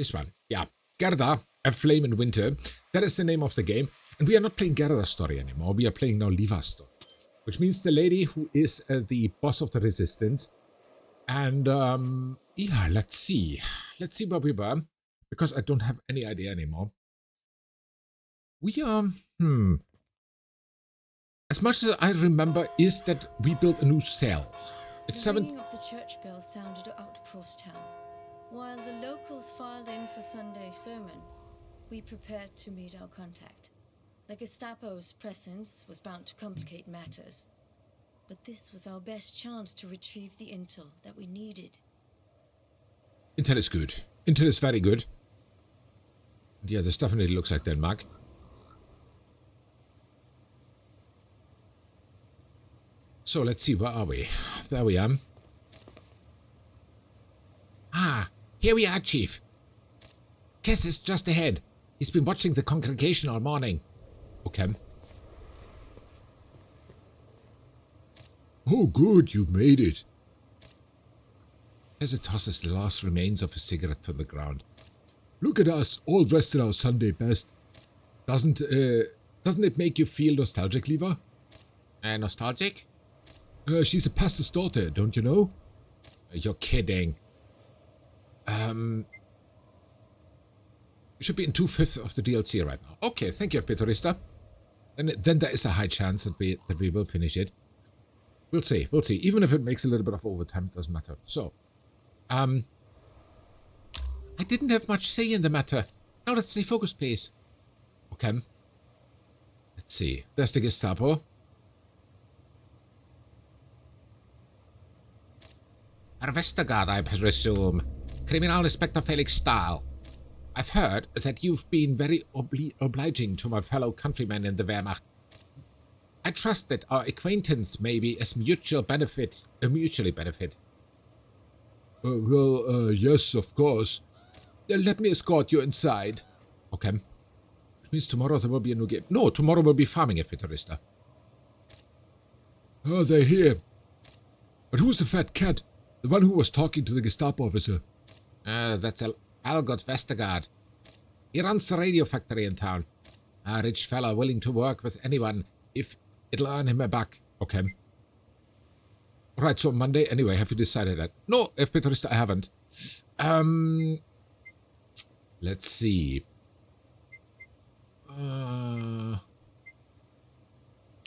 This one. Yeah. Gerda, A Flame in Winter. That is the name of the game. And we are not playing Gerda's story anymore. We are playing now Liva's story. Which means the lady who is the boss of the resistance. And, yeah, let's see. Let's see where we were. Because I don't have any idea anymore. We are, As much as I remember is that we built a new cell. It's The ringing of the church bell sounded out across town. While the locals filed in for Sunday sermon, we prepared to meet our contact. The Gestapo's presence was bound to complicate matters. But this was our best chance to retrieve the intel that we needed. Intel is good. Intel is very good. And yeah, this definitely looks like Denmark. So let's see, where are we? There we are. Ah, here we are, Chief. Kess is just ahead. He's been watching the congregation all morning. Okay. Oh, good, you made it. Kess tosses the last remains of a cigarette to the ground. Look at us, all dressed in our Sunday best. Doesn't it make you feel nostalgic, Liva? Nostalgic? She's a pastor's daughter, don't you know? You're kidding. You should be in 2/5 of the DLC right now. Okay, thank you, Peterista. Then there is a high chance that we will finish it. We'll see. Even if it makes a little bit of overtime, it doesn't matter. So, I didn't have much say in the matter. Now let's stay focused, please. Okay. Let's see. There's the Gestapo. Herr Vestergaard, I presume. Criminal Inspector Felix Stahl. I've heard that you've been very obliging to my fellow countrymen in the Wehrmacht. I trust that our acquaintance may be as mutually benefit. Yes, of course. Let me escort you inside. Okay. Which means tomorrow there will be a new game. No, tomorrow will be farming if Peterista. Oh, they're here. But who's the fat cat? The one who was talking to the Gestapo officer. That's Algot Vestergaard. He runs the radio factory in town. A rich fella willing to work with anyone if it'll earn him a buck. Okay. Right, so Monday, anyway, have you decided that? No, if Peterista, I haven't. Let's see.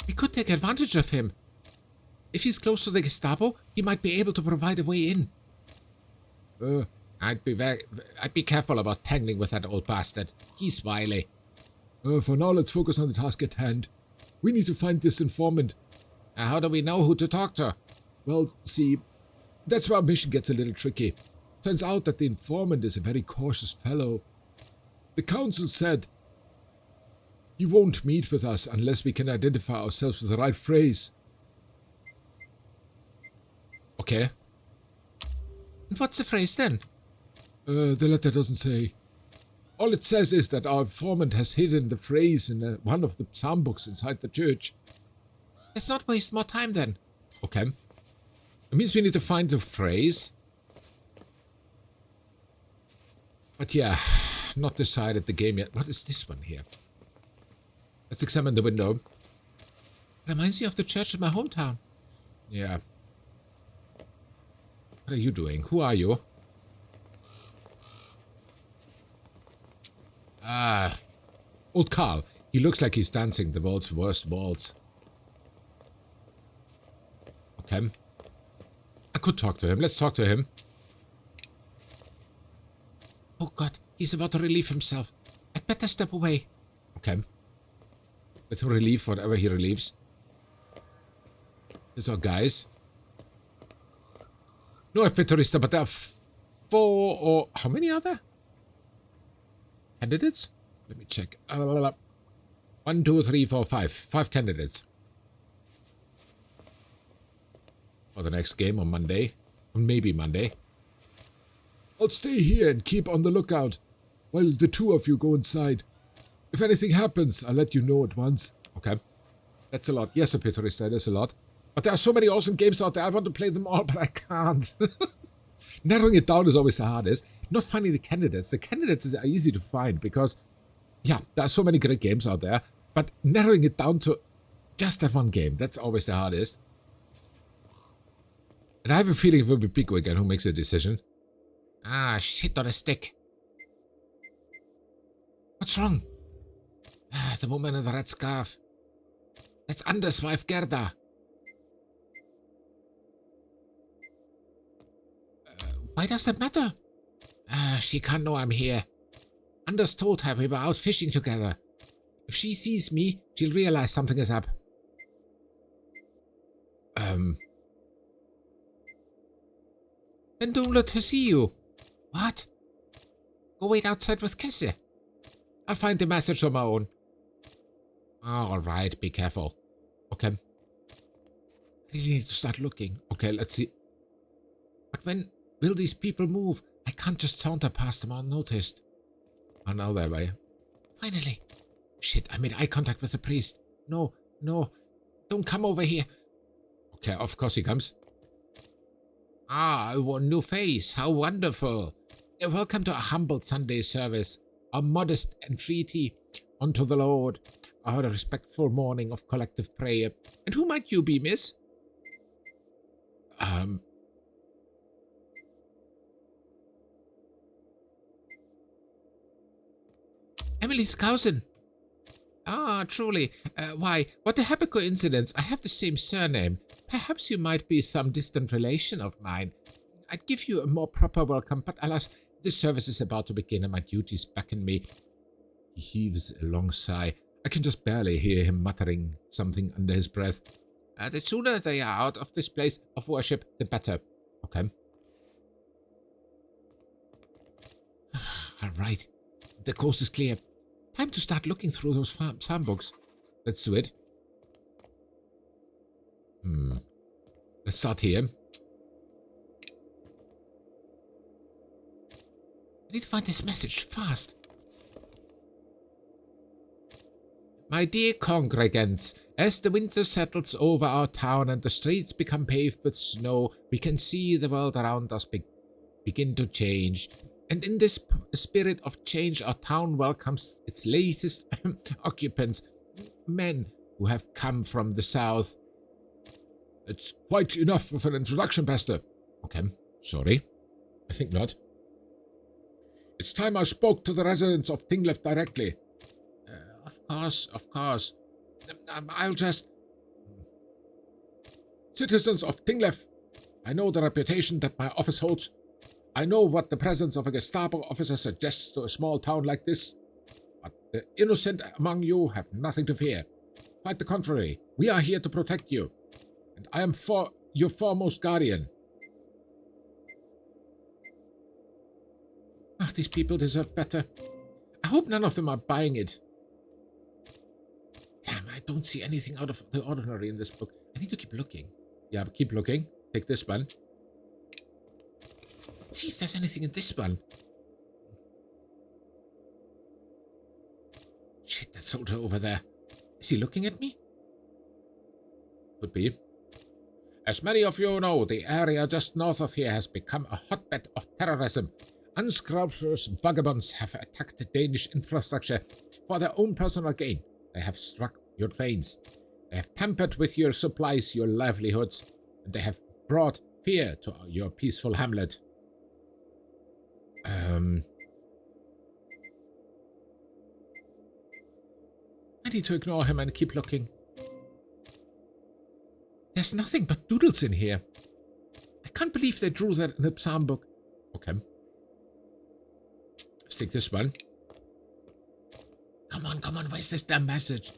We could take advantage of him. If he's close to the Gestapo, he might be able to provide a way in. I'd be careful about tangling with that old bastard. He's wily. For now, let's focus on the task at hand. We need to find this informant. How do we know who to talk to? Well, see, that's where our mission gets a little tricky. Turns out that the informant is a very cautious fellow. The council said he won't meet with us unless we can identify ourselves with the right phrase. Okay. And what's the phrase then? The letter doesn't say. All it says is that our informant has hidden the phrase in one of the psalm books inside the church. Let's not waste more time then. Okay. It means we need to find the phrase. But yeah, not decided the game yet. What is this one here? Let's examine the window. Reminds me of the church in my hometown. Yeah. What are you doing? Who are you? Old Carl. He looks like he's dancing the world's worst waltz. Okay. I could talk to him. Let's talk to him. Oh God, he's about to relieve himself. I'd better step away. Okay. Let him relieve whatever he relieves. Here's our guys. No, Peterista, but there are 4 or... How many are there? Candidates? Let me check. 1, 2, 3, 4, 5. 5 candidates. For the next game on Monday. Or maybe Monday. I'll stay here and keep on the lookout while the 2 of you go inside. If anything happens, I'll let you know at once. Okay. That's a lot. Yes, Peterista, that's a lot. But there are so many awesome games out there. I want to play them all, but I can't. Narrowing it down is always the hardest. Not finding the candidates. The candidates are easy to find because, yeah, there are so many great games out there. But narrowing it down to just that one game, that's always the hardest. And I have a feeling it will be Pico again who makes a decision. Ah, shit on a stick. What's wrong? Ah, the woman in the red scarf. That's Anders' wife, Gerda. Why does that matter? She can't know I'm here. Anders told her we were out fishing together. If she sees me, she'll realize something is up. Then don't let her see you. What? Go wait outside with Cassie. I'll find the message on my own. Alright, be careful. Okay. I really need to start looking. Okay, let's see. But when will these people move? I can't just saunter past them unnoticed. Oh, now they're way. Finally. Shit, I made eye contact with the priest. No, don't come over here. Okay, of course he comes. Ah, one new face. How wonderful. Welcome to a humble Sunday service. A modest entreaty unto the Lord. A respectful morning of collective prayer. And who might you be, miss? Emily's cousin. Ah, truly. Why, what a happy coincidence. I have the same surname. Perhaps you might be some distant relation of mine. I'd give you a more proper welcome, but alas, this service is about to begin and my duties beckon me. He heaves a long sigh. I can just barely hear him muttering something under his breath. The sooner they are out of this place of worship, the better. Okay. All right. The coast is clear. Time to start looking through those psalm books. Let's do it. Let's start here. I need to find this message fast. My dear congregants, as the winter settles over our town and the streets become paved with snow, we can see the world around us begin to change. And in this spirit of change, our town welcomes its latest occupants, men who have come from the south. It's quite enough of an introduction, Pastor. Okay, sorry. I think not. It's time I spoke to the residents of Tinglef directly. Of course. I'll just... Citizens of Tinglef, I know the reputation that my office holds. I know what the presence of a Gestapo officer suggests to a small town like this. But the innocent among you have nothing to fear. Quite the contrary, we are here to protect you. And I am your foremost guardian. These people deserve better. I hope none of them are buying it. Damn, I don't see anything out of the ordinary in this book. I need to keep looking. Yeah, keep looking. Take this one. Let's see if there's anything in this one. Shit, that soldier over there. Is he looking at me? Could be. As many of you know, the area just north of here has become a hotbed of terrorism. Unscrupulous vagabonds have attacked the Danish infrastructure for their own personal gain. They have struck your trains. They have tampered with your supplies, your livelihoods, and they have brought fear to your peaceful hamlet. I need to ignore him and keep looking. There's nothing but doodles in here. I can't believe they drew that in a psalm book. Okay. Let's take this one. Come on, where's this damn message?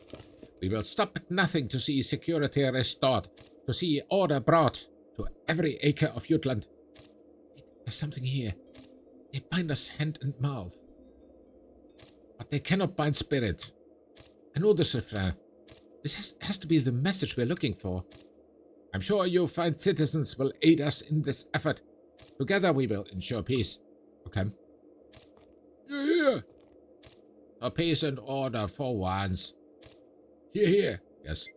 We will stop at nothing to see security restored, to see order brought to every acre of Jutland. There's something here. They bind us hand and mouth. But they cannot bind spirit. I know this refrain. This has to be the message we're looking for. I'm sure your fine citizens will aid us in this effort. Together we will ensure peace. Okay. Yeah. A peace and order for once. Here. Yes.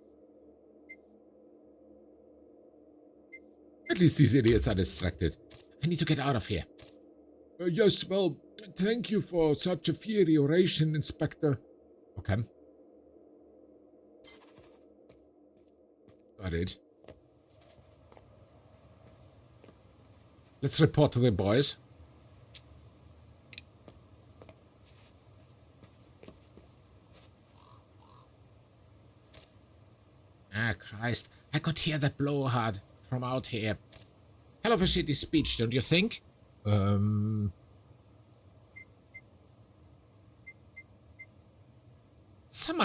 At least these idiots are distracted. I need to get out of here. Yes, well, thank you for such a fiery oration, Inspector. Okay. Got it. Let's report to the boys. Ah, Christ. I could hear that blowhard from out here. Hell of a shitty speech, don't you think? Someone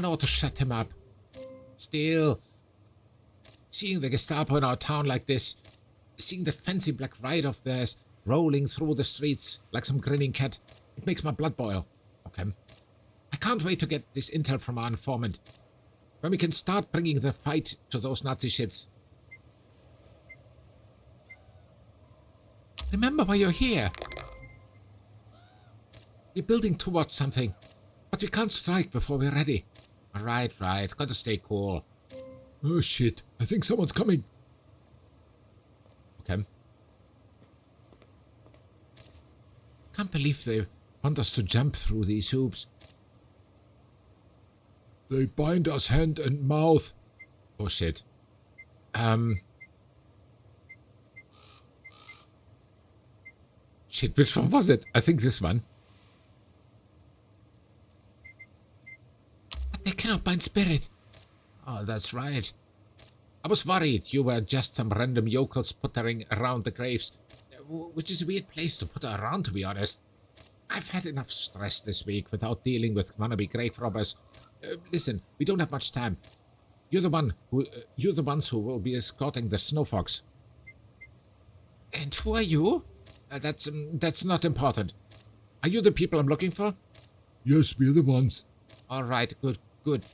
ought to shut him up. Still, seeing the Gestapo in our town like this, seeing that fancy black ride of theirs rolling through the streets like some grinning cat, it makes my blood boil. Okay. I can't wait to get this intel from our informant. When we can start bringing the fight to those Nazi shits. Remember why you're here. We're building towards something, but we can't strike before we're ready. Right. Gotta stay cool. Oh shit, I think someone's coming. Okay. Can't believe they want us to jump through these hoops. They bind us hand and mouth. Oh shit. Shit, which one was it? I think this one. But they cannot bind spirit. Oh, that's right. I was worried you were just some random yokels puttering around the graves, which is a weird place to putter around, to be honest. I've had enough stress this week without dealing with wannabe grave robbers. Listen, we don't have much time. You're the ones who will be escorting the snow fox. And who are you? That's not important. Are you the people I'm looking for? Yes, we're the ones. All right, good.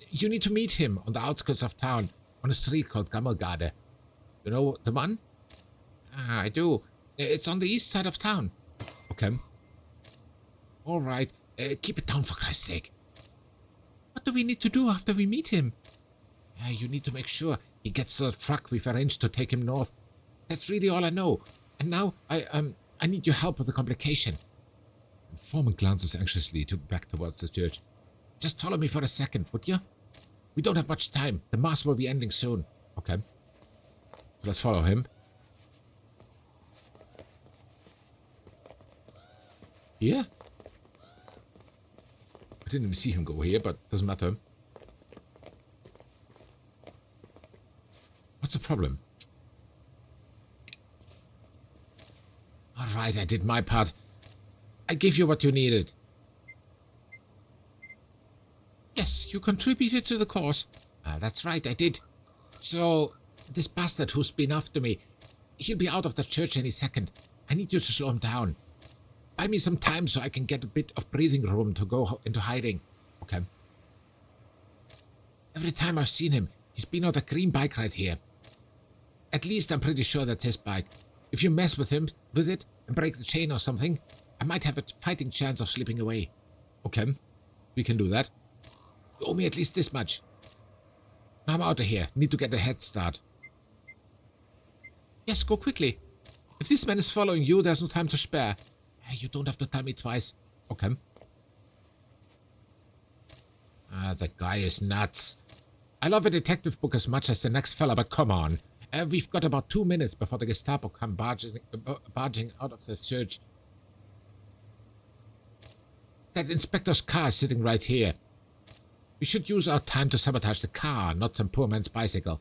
You need to meet him on the outskirts of town, on a street called Gammelgarde. You know the one? Ah, I do. It's on the east side of town. Okay. All right. Keep it down for Christ's sake. What do we need to do after we meet him? You need to make sure he gets to the truck we've arranged to take him north. That's really all I know. And now, I need your help with the complication. Informant glances anxiously back towards the church. Just follow me for a second, would you? We don't have much time. The mass will be ending soon. Okay. So let's follow him. Here? I didn't even see him go here, but doesn't matter. What's the problem? All right, I did my part. I gave you what you needed. Yes, you contributed to the cause. That's right, I did. So, this bastard who's been after me, he'll be out of the church any second. I need you to slow him down. Buy me some time so I can get a bit of breathing room to go into hiding. Okay. Every time I've seen him, he's been on a green bike right here. At least I'm pretty sure that's his bike. If you mess with it, and break the chain or something, I might have a fighting chance of slipping away. Okay. We can do that. You owe me at least this much. Now I'm out of here. Need to get a head start. Yes, go quickly. If this man is following you, there's no time to spare. You don't have to tell me twice. Okay. The guy is nuts. I love a detective book as much as the next fella, but come on. We've got about 2 minutes before the Gestapo come barging out of the church. That inspector's car is sitting right here. We should use our time to sabotage the car, not some poor man's bicycle.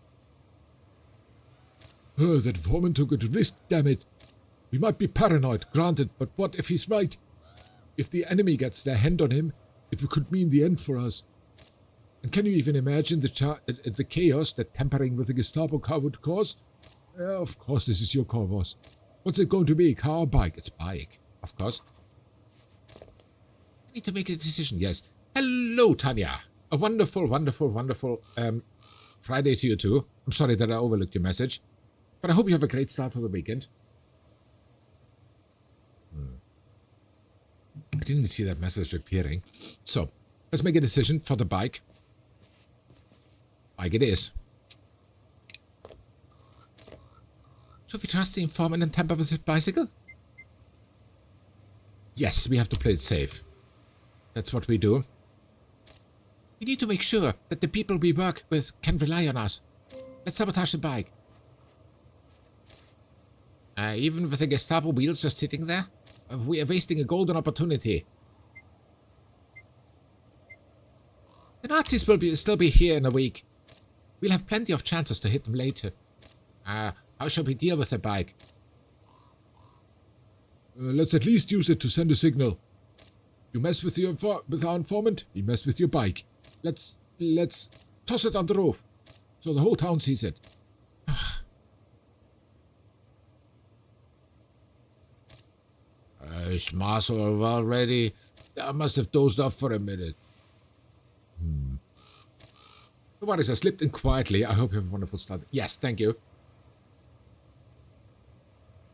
That foreman took a risk, damn it. We might be paranoid, granted, but what if he's right? If the enemy gets their hand on him, it could mean the end for us. And can you even imagine the chaos that tampering with the Gestapo car would cause? Of course this is your car, boss. What's it going to be, car or bike? It's bike, of course. I need to make a decision, yes. Hello, Tanya. A wonderful Friday to you too. I'm sorry that I overlooked your message, but I hope you have a great start to the weekend. I didn't see that message appearing. So, let's make a decision for the bike. Bike it is. Should we trust the informant and tamper with his bicycle? Yes, we have to play it safe. That's what we do. We need to make sure that the people we work with can rely on us. Let's sabotage the bike. Even with the Gestapo wheels just sitting there? We are wasting a golden opportunity. The Nazis will still be here in a week. We'll have plenty of chances to hit them later. How shall we deal with the bike? Let's at least use it to send a signal. You mess with our informant, we mess with your bike. Let's toss it on the roof, so the whole town sees it. Is Marcel already? I must have dozed off for a minute. No worries, I slipped in quietly. I hope you have a wonderful start. Yes, thank you.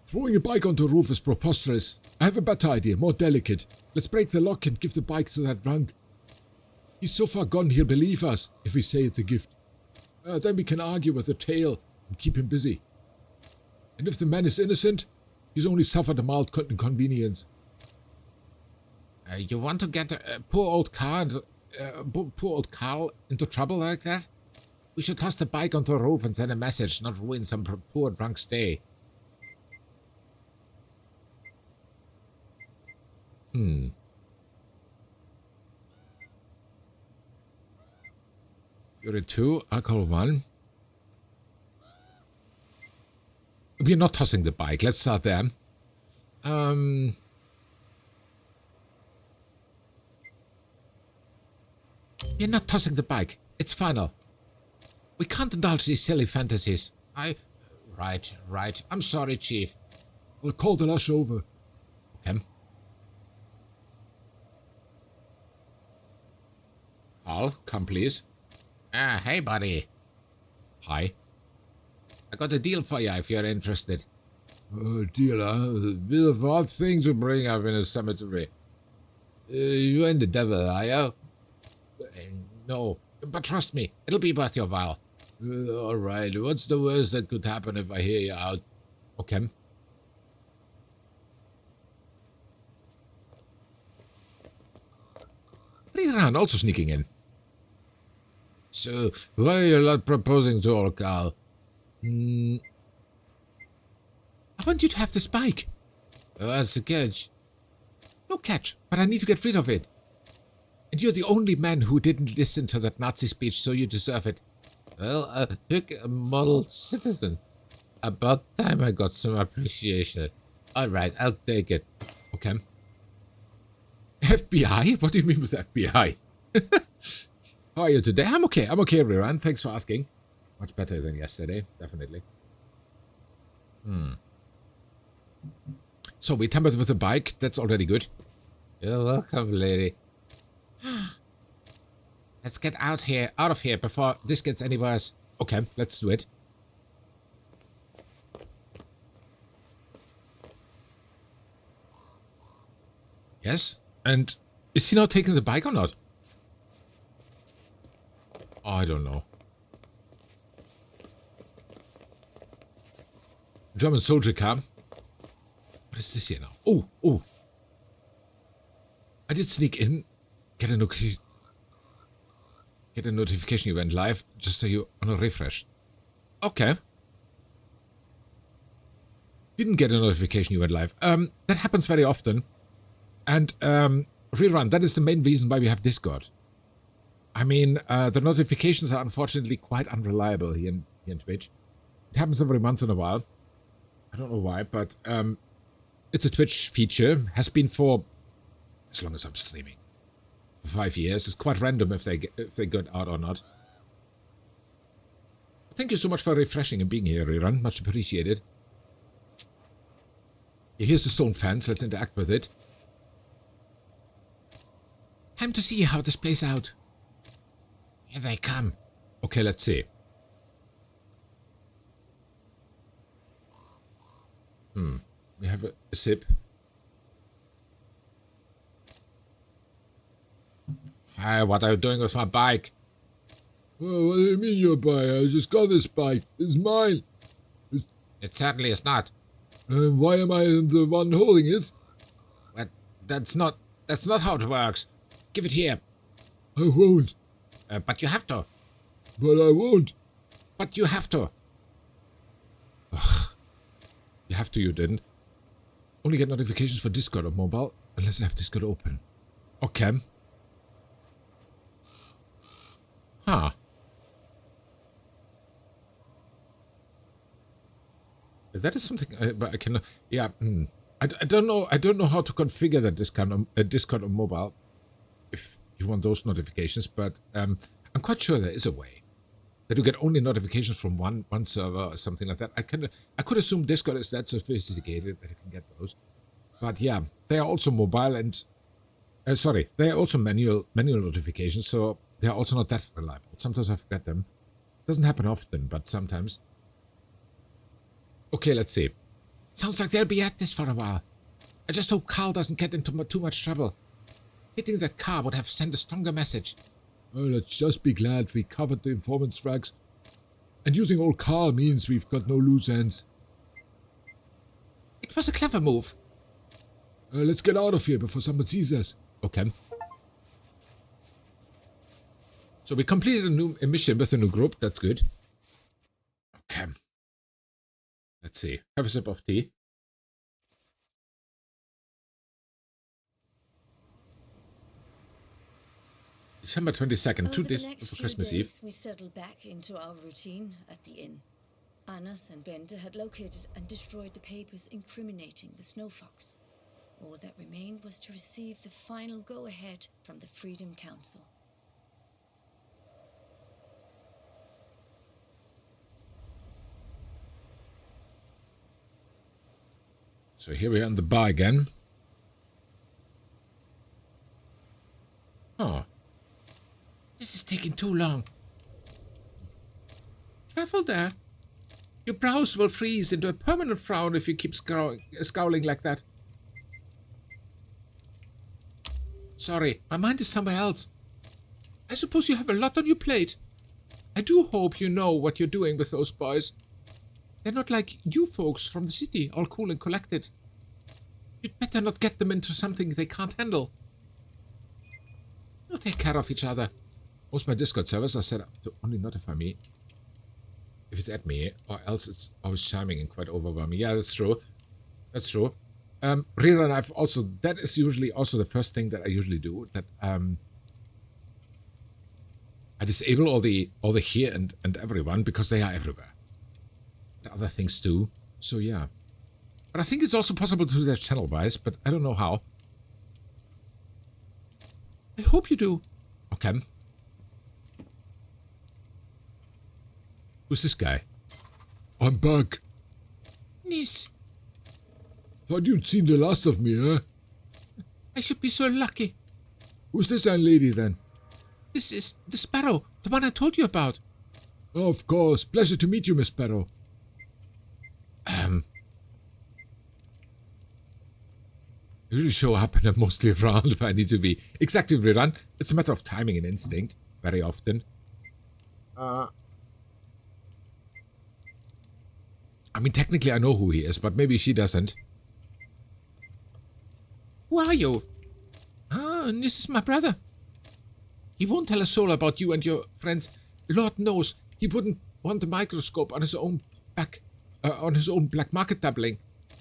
Throwing a bike onto a roof is preposterous. I have a better idea, more delicate. Let's break the lock and give the bike to that drunk. He's so far gone he'll believe us if we say it's a gift. Then we can argue with the tail and keep him busy. And if the man is innocent, he's only suffered a mild inconvenience. You want to get poor old Carl into trouble like that? We should toss the bike onto the roof and send a message, not ruin some poor drunk's day. Fury 2, alcohol 1. We're not tossing the bike. Let's start there. We're not tossing the bike. It's final. We can't indulge these silly fantasies. Right. I'm sorry, Chief. We'll call the lush over. Okay. Carl, come please. Hey, buddy. Hi. I got a deal for you if you're interested. Deal, huh? A bit of odd thing to bring up in a cemetery. You ain't the devil, are you? No, but trust me, it'll be worth your while. Alright, what's the worst that could happen if I hear you out? Okay. Riran also sneaking in. So, why are you not proposing to old Carl? I want you to have this bike. That's the catch. No catch, but I need to get rid of it. And you're the only man who didn't listen to that Nazi speech, so you deserve it. Well, pick a model citizen. About time I got some appreciation. Alright, I'll take it. Okay. FBI? What do you mean with FBI? How are you today? I'm okay, Riran. Thanks for asking. Much better than yesterday, definitely. So we tampered with the bike. That's already good. You're welcome, lady. Let's get out of here before this gets any worse. Okay, let's do it. Yes, and is he not taking the bike or not? Oh, I don't know. German soldier car. What is this here now? Oh. I did sneak in. Get a notification you went live, just so you on a refresh. Okay. Didn't get a notification you went live. That happens very often. And, rerun, that is the main reason why we have Discord. I mean, the notifications are unfortunately quite unreliable here in Twitch. It happens every once in a while. I don't know why, but, it's a Twitch feature. Has been for as long as I'm streaming. For 5 years. It's quite random if they get out or not. Thank you so much for refreshing and being here, Rerun. Much appreciated. Yeah, here's the stone fence. Let's interact with it. Time to see how this plays out. Here they come. Okay, let's see. We have a sip. Hi, what are you doing with my bike? Oh, what do you mean your bike? I just got this bike. It's mine. It certainly is not. Why am I the one holding it? But that's not how it works. Give it here. I won't. But you have to. But I won't. But you have to. Ugh. You have to, you didn't. Only get notifications for Discord or mobile, unless I have Discord open. Okay. Huh. That is something I can. Yeah. I don't know. I don't know how to configure that Discord on mobile. If you want those notifications, but I'm quite sure there is a way that you get only notifications from one server or something like that. I could assume Discord is that sophisticated that you can get those. But yeah, they are also mobile and sorry, they are also manual notifications, so they are also not that reliable. Sometimes I forget them. Doesn't happen often, but sometimes. Okay, let's see. Sounds like they'll be at this for a while. I just hope Carl doesn't get into too much trouble. Hitting that car would have sent a stronger message. Well, let's just be glad we covered the informant's tracks. And using old Carl means we've got no loose ends. It was a clever move. Let's get out of here before someone sees us. Okay. So we completed a mission with a new group. That's good. Okay. Let's see. Have a sip of tea. December 22nd, 2 days before Christmas Eve. We settled back into our routine at the inn. Annas and Bente had located and destroyed the papers incriminating the snow fox. All that remained was to receive the final go-ahead from the Freedom Council. So here we are in the bar again. Oh. This is taking too long. Careful there. Your brows will freeze into a permanent frown if you keep scowling like that. Sorry, my mind is somewhere else. I suppose you have a lot on your plate. I do hope you know what you're doing with those boys. They're not like you folks from the city, all cool and collected. You'd better not get them into something they can't handle. They'll take care of each other. Most of my Discord servers are set up to only notify me if it's at me, or else it's always chiming and quite overwhelming. Yeah, that's true. That's true. Rerun, I've also, that is usually also the first thing that I usually do, that I disable all the here and everyone, because they are everywhere. The other things too, so yeah. But I think it's also possible to do that channel-wise, but I don't know how. I hope you do. Okay. Who's this guy? I'm back. Nis. Thought you'd seen the last of me, huh? I should be so lucky. Who's this young lady, then? This is the Sparrow, the one I told you about. Of course. Pleasure to meet you, Miss Sparrow. I usually show up and I'm mostly around if I need to be. Exactly, rerun. It's a matter of timing and instinct, very often. I mean, technically I know who he is, but maybe she doesn't. Who are you? Ah, this is my brother. He won't tell a soul about you and your friends. Lord knows he wouldn't want a microscope on his own back, on his own black market dabbling.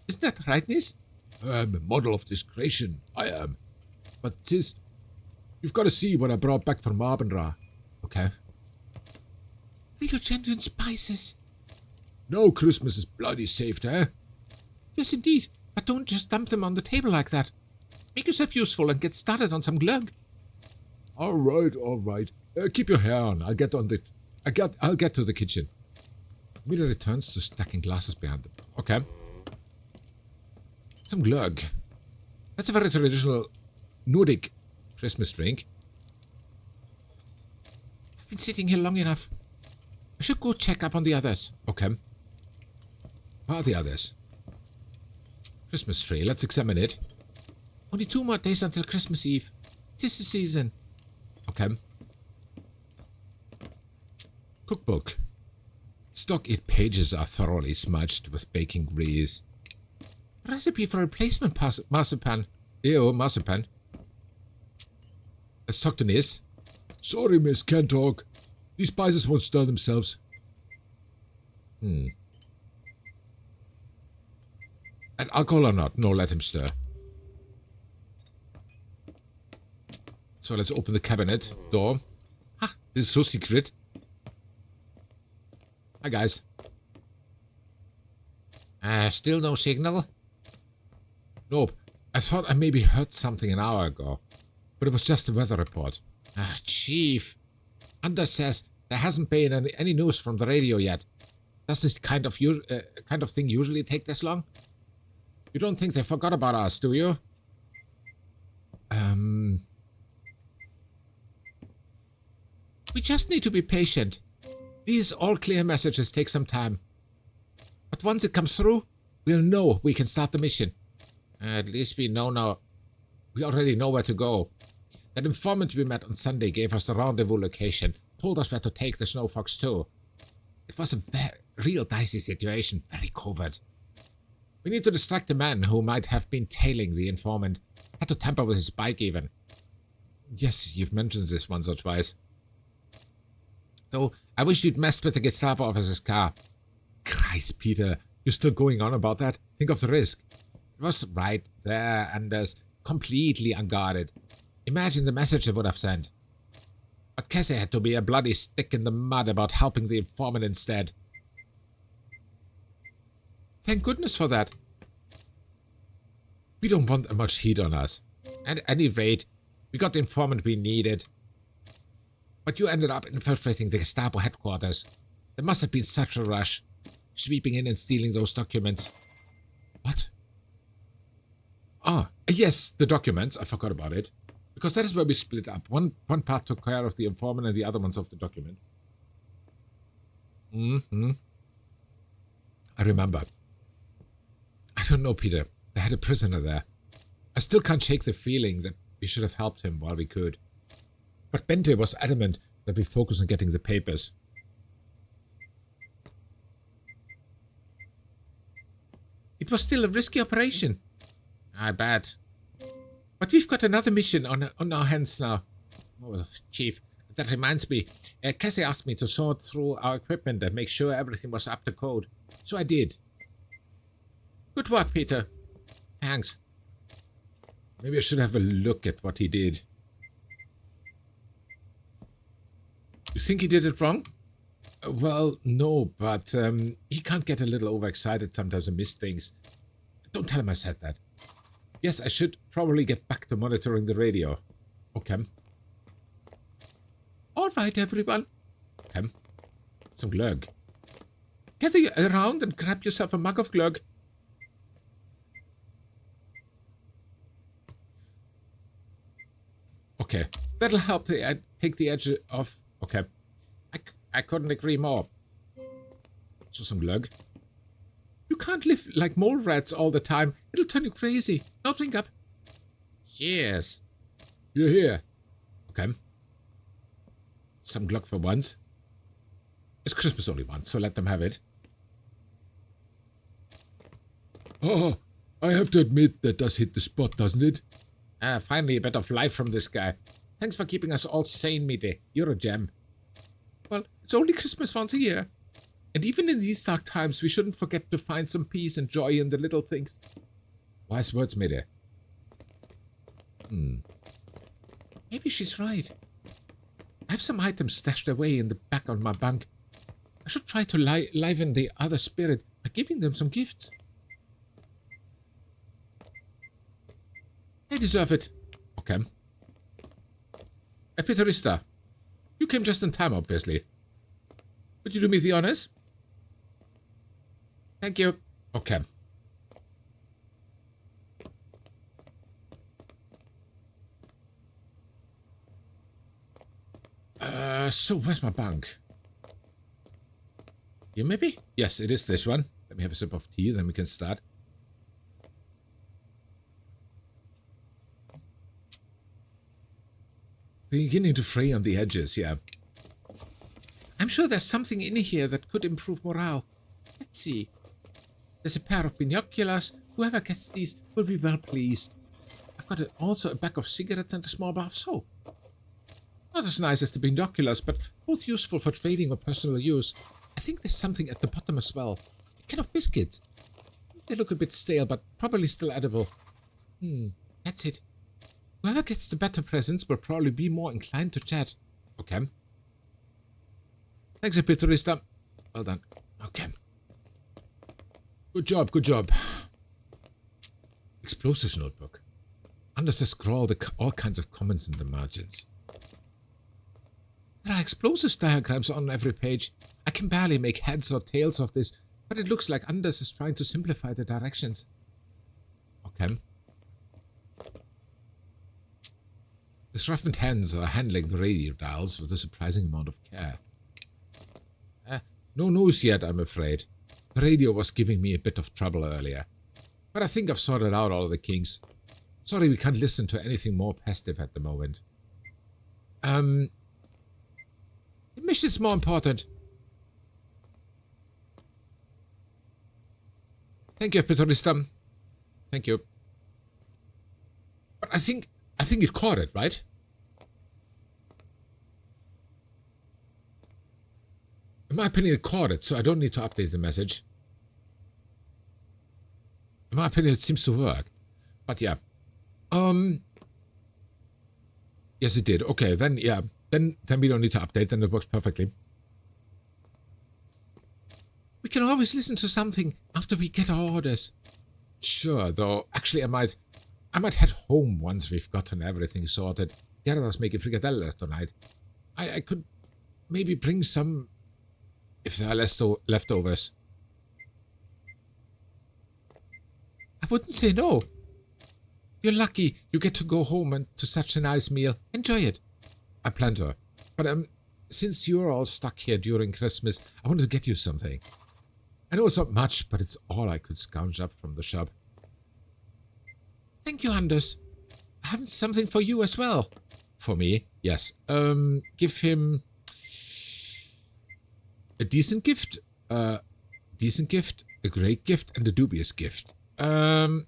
Isn't that right, Nis? I'm a model of discretion. I am. But sis, you've got to see what I brought back from Marbenra. Okay. Real genuine spices. No Christmas is bloody safe, eh? Yes, indeed. But don't just dump them on the table like that. Make yourself useful and get started on some glug. All right. Keep your hair on. I'll get to the kitchen. Mila returns to stacking glasses behind them. Okay. Some glug. That's a very traditional Nordic Christmas drink. I've been sitting here long enough. I should go check up on the others. Okay. What are the others? Christmas tree. Let's examine it. Only 2 more days until Christmas Eve. 'Tis the season. Okay. Cookbook. Stock 8 pages are thoroughly smudged with baking grease. Recipe for replacement marzipan. Ew, marzipan. Let's talk to Nis. Sorry, miss, can't talk. These spices won't stir themselves. And alcohol or not? No, let him stir. So let's open the cabinet door. Ha! This is so secret. Hi, guys. Still no signal? Nope. I thought I maybe heard something an hour ago. But it was just a weather report. Chief. Anders says there hasn't been any news from the radio yet. Does this kind of thing usually take this long? You don't think they forgot about us, do you? We just need to be patient. These all-clear messages take some time. But once it comes through, we'll know we can start the mission. At least we know now. We already know where to go. That informant we met on Sunday gave us the rendezvous location, told us where to take the Snow Fox too. It was a real dicey situation, very covert. We need to distract the man who might have been tailing the informant. Had to tamper with his bike even. Yes, you've mentioned this once or twice. Though, I wish you'd messed with the Gestapo officer's car. Christ, Peter, you're still going on about that? Think of the risk. It was right there, Anders, completely unguarded. Imagine the message it would have sent. But Cassie had to be a bloody stick in the mud about helping the informant instead. Thank goodness for that. We don't want much heat on us. At any rate, we got the informant we needed. But you ended up infiltrating the Gestapo headquarters. There must have been such a rush, sweeping in and stealing those documents. What? Ah, yes, the documents. I forgot about it. Because that is where we split up. One part took care of the informant and the other one's of the document. I remember. I don't know, Peter. They had a prisoner there. I still can't shake the feeling that we should have helped him while we could. But Bente was adamant that we focus on getting the papers. It was still a risky operation. I bet. But we've got another mission on our hands now. Oh, Chief, that reminds me. Cassie asked me to sort through our equipment and make sure everything was up to code. So I did. Good work, Peter. Thanks. Maybe I should have a look at what he did. You think he did it wrong? Well, no, but he can't get a little overexcited sometimes and miss things. Don't tell him I said that. Yes, I should probably get back to monitoring the radio. Okay. All right, everyone. Okay. Some glögg. Gather around and grab yourself a mug of glögg. Okay. That'll help take the edge off. Okay. I couldn't agree more. So some glögg. You can't live like mole rats all the time. It'll turn you crazy. Now drink up. Cheers. You're here. Okay. Some glögg for once. It's Christmas only once, so let them have it. Oh, I have to admit that does hit the spot, doesn't it? Finally a bit of life from this guy. Thanks for keeping us all sane, Mide. You're a gem. Well, it's only Christmas once a year. And even in these dark times, we shouldn't forget to find some peace and joy in the little things. Wise words, Mide. Maybe she's right. I have some items stashed away in the back of my bunk. I should try to liven the other spirit by giving them some gifts. They deserve it. Okay. Peterista, you came just in time, obviously. Would you do me the honors? Thank you. Okay. So where's my bunk? Here, maybe? Yes, it is this one. Let me have a sip of tea, then we can start. Beginning to fray on the edges, yeah. I'm sure there's something in here that could improve morale. Let's see. There's a pair of binoculars. Whoever gets these will be well pleased. I've got also a bag of cigarettes and a small bar of soap. Not as nice as the binoculars, but both useful for trading or personal use. I think there's something at the bottom as well. A can of biscuits. They look a bit stale, but probably still edible. That's it. Whoever gets the better presents will probably be more inclined to chat. Okay. Thanks a bit, Turista. Well done. Okay. Good job, good job. Explosives notebook. Under the scroll, all kinds of comments in the margins. There are explosives diagrams on every page. I can barely make heads or tails of this, but it looks like Anders is trying to simplify the directions. Okay. His roughened hands are handling the radio dials with a surprising amount of care. No news yet, I'm afraid. The radio was giving me a bit of trouble earlier. But I think I've sorted out all the kinks. Sorry we can't listen to anything more festive at the moment. The mission's more important. Thank you, Petrolista. Thank you. But I think it caught it, right? In my opinion, it caught it, so I don't need to update the message. In my opinion, it seems to work. But yeah. Yes, it did. Okay, then, yeah. Then we don't need to update, then it works perfectly. We can always listen to something after we get our orders. Sure, though, actually I might head home once we've gotten everything sorted. Gerda's making frikadeller tonight. I could maybe bring some, if there are leftovers. I wouldn't say no. You're lucky you get to go home and to such a nice meal. Enjoy it. I plan to. But since you're all stuck here during Christmas, I wanted to get you something. I know it's not much, but it's all I could scrounge up from the shop. Thank you, Anders. I have something for you as well. For me? Yes. Give him a decent gift, a great gift, and a dubious gift. Let's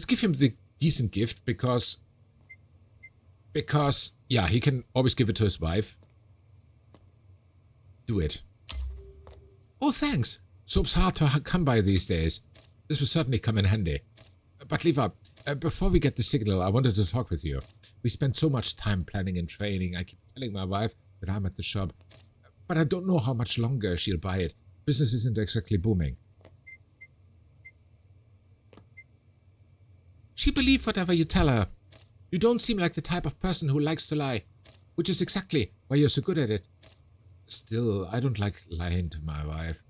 give him the decent gift because, yeah, he can always give it to his wife. Do it. Oh, thanks. Soap's hard to come by these days. This will certainly come in handy. But Liva, before we get the signal, I wanted to talk with you. We spent so much time planning and training. I keep telling my wife that I'm at the shop. But I don't know how much longer she'll buy it. Business isn't exactly booming. She believes whatever you tell her. You don't seem like the type of person who likes to lie, which is exactly why you're so good at it. Still, I don't like lying to my wife.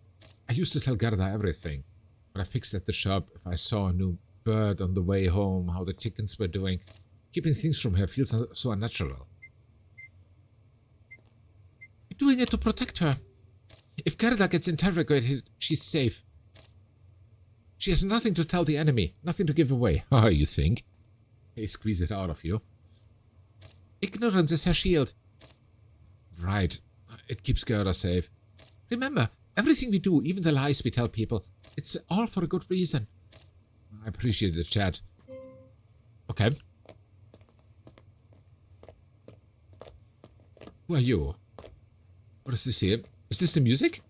I used to tell Gerda everything, but I fixed at the shop if I saw a new bird on the way home, how the chickens were doing. Keeping things from her feels so unnatural. You're doing it to protect her. If Gerda gets interrogated, she's safe. She has nothing to tell the enemy, nothing to give away. Oh, you think? They squeeze it out of you. Ignorance is her shield. Right. It keeps Gerda safe. Remember, everything we do, even the lies we tell people, it's all for a good reason. I appreciate the chat. Okay. Who are you? What is this here? Is this the music?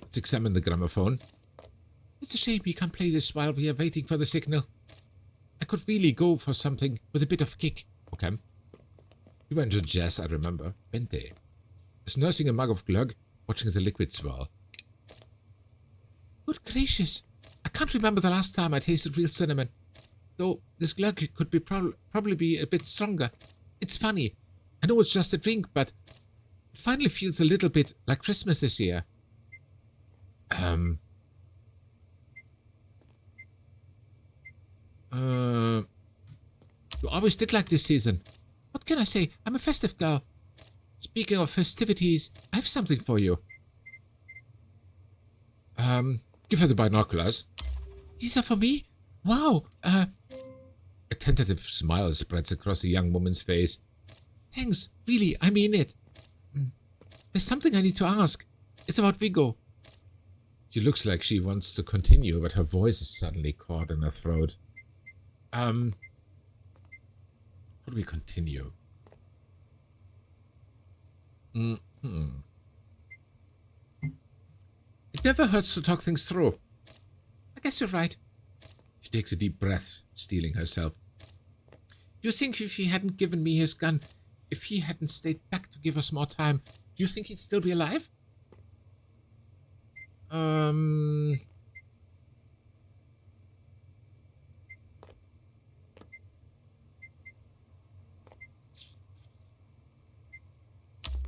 Let's examine the gramophone. It's a shame we can't play this while we are waiting for the signal. I could really go for something with a bit of kick. Okay. You went to jazz, I remember. Bente is nursing a mug of glögg, watching the liquid swirl. Good gracious. I can't remember the last time I tasted real cinnamon. Though this glögg could be probably be a bit stronger. It's funny. I know it's just a drink, but it finally feels a little bit like Christmas this year. You always did like this season. What can I say? I'm a festive girl. Speaking of festivities, I have something for you. Give her the binoculars. These are for me? Wow, A tentative smile spreads across the young woman's face. Thanks, really, I mean it. There's something I need to ask. It's about Vigo. She looks like she wants to continue, but her voice is suddenly caught in her throat. How do we continue? It never hurts to talk things through. I guess you're right. She takes a deep breath, steeling herself. You think if he hadn't given me his gun, if he hadn't stayed back to give us more time, do you think he'd still be alive?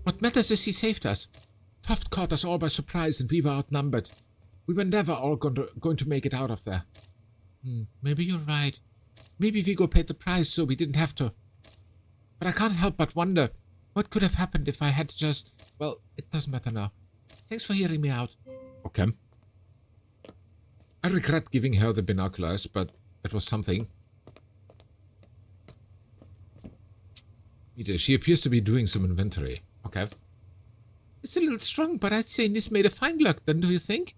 What matters is he saved us. Toft caught us all by surprise and we were outnumbered. We were never all going to make it out of there. Maybe you're right. Maybe Vigo paid the price so we didn't have to. But I can't help but wonder what could have happened if I had just... Well, it doesn't matter now. Thanks for hearing me out. Okay. I regret giving her the binoculars, but it was something. She appears to be doing some inventory. Okay. It's a little strong, but I'd say Nis made a fine look, don't you think?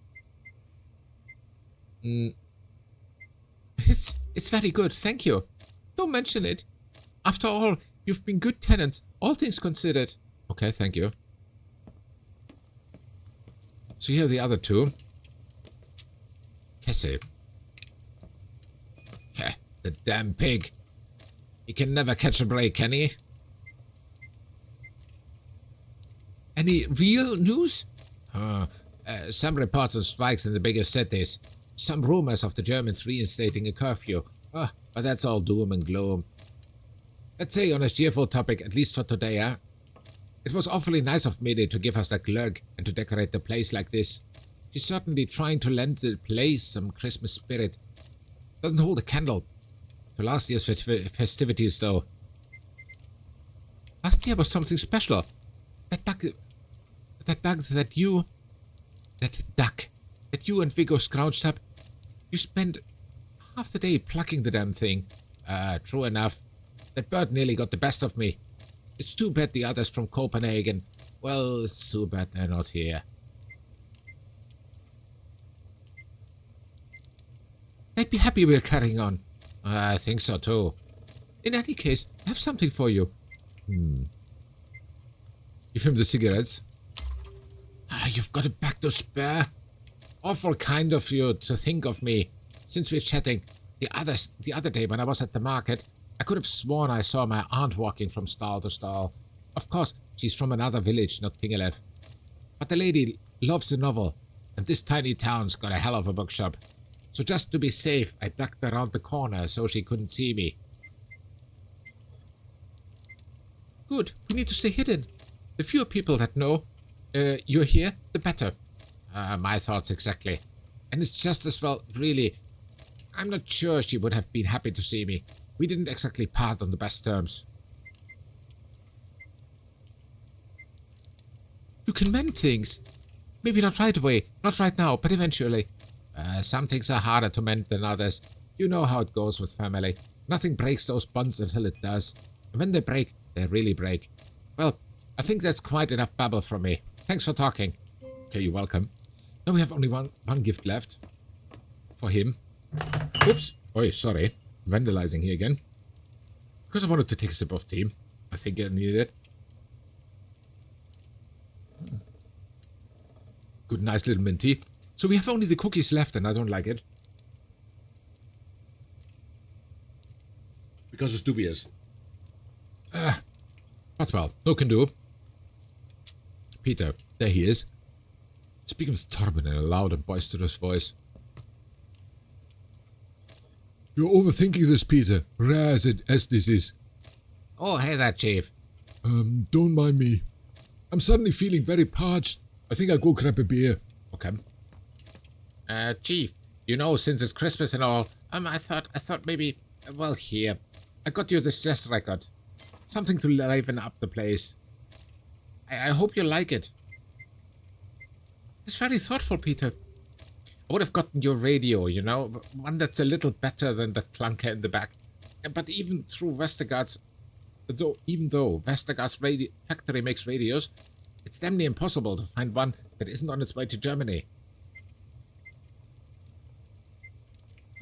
It's very good, thank you. Don't mention it. After all, you've been good tenants, all things considered. Okay, thank you. So here are the other two. Cassie. The damn pig. He can never catch a break, can he? Any real news? Some reports of strikes in the bigger cities. Some rumors of the Germans reinstating a curfew. But that's all doom and gloom. Let's say on a cheerful topic, at least for today, huh? It was awfully nice of Mede to give us that glögg and to decorate the place like this. She's certainly trying to lend the place some Christmas spirit. Doesn't hold a candle to last year's festivities, though. Last year was something special. That duck that you and Vigo scrounged up. You spent half the day plucking the damn thing. True enough. That bird nearly got the best of me. It's too bad the others from Copenhagen. Well, it's too bad they're not here. They'd be happy we're carrying on. I think so too. In any case, I have something for you. Give him the cigarettes. You've got a back to spare. Awful kind of you to think of me. Since we're chatting, the other day when I was at the market, I could have sworn I saw my aunt walking from stall to stall. Of course, she's from another village, not Tingelev. But the lady loves a novel, and this tiny town's got a hell of a bookshop. So just to be safe, I ducked around the corner so she couldn't see me. Good, we need to stay hidden. The fewer people that know you're here, the better. My thoughts exactly. And it's just as well, really. I'm not sure she would have been happy to see me. We didn't exactly part on the best terms. You can mend things. Maybe not right away, not right now, but eventually. Some things are harder to mend than others. You know how it goes with family. Nothing breaks those bonds until it does. And when they break, they really break. Well, I think that's quite enough babble from me. Thanks for talking. Okay, you're welcome. Now we have only one gift left. For him. Oops. Oh, sorry. Vandalizing here again. Because I wanted to take a sip of tea. I think I needed it. Good, nice little mint tea. So we have only the cookies left and I don't like it. Because it's dubious. But well, no can do. Peter, there he is. Speaking with Torben in a loud and boisterous voice. You're overthinking this, Peter, rare as this is. Oh, hey there, Chief. Don't mind me. I'm suddenly feeling very parched. I think I'll go grab a beer. Okay. Chief, you know, since it's Christmas and all, I thought maybe, well, here. I got you this chess record. Something to liven up the place. I hope you like it. It's very thoughtful, Peter. I would have gotten your radio, you know, one that's a little better than the clunker in the back. But even though Vestergaard's factory makes radios, It's damn near impossible to find one that isn't on its way to Germany.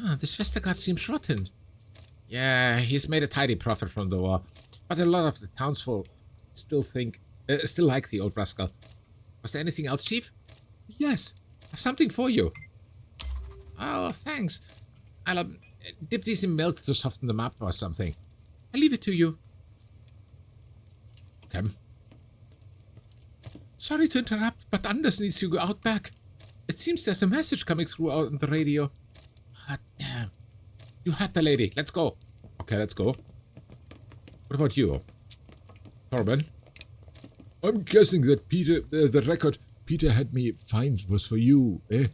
Ah, this Vestergaard seems rotten. Yeah, he's made a tidy profit from the war, but a lot of the townsfolk still like the old rascal. Was there anything else, Chief? Yes, I have something for you. Oh, thanks. I'll dip these in milk to soften them up or something. I'll leave it to you. Okay. Sorry to interrupt, but Anders needs you out back. It seems there's a message coming through on the radio. Ah, damn. You had the lady. Let's go. Okay, let's go. What about you? Torben? I'm guessing that Peter, the record Peter had me find was for you, eh?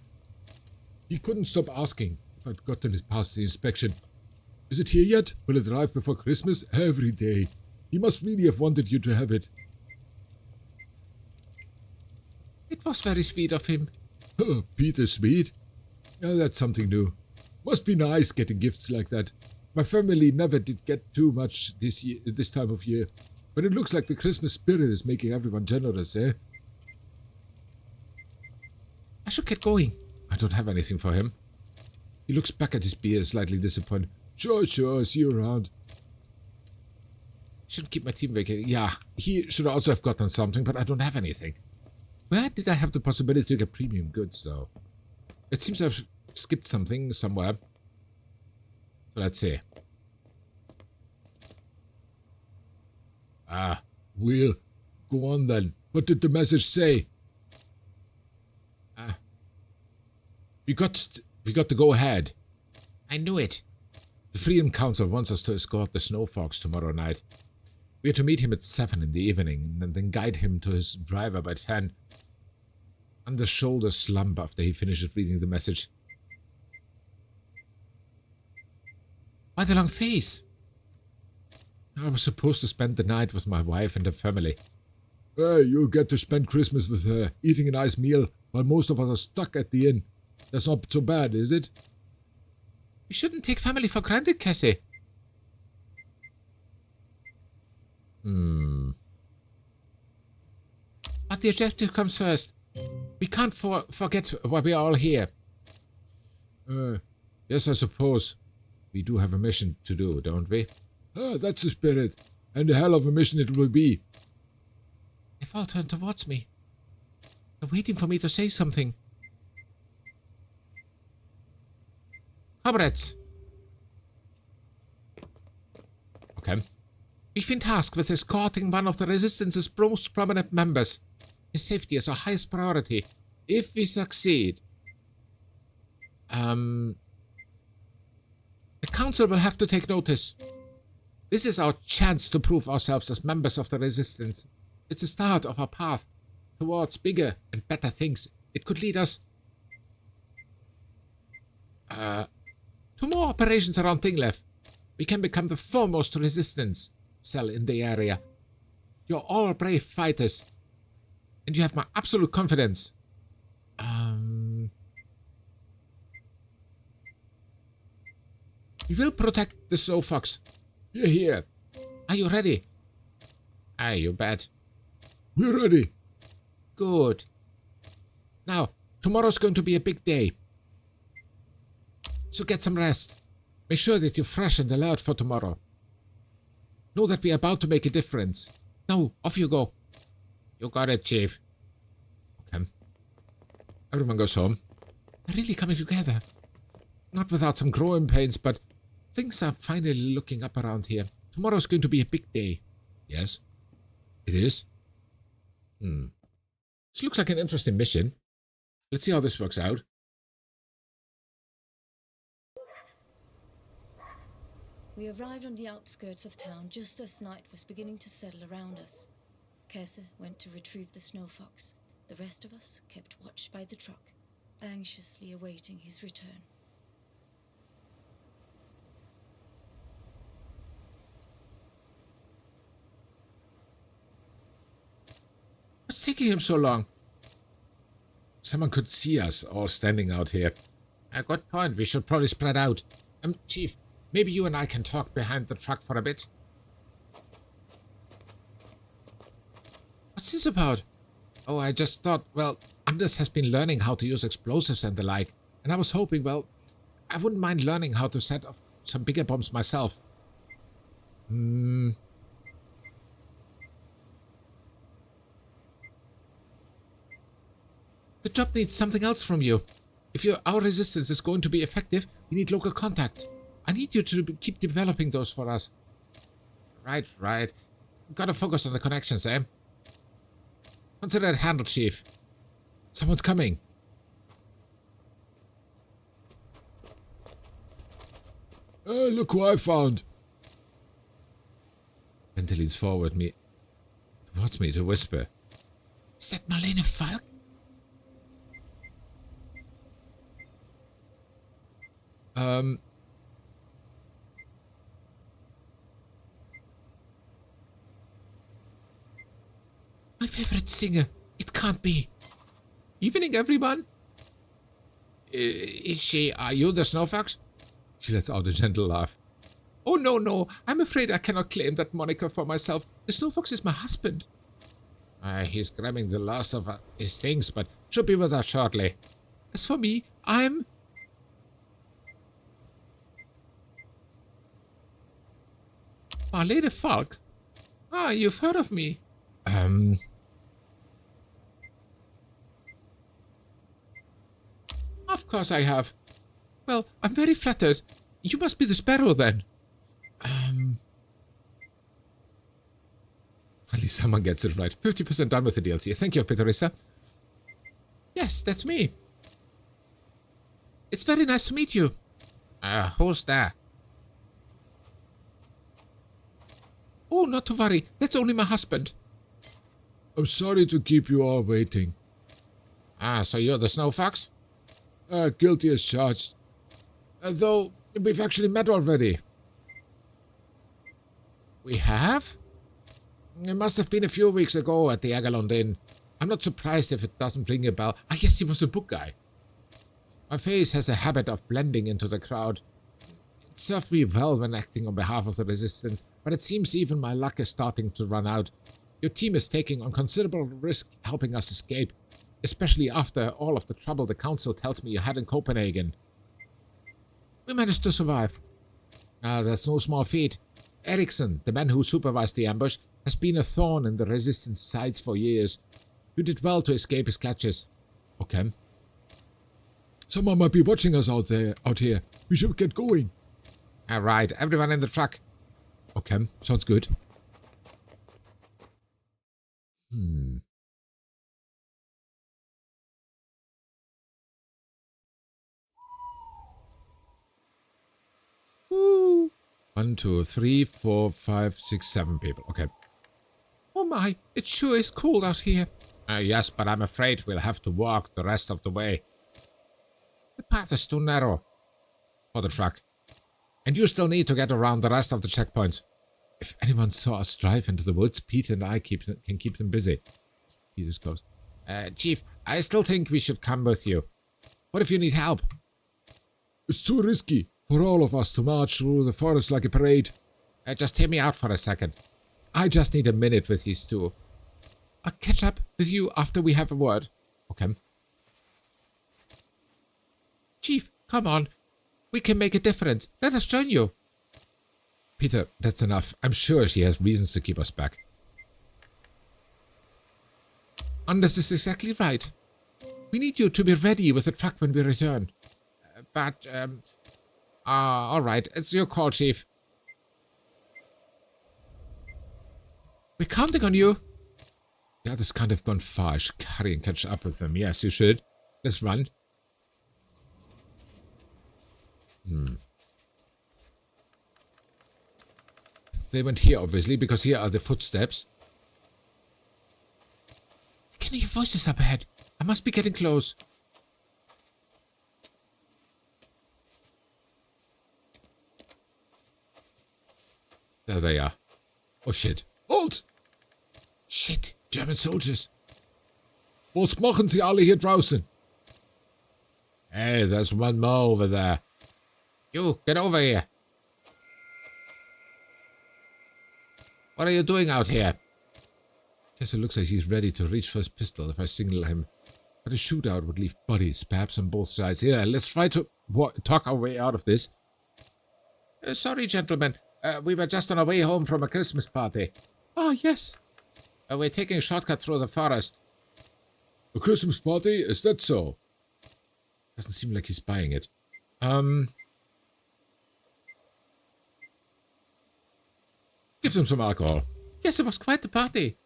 He couldn't stop asking if I'd gotten it past the inspection. Is it here yet? Will it arrive before Christmas? Every day. He must really have wanted you to have it. It was very sweet of him. Oh, Peter sweet? Yeah, that's something new. Must be nice getting gifts like that. My family never did get too much this time of year. But it looks like the Christmas spirit is making everyone generous, eh? I should get going. I don't have anything for him. He looks back at his beer, slightly disappointed. Sure, see you around. Should keep my team vacating. Yeah, he should also have gotten something, but I don't have anything. Where did I have the possibility to get premium goods, though? It seems I've skipped something somewhere. So let's see. Ah, Will, go on then. What did the message say? We got to go ahead. I knew it. The Freedom Council wants us to escort the Snow Fox tomorrow night. We are to meet him at 7 in the evening, and then guide him to his driver by 10. Under shoulder slump after he finishes reading the message. Why the long face? I was supposed to spend the night with my wife and her family. Hey, you get to spend Christmas with her, eating a nice meal, while most of us are stuck at the inn. That's not so bad, is it? You shouldn't take family for granted, Cassie. But the objective comes first. We can't forget why we are all here. Yes, I suppose. We do have a mission to do, don't we? That's the spirit. And a hell of a mission it will be. They've all turned towards me. They're waiting for me to say something. Comrades. Okay. We've been tasked with escorting one of the Resistance's most prominent members. His safety is our highest priority. If we succeed... The Council will have to take notice. This is our chance to prove ourselves as members of the Resistance. It's the start of our path towards bigger and better things. It could lead us... to more operations around Tinglev. We can become the foremost resistance cell in the area. You're all brave fighters. And you have my absolute confidence. We will protect the Snow Fox. Here. Are you ready? Aye, you bet. We're ready. Good. Now, tomorrow's going to be a big day. So get some rest. Make sure that you're fresh and alert for tomorrow. Know that we're about to make a difference. Now, off you go. You got it, Chief. Okay. Everyone goes home. They're really coming together. Not without some growing pains, but things are finally looking up around here. Tomorrow's going to be a big day. Yes, it is. This looks like an interesting mission. Let's see how this works out. We arrived on the outskirts of town just as night was beginning to settle around us. Kese went to retrieve the Snow Fox. The rest of us kept watch by the truck, anxiously awaiting his return. What's taking him so long? Someone could see us all standing out here. A good point. We should probably spread out. Chief, maybe you and I can talk behind the truck for a bit. What's this about? Oh, I just thought, well, Anders has been learning how to use explosives and the like, and I was hoping, well, I wouldn't mind learning how to set off some bigger bombs myself. The job needs something else from you. If our resistance is going to be effective, we need local contacts. I need you to keep developing those for us. Right. Gotta focus on the connections, eh? Consider it handled, Chief. Someone's coming. Look who I found. Bente leans forward towards me to whisper. Is that Marlene Falk? My favorite singer. It can't be. Evening, everyone. Are you the Snowfox? She lets out a gentle laugh. Oh, no. I'm afraid I cannot claim that moniker for myself. The Snowfox is my husband. He's grabbing the last of his things, but should be with us shortly. As for me, I'm... Marlene Falk? You've heard of me. Of course I have. Well, I'm very flattered. You must be the Sparrow, then. At least someone gets it right. 50% done with the DLC. Thank you, Peterissa. Yes, that's me. It's very nice to meet you. Who's there? Oh, not to worry. That's only my husband. I'm sorry to keep you all waiting. So you're the Snowfox? Guilty as charged. Though, we've actually met already. We have? It must have been a few weeks ago at the Agalond Inn. I'm not surprised if it doesn't ring a bell. Yes, he was a book guy. My face has a habit of blending into the crowd. It served me well when acting on behalf of the Resistance, but it seems even my luck is starting to run out. Your team is taking on considerable risk helping us escape, especially after all of the trouble the Council tells me you had in Copenhagen. We managed to survive. That's no small feat. Eriksson, the man who supervised the ambush, has been a thorn in the Resistance sides for years. You did well to escape his clutches. Okay. Someone might be watching us out here. We should get going. Right, everyone in the truck. Okay, sounds good. Woo. 1, 2, 3, 4, 5, 6, 7 people. Okay. Oh my, it sure is cold out here. Yes, but I'm afraid we'll have to walk the rest of the way. The path is too narrow for the truck. And you still need to get around the rest of the checkpoints. If anyone saw us drive into the woods, Pete and I can keep them busy. Pete is close. Chief, I still think we should come with you. What if you need help? It's too risky for all of us to march through the forest like a parade. Just hear me out for a second. I just need a minute with these two. I'll catch up with you after we have a word. Okay. Chief, come on. We can make a difference. Let us join you. Peter, that's enough. I'm sure she has reasons to keep us back. Anders is exactly right. We need you to be ready with the truck when we return. All right. It's your call, Chief. We're counting on you. The others can't have gone far. I should hurry and catch up with them. Yes, you should. Let's run. They went here, obviously, because here are the footsteps. I can hear voices up ahead. I must be getting close. There they are. Oh, shit. Halt! Shit, German soldiers. Was machen Sie alle hier draußen? Hey, there's one more over there. You, get over here. What are you doing out here? Guess it looks like he's ready to reach for his pistol if I signal him. But a shootout would leave bodies, perhaps on both sides. Yeah, let's try to talk our way out of this. Sorry, gentlemen. We were just on our way home from a Christmas party. Oh, yes. We're taking a shortcut through the forest. A Christmas party? Is that so? Doesn't seem like he's buying it. Give them some alcohol. Yes, it was quite the party.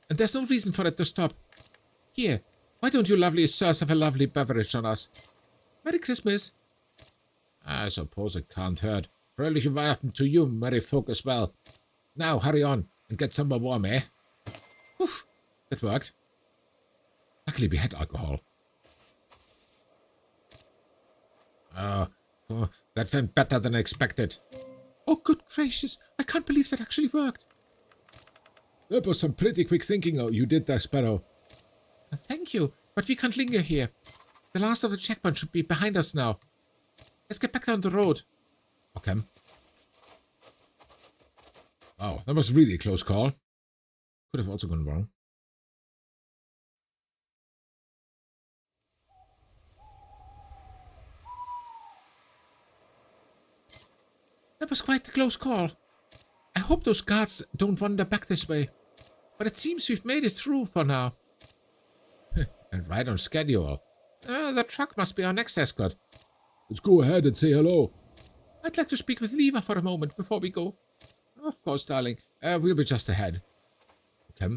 And there's no reason for it to stop. Here, why don't you lovely sirs have a lovely beverage on us? Merry Christmas. I suppose it can't hurt. Fröhliche Weihnachten to you, merry folk as well. Now, hurry on and get somewhere warm, eh? Whew, that worked. Luckily we had alcohol. Oh, that went better than I expected. Oh, good gracious. I can't believe that actually worked. That was some pretty quick thinking you did there, Sparrow. Thank you, but we can't linger here. The last of the checkpoint should be behind us now. Let's get back down the road. Okay. Wow, that was really a close call. Could have also gone wrong. That was quite a close call. I hope those guards don't wander back this way. But it seems we've made it through for now. And right on schedule. The truck must be our next escort. Let's go ahead and say hello. I'd like to speak with Liva for a moment before we go. Of course, darling. We'll be just ahead. Okay.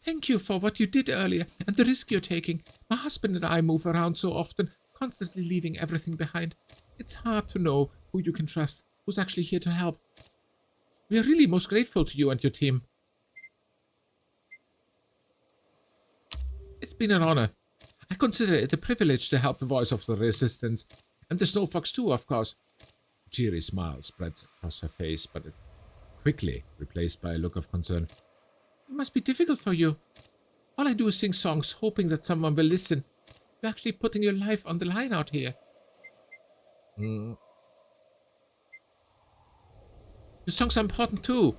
Thank you for what you did earlier and the risk you're taking. My husband and I move around so often, constantly leaving everything behind. It's hard to know who you can trust, who's actually here to help. We are really most grateful to you and your team. It's been an honor. I consider it a privilege to help the voice of the resistance, and the Snow Fox too, of course. A cheery smile spreads across her face, but it's quickly replaced by a look of concern. It must be difficult for you. All I do is sing songs, hoping that someone will listen. You're actually putting your life on the line out here. The songs are important too.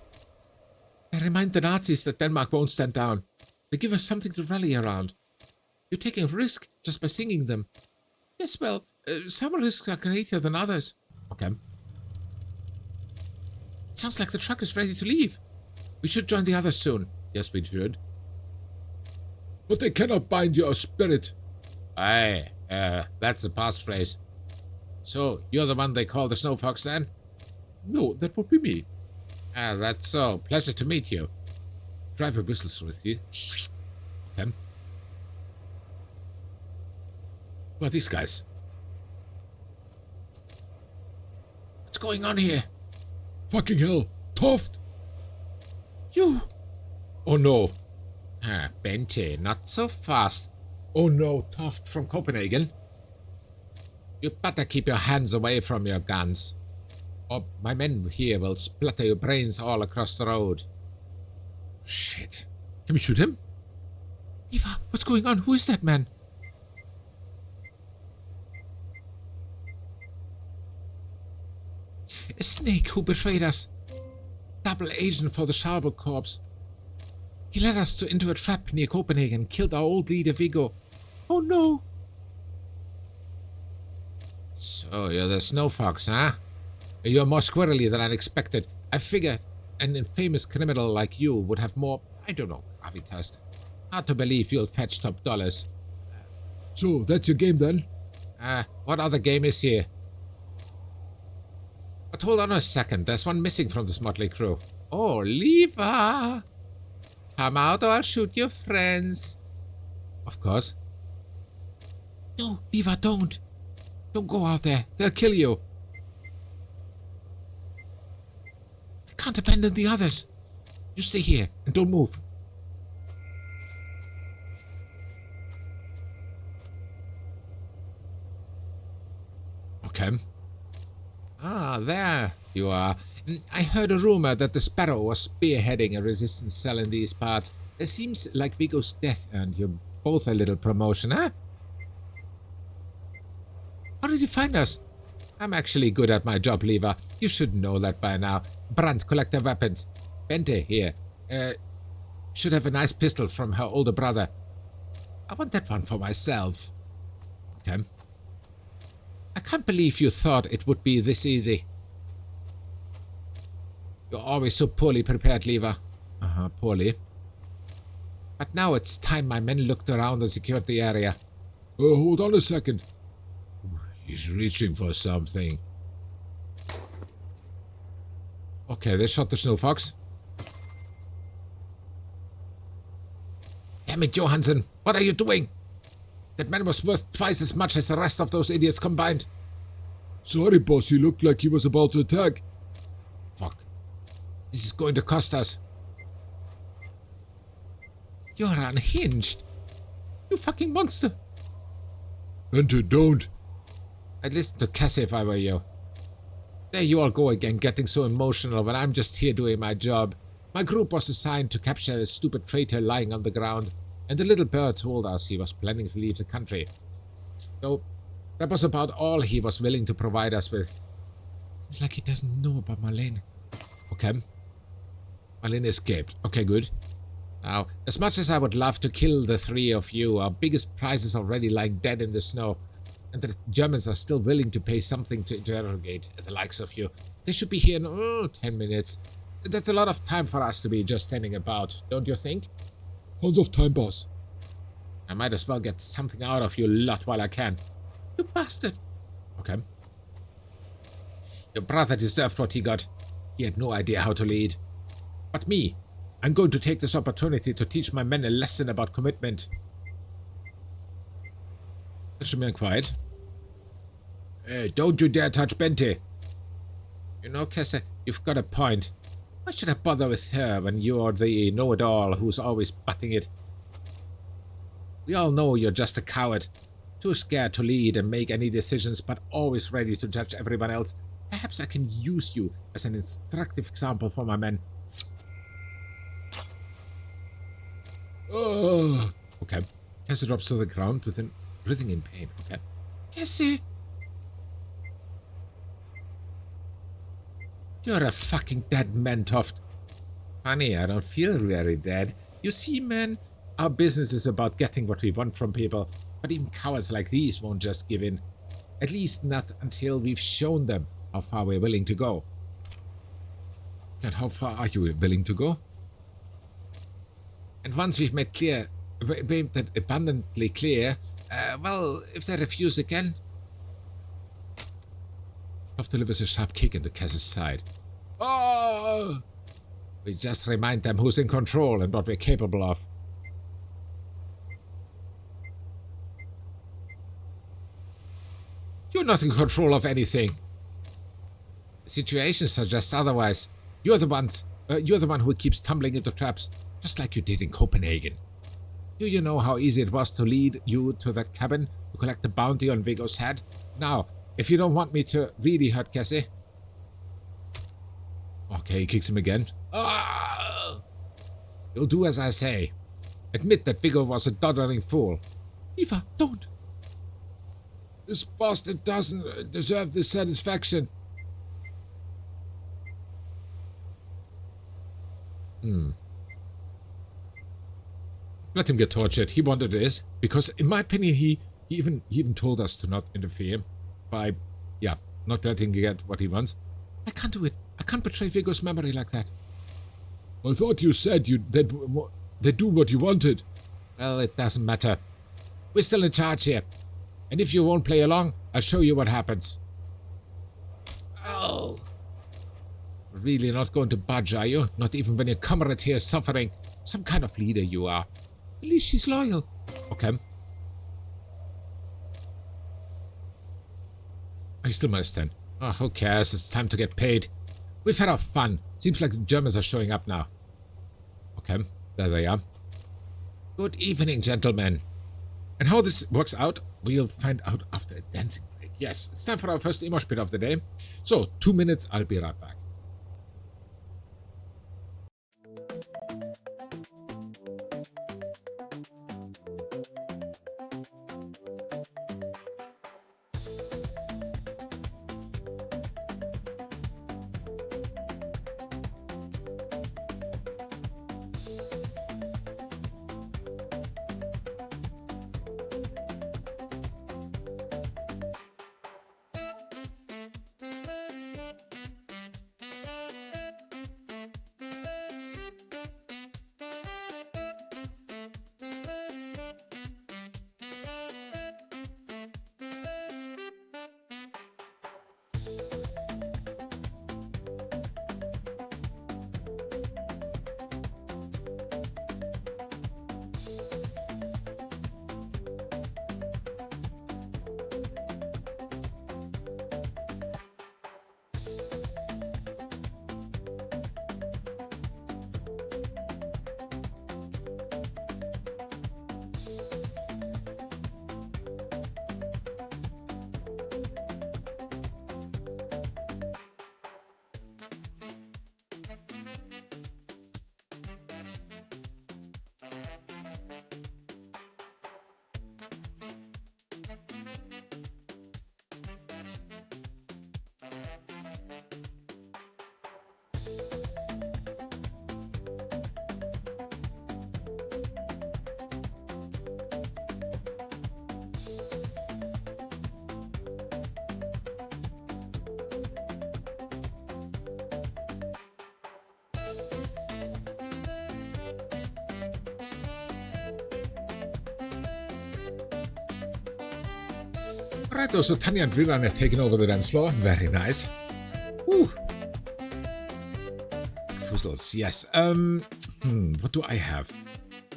They remind the Nazis that Denmark won't stand down. They give us something to rally around. You're taking a risk just by singing them. Yes, well, some risks are greater than others. Okay. It sounds like the truck is ready to leave. We should join the others soon. Yes, we should. But they cannot bind your spirit. Aye, that's a passphrase. So, you're the one they call the Snow Fox then? No, that would be me. Ah, that's so. Pleasure to meet you. Driver whistles with you. Okay. Who are these guys? What's going on here? Fucking hell. Toft! You! Oh no. Ah, Bente, not so fast. Oh no, Toft from Copenhagen. You better keep your hands away from your guns, or my men here will splatter your brains all across the road. Shit. Can we shoot him? Eva, what's going on? Who is that man? A snake who betrayed us. Double agent for the Schalburg Corps. He led us into a trap near Copenhagen and killed our old leader Viggo. Oh no! So, you're the Snow Fox, huh? You're more squirrely than I expected. I figured an infamous criminal like you would have more, I don't know, gravitas. Hard to believe you'll fetch top dollars. So, that's your game then? What other game is here? But hold on a second, there's one missing from this motley crew. Oh, Liva! Come out or I'll shoot your friends. Of course. No, Liva, don't. Don't go out there. They'll kill you. I can't abandon the others. You stay here and don't move. Okay. Ah, there you are. I heard a rumor that the Sparrow was spearheading a resistance cell in these parts. It seems like Viggo's death earned you both a little promotion, huh? How did you find us? I'm actually good at my job, Liva. You should know that by now. Brand, collect their weapons. Bente, here. Should have a nice pistol from her older brother. I want that one for myself. Okay. I can't believe you thought it would be this easy. You're always so poorly prepared, Liva. Poorly. But now it's time my men looked around and secured the area. Hold on a second. He's reaching for something. Okay, they shot the snow fox. Damn it, Johansson! What are you doing? That man was worth twice as much as the rest of those idiots combined. Sorry, boss, he looked like he was about to attack. Fuck. This is going to cost us. You're unhinged. You fucking monster. Bente, don't. I'd listen to Cassie if I were you. There you all go again, getting so emotional when I'm just here doing my job. My group was assigned to capture a stupid traitor lying on the ground, and the little bird told us he was planning to leave the country. So, that was about all he was willing to provide us with. Seems like he doesn't know about Marlene. Okay. Marlene escaped. Okay, good. Now, as much as I would love to kill the three of you, our biggest prize is already lying dead in the snow, and the Germans are still willing to pay something to interrogate the likes of you. They should be here in 10 minutes. That's a lot of time for us to be just standing about, don't you think? Tons of time, boss. I might as well get something out of you lot while I can. You bastard! Okay. Your brother deserved what he got. He had no idea how to lead. But me, I'm going to take this opportunity to teach my men a lesson about commitment. Remain quiet. Don't you dare touch Bente. You know, Kessa, you've got a point. Why should I bother with her when you're the know-it-all who's always butting it? We all know you're just a coward. Too scared to lead and make any decisions, but always ready to judge everyone else. Perhaps I can use you as an instructive example for my men. Okay. Cassie drops to the ground with an breathing in pain. Okay. Cassie! You're a fucking dead man, Toft. Honey, I don't feel very dead. You see, man, our business is about getting what we want from people, but even cowards like these won't just give in. At least not until we've shown them how far we're willing to go. And how far are you willing to go? And once we've made that abundantly clear, well, if they refuse again... Toft delivers a sharp kick into Cass's side. Oh! We just remind them who's in control and what we're capable of. You're not in control of anything. The situation suggests otherwise. You're the one who keeps tumbling into traps, just like you did in Copenhagen. Do you know how easy it was to lead you to that cabin to collect the bounty on Viggo's head? Now, if you don't want me to really hurt Cassie... Okay, he kicks him again. Ah! You'll do as I say. Admit that Viggo was a doddering fool. Liva, don't! This bastard doesn't deserve this satisfaction. Let him get tortured. He wanted this. Because, in my opinion, he even told us to not interfere. By, not letting him get what he wants. I can't do it. I can't betray Viggo's memory like that. I thought you said they'd do what you wanted. Well, it doesn't matter. We're still in charge here. And if you won't play along, I'll show you what happens. Oh. Really not going to budge, are you? Not even when your comrade here is suffering. Some kind of leader you are. At least she's loyal. Okay. I still minus 10. Oh, who cares? It's time to get paid. We've had our fun. Seems like the Germans are showing up now. Okay, there they are. Good evening, gentlemen. And how this works out, we'll find out after a dancing break. Yes, it's time for our first emosh bit of the day. So, 2 minutes, I'll be right back. Right, so Tanya and Riran have taken over the dance floor. Very nice. Woo. Fuzzles, yes. What do I have?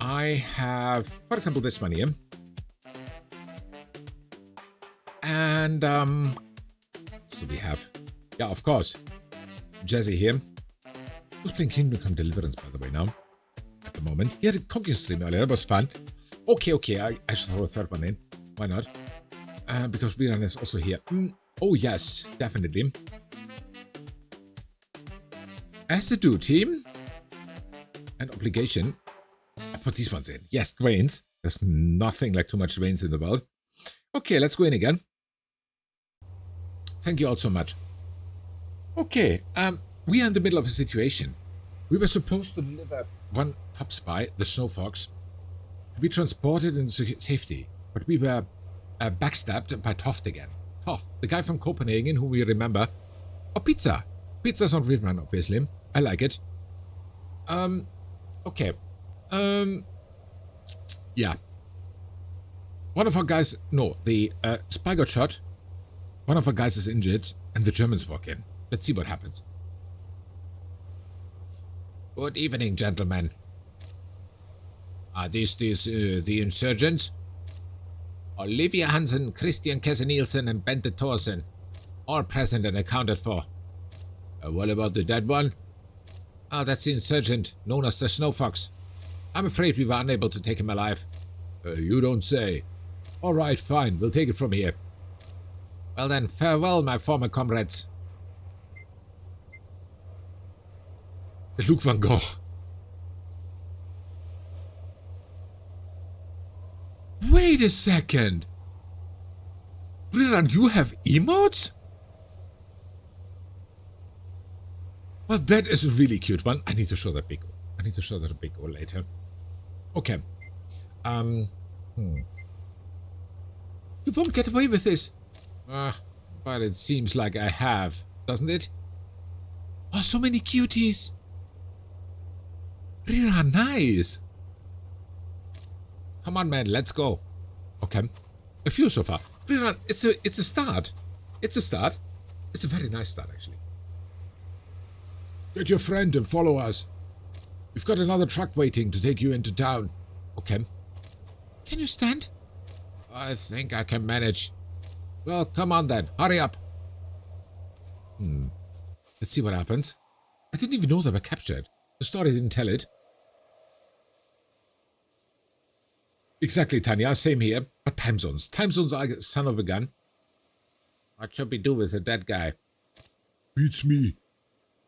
I have, for example, this one here. And, what do we have? Yeah, of course. Jazzy here. Who's playing Kingdom Come Deliverance, by the way, now? At the moment. He had a cooking stream earlier. That was fun. Okay. I should throw a third one in. Why not? Because Riran is also here. Oh, yes. Definitely. As a duty and obligation, I put these ones in. Yes, Dwayne's. There's nothing like too much Dwayne's in the world. Okay, let's go in again. Thank you all so much. Okay, we are in the middle of a situation. We were supposed to deliver one top spy, the Snow Fox, to be transported into safety, but we were backstabbed by Toft again. Toft, the guy from Copenhagen who we remember. Oh, pizza. Pizza's on Riverrun, obviously. I like it. Okay. Yeah. One of our guys, no, the spy got shot. One of our guys is injured, and the Germans walk in. Let's see what happens. Good evening, gentlemen. Are these the insurgents? Olivia Hansen, Christian Kesse-Nielsen, and Bente Thorsen. All present and accounted for. What about the dead one? Ah, that's the insurgent, known as the Snow Fox. I'm afraid we were unable to take him alive. You don't say. All right, fine, we'll take it from here. Well then, farewell, my former comrades. Luke van Gogh. Wait a second. Riran, you have emotes? Well, that is a really cute one. I need to show that big one. I need to show that big one later. Okay. You won't get away with this. But it seems like I have, doesn't it? Oh, so many cuties. Riran, nice. Come on, man, let's go. Okay. A few so far. Riran, it's a start. It's a start. It's a very nice start, actually. Get your friend and follow us. We've got another truck waiting to take you into town. Okay. Can you stand? I think I can manage. Well, come on then. Hurry up. Let's see what happens. I didn't even know they were captured. The story didn't tell it. Exactly, Tanya. Same here. But time zones. Time zones are a son of a gun. What should we do with a dead guy? Beats me.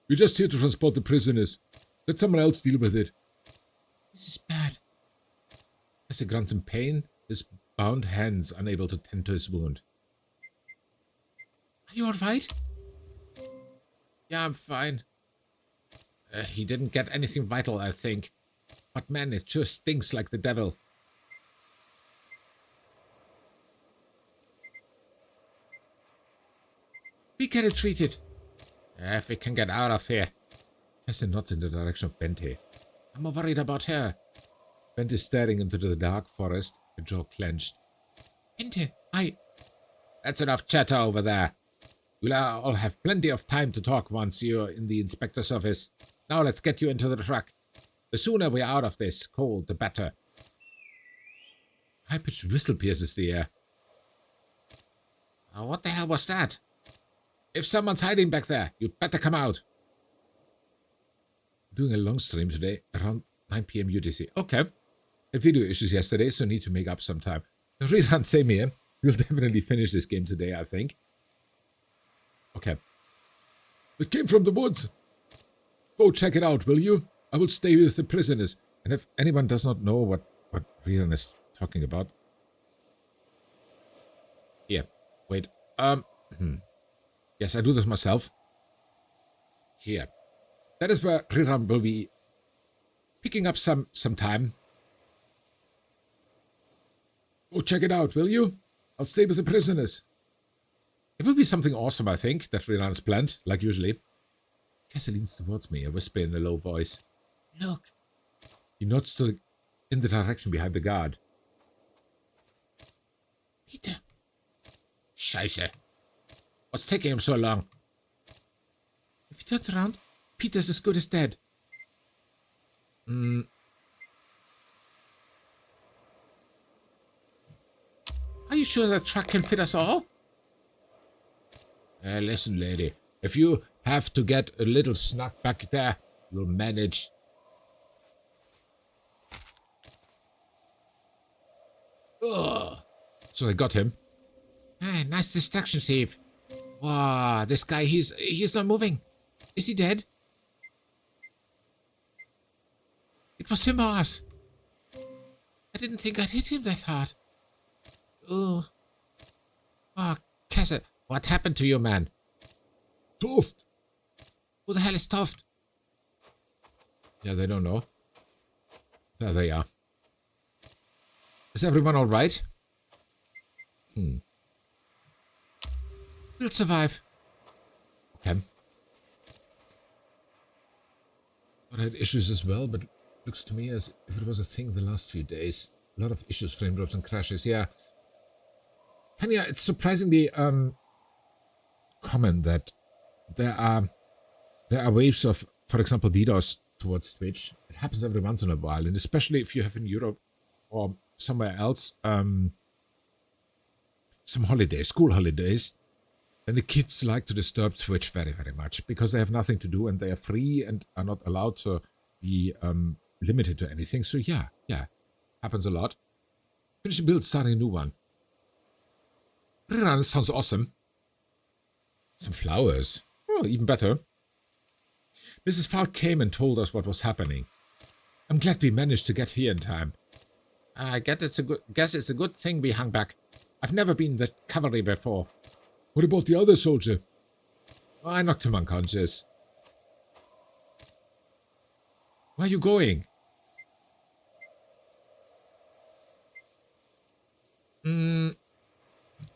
We're just here to transport the prisoners. Let someone else deal with it. This is bad. As he grunts in pain, his bound hands unable to tend to his wound. Are you alright? Yeah, I'm fine. He didn't get anything vital, I think. But man, it just stinks like the devil. We get it treated. If we can get out of here. Kesse nods in the direction of Bente. I'm more worried about her. Bente is staring into the dark forest, her jaw clenched. Bente, That's enough chatter over there. We'll all have plenty of time to talk once you're in the inspector's office. Now let's get you into the truck. The sooner we're out of this cold, the better. High-pitched whistle pierces the air. What the hell was that? If someone's hiding back there, you'd better come out. I'm doing a long stream today, around 9 PM UTC. Okay. Had video issues yesterday, so need to make up some time. Riran, same here. We'll definitely finish this game today, I think. Okay. It came from the woods. Go check it out, will you? I will stay with the prisoners. And if anyone does not know what Riran is talking about. Here. Wait. Yes, I do this myself. Here. That is where Riran will be picking up some time. Go check it out, will you? I'll stay with the prisoners. It will be something awesome, I think, that Riran has planned, like usually. Kesse leans towards me, a whisper in a low voice. Look. He nods in the direction behind the guard. Peter. Scheiße. What's taking him so long? If he turns around, Peter's as good as dead. Are you sure that truck can fit us all? Listen, lady. If you have to get a little snug back there, you'll manage. Ugh. So they got him. Nice distraction, Steve. Wow, this guy, he's not moving. Is he dead? It was him or us. I didn't think I'd hit him that hard. Ugh. Oh, Cassette, what happened to you, man? Toft. Who the hell is Toft? Yeah, they don't know. There they are. Is everyone all right? We'll survive. Okay. I had issues as well, but looks to me as if it was a thing the last few days. A lot of issues, frame drops and crashes, yeah. Tanya, it's surprisingly common that there are waves of, for example, DDoS towards Twitch. It happens every once in a while, and especially if you have in Europe or somewhere else some holidays, school holidays, then the kids like to disturb Twitch very, very much because they have nothing to do and they are free and are not allowed to be limited to anything. So yeah, happens a lot. Finish a build, starting a new one. Rerun sounds awesome. Some flowers. Oh, even better. Mrs. Falk came and told us what was happening. I'm glad we managed to get here in time. I guess it's a good thing we hung back. I've never been in the cavalry before. What about the other soldier? Oh, I knocked him unconscious. Where are you going?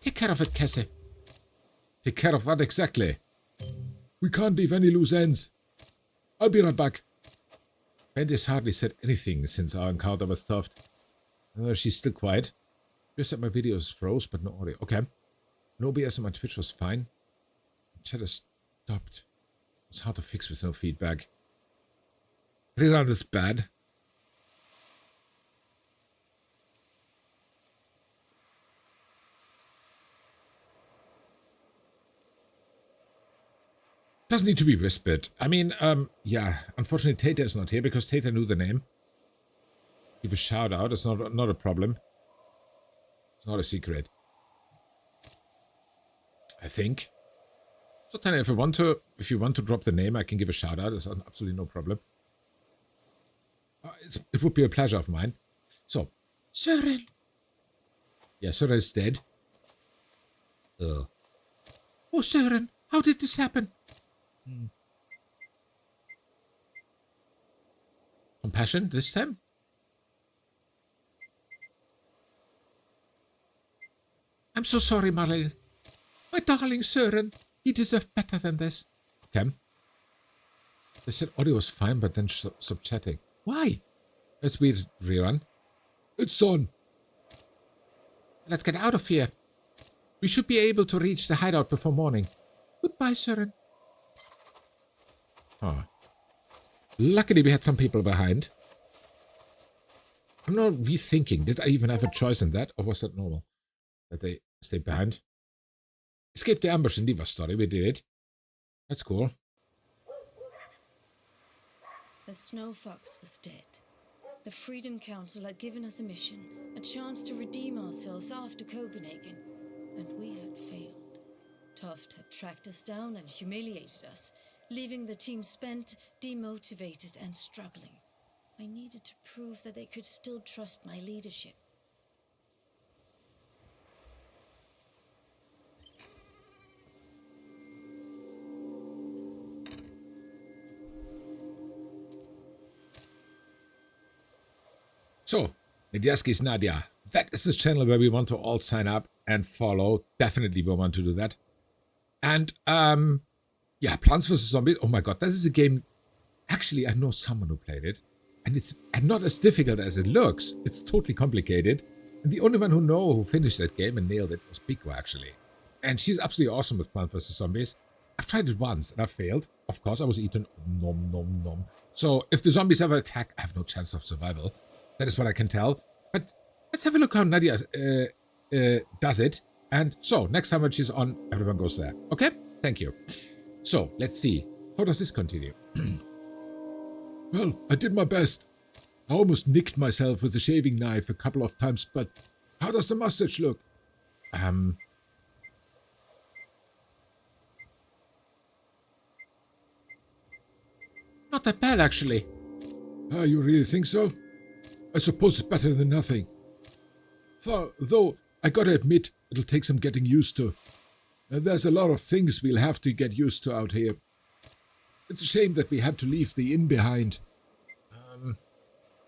Take care of it, Cassie. Take care of what exactly? We can't leave any loose ends. I'll be right back. Bendis hardly said anything since our encounter with Toft. She's still quiet. Just that my videos froze, but no audio. Okay. No OBS on my Twitch was fine. Chat has stopped. It's hard to fix with no feedback. Rerun is bad. Doesn't need to be whispered. I mean, yeah. Unfortunately, Tata is not here because Tata knew the name. Give a shout out. It's not a problem. It's not a secret. I think. So Tana, if you want to drop the name, I can give a shout out. It's absolutely no problem. It would be a pleasure of mine. So, Søren. Yeah, Søren is dead. Oh, Søren, how did this happen? Compassion this time? I'm so sorry, Marlene. My darling Søren, he deserved better than this. Okay. They said audio was fine, but then stopped chatting. Why? Let's weird rerun. It's done. Let's get out of here. We should be able to reach the hideout before morning. Goodbye, Søren. Oh. Luckily, we had some people behind. I'm not rethinking. Did I even have a choice in that, or was that normal? That they stayed behind? Escaped the ambush in Liva's story. We did it. That's cool. The Snow Fox was dead. The Freedom Council had given us a mission, a chance to redeem ourselves after Copenhagen, and we had failed. Toft had tracked us down and humiliated us, leaving the team spent, demotivated, and struggling. I needed to prove that they could still trust my leadership. So, Nadiaski's Nadia. That is the channel where we want to all sign up and follow. Definitely we want to do that. And, yeah, Plants vs. Zombies. Oh my god, this is a game. Actually, I know someone who played it. And it's not as difficult as it looks. It's totally complicated. And the only one who finished that game and nailed it was Pico, actually. And she's absolutely awesome with Plant vs. Zombies. I've tried it once and I failed. Of course, I was eaten nom nom nom. So if the zombies ever attack, I have no chance of survival. That is what I can tell. But let's have a look how Nadia does it. And so, next time when she's on, everyone goes there. Okay? Thank you. So, let's see. How does this continue? Well, I did my best. I almost nicked myself with the shaving knife a couple of times, but how does the mustache look? Not that bad, actually. Ah, you really think so? I suppose it's better than nothing. Though, I gotta admit, it'll take some getting used to. There's a lot of things we'll have to get used to out here. It's a shame that we had to leave the inn behind.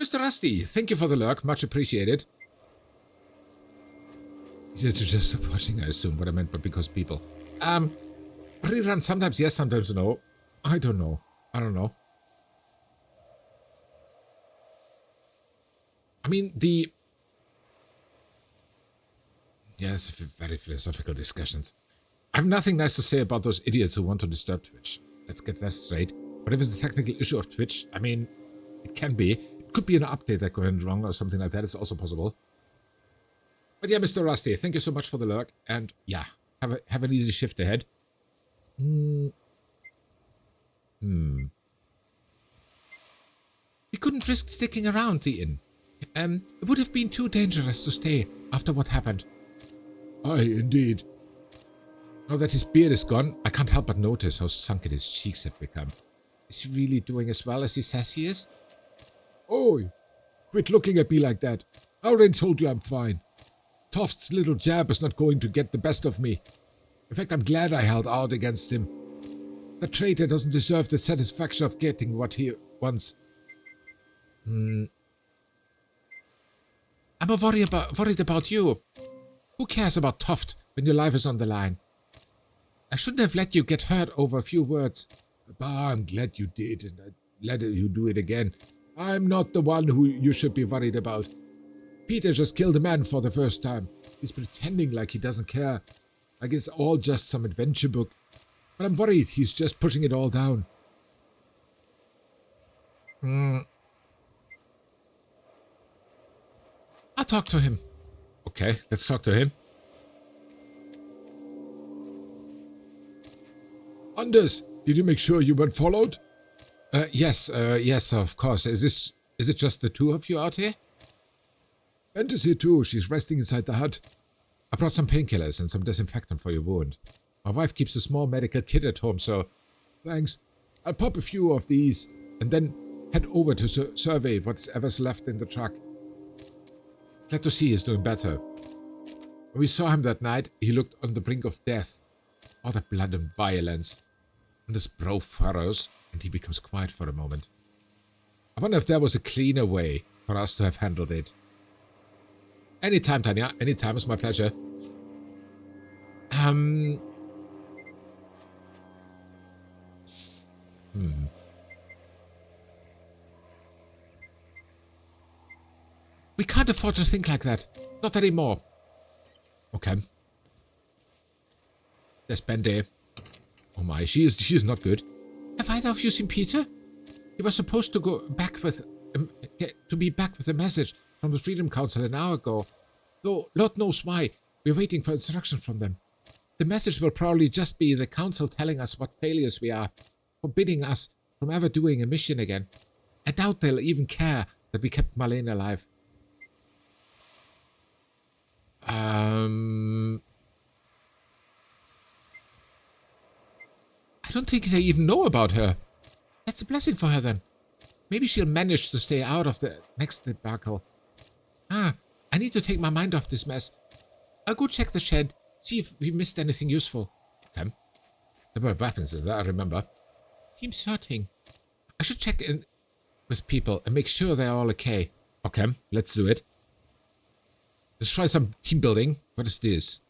Mr. Rusty, thank you for the lurk. Much appreciated. You're just watching, I assume, what I meant, but because people. Rerun sometimes yes, sometimes no. I don't know. I mean, yes, very philosophical discussions. I have nothing nice to say about those idiots who want to disturb Twitch. Let's get that straight. But if it's a technical issue of Twitch, I mean, it can be. It could be an update that went wrong or something like that. It's also possible. But yeah, Mr. Rusty, thank you so much for the lurk. And yeah, have an easy shift ahead. We couldn't risk sticking around the inn. It would have been too dangerous to stay after what happened. Aye, indeed. Now that his beard is gone, I can't help but notice how sunken his cheeks have become. Is he really doing as well as he says he is? Oi, quit looking at me like that. I already told you I'm fine. Toft's little jab is not going to get the best of me. In fact, I'm glad I held out against him. The traitor doesn't deserve the satisfaction of getting what he wants. I'm worried about you. Who cares about Toft when your life is on the line? I shouldn't have let you get hurt over a few words. Bah, I'm glad you did, and I let you do it again. I'm not the one who you should be worried about. Peter just killed a man for the first time. He's pretending like he doesn't care. Like it's all just some adventure book. But I'm worried he's just pushing it all down. I'll talk to him. Okay, let's talk to him. Anders, did you make sure you weren't followed? Yes, of course. Is it just the two of you out here? Bent is here too. She's resting inside the hut. I brought some painkillers and some disinfectant for your wound. My wife keeps a small medical kit at home, so thanks. I'll pop a few of these and then head over to survey whatever's left in the truck. Glad to see he's doing better. When we saw him that night, he looked on the brink of death. All the blood and violence. And his brow furrows, and he becomes quiet for a moment. I wonder if there was a cleaner way for us to have handled it. Anytime, Tanya. Anytime. It's my pleasure. We can't afford to think like that. Not anymore. Okay. There's Bende. Oh my, she is not good. Have either of you seen Peter? He was supposed to go back with be back with a message from the Freedom Council an hour ago. Though Lord knows why, we're waiting for instruction from them. The message will probably just be the council telling us what failures we are, forbidding us from ever doing a mission again. I doubt they'll even care that we kept Marlene alive. I don't think they even know about her. That's a blessing for her then. Maybe she'll manage to stay out of the next debacle. I need to take my mind off this mess. I'll go check the shed, see if we missed anything useful. Okay. There were weapons in there, I remember. Team's hurting. I should check in with people and make sure they're all okay. Okay, let's do it. Let's try some team building. What is this?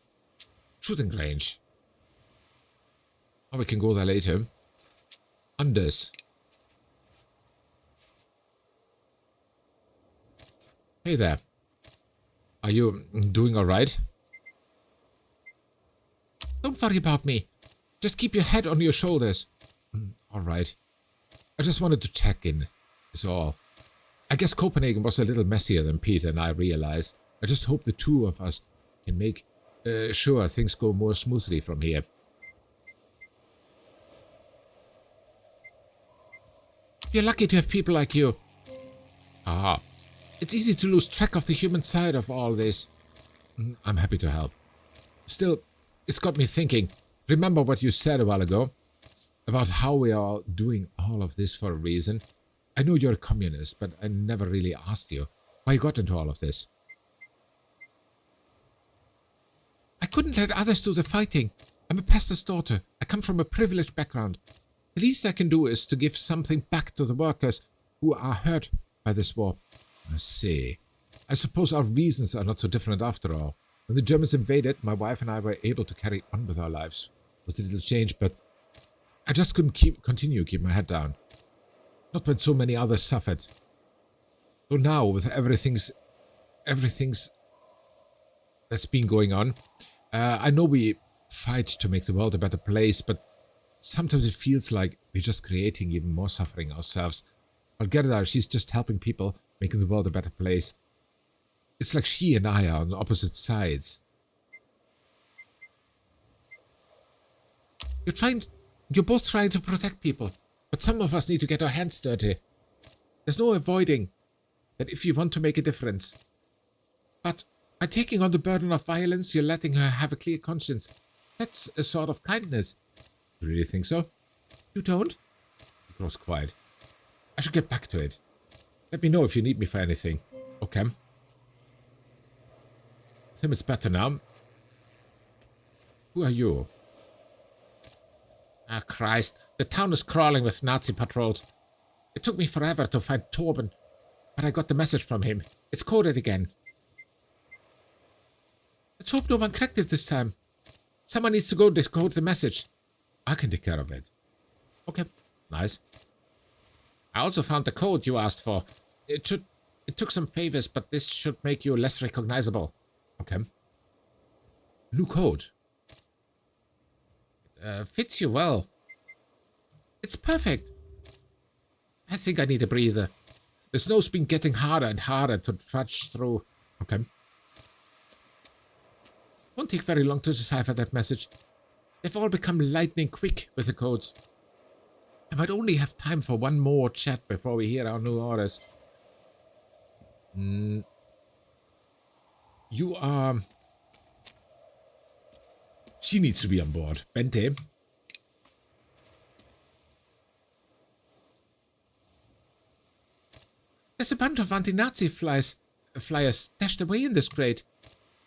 Shooting range. Oh, we can go there later. Anders. Hey there. Are you doing alright? Don't worry about me. Just keep your head on your shoulders. All right. I just wanted to check in, is all. I guess Copenhagen was a little messier than Peter and I realized. I just hope the two of us can make sure things go more smoothly from here. You're lucky to have people like you. Ah, it's easy to lose track of the human side of all this. I'm happy to help. Still, it's got me thinking. Remember what you said a while ago? About how we are doing all of this for a reason? I know you're a communist, but I never really asked you why you got into all of this. I couldn't let others do the fighting. I'm a pastor's daughter. I come from a privileged background. The least I can do is to give something back to the workers who are hurt by this war. I see. I suppose our reasons are not so different after all. When the Germans invaded, my wife and I were able to carry on with our lives. With a little change, but I just couldn't continue to keep my head down. Not when so many others suffered. So now, with everything's that's been going on, I know we fight to make the world a better place, but sometimes it feels like we're just creating even more suffering ourselves. While Gerda, she's just helping people, making the world a better place. It's like she and I are on opposite sides. You're both trying to protect people, but some of us need to get our hands dirty. There's no avoiding that if you want to make a difference. But by taking on the burden of violence, you're letting her have a clear conscience. That's a sort of kindness. You really think so? You don't? He grows quiet. I should get back to it. Let me know if you need me for anything. Okay. Tim, it's better now. Who are you? Ah, Christ. The town is crawling with Nazi patrols. It took me forever to find Torben, but I got the message from him. It's coded again. Let's hope no one cracked it this time. Someone needs to go decode the message. I can take care of it. Okay, nice. I also found the code you asked for. It took some favors, but this should make you less recognizable. Okay. New code. Fits you well. It's perfect. I think I need a breather. The snow's been getting harder and harder to trudge through. Okay. Won't take very long to decipher that message. They've all become lightning quick with the codes. I might only have time for one more chat before we hear our new orders. You are... She needs to be on board. Bente. There's a bunch of anti-Nazi flyers stashed away in this crate.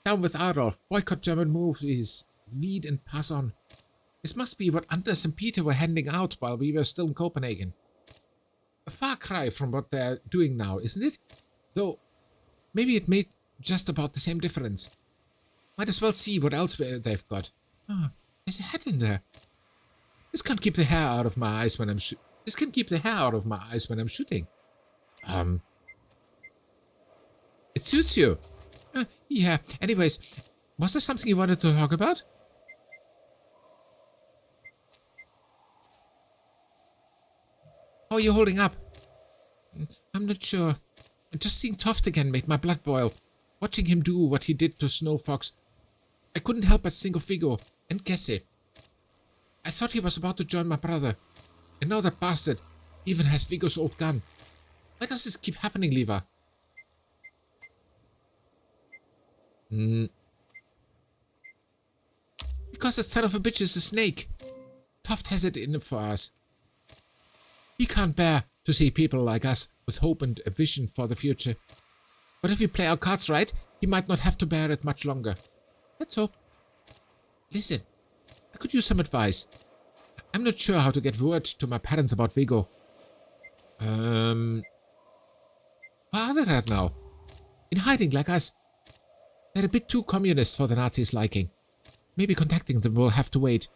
Down with Adolf. Boycott German movies. Read and pass on. This must be what Anders and Peter were handing out while we were still in Copenhagen. A far cry from what they're doing now, isn't it? Though, maybe it made just about the same difference. Might as well see what else they've got. Ah, there's a hat in there. This can't keep the hair out of my eyes when I'm shooting. It suits you. Yeah. Anyways, was there something you wanted to talk about? How are you holding up? I'm not sure. Just seeing Toft again made my blood boil. Watching him do what he did to Snow Fox, I couldn't help but think of Viggo and Gesse. I thought he was about to join my brother. And now that bastard even has Viggo's old gun. Why does this keep happening, Liva? Because that son of a bitch is a snake. Toft has it in it for us. He can't bear to see people like us with hope and a vision for the future. But if we play our cards right, he might not have to bear it much longer. Let's hope. Listen, I could use some advice. I'm not sure how to get word to my parents about Viggo. Where are they right now? In hiding like us. They're a bit too communist for the Nazis' liking. Maybe contacting them will have to wait.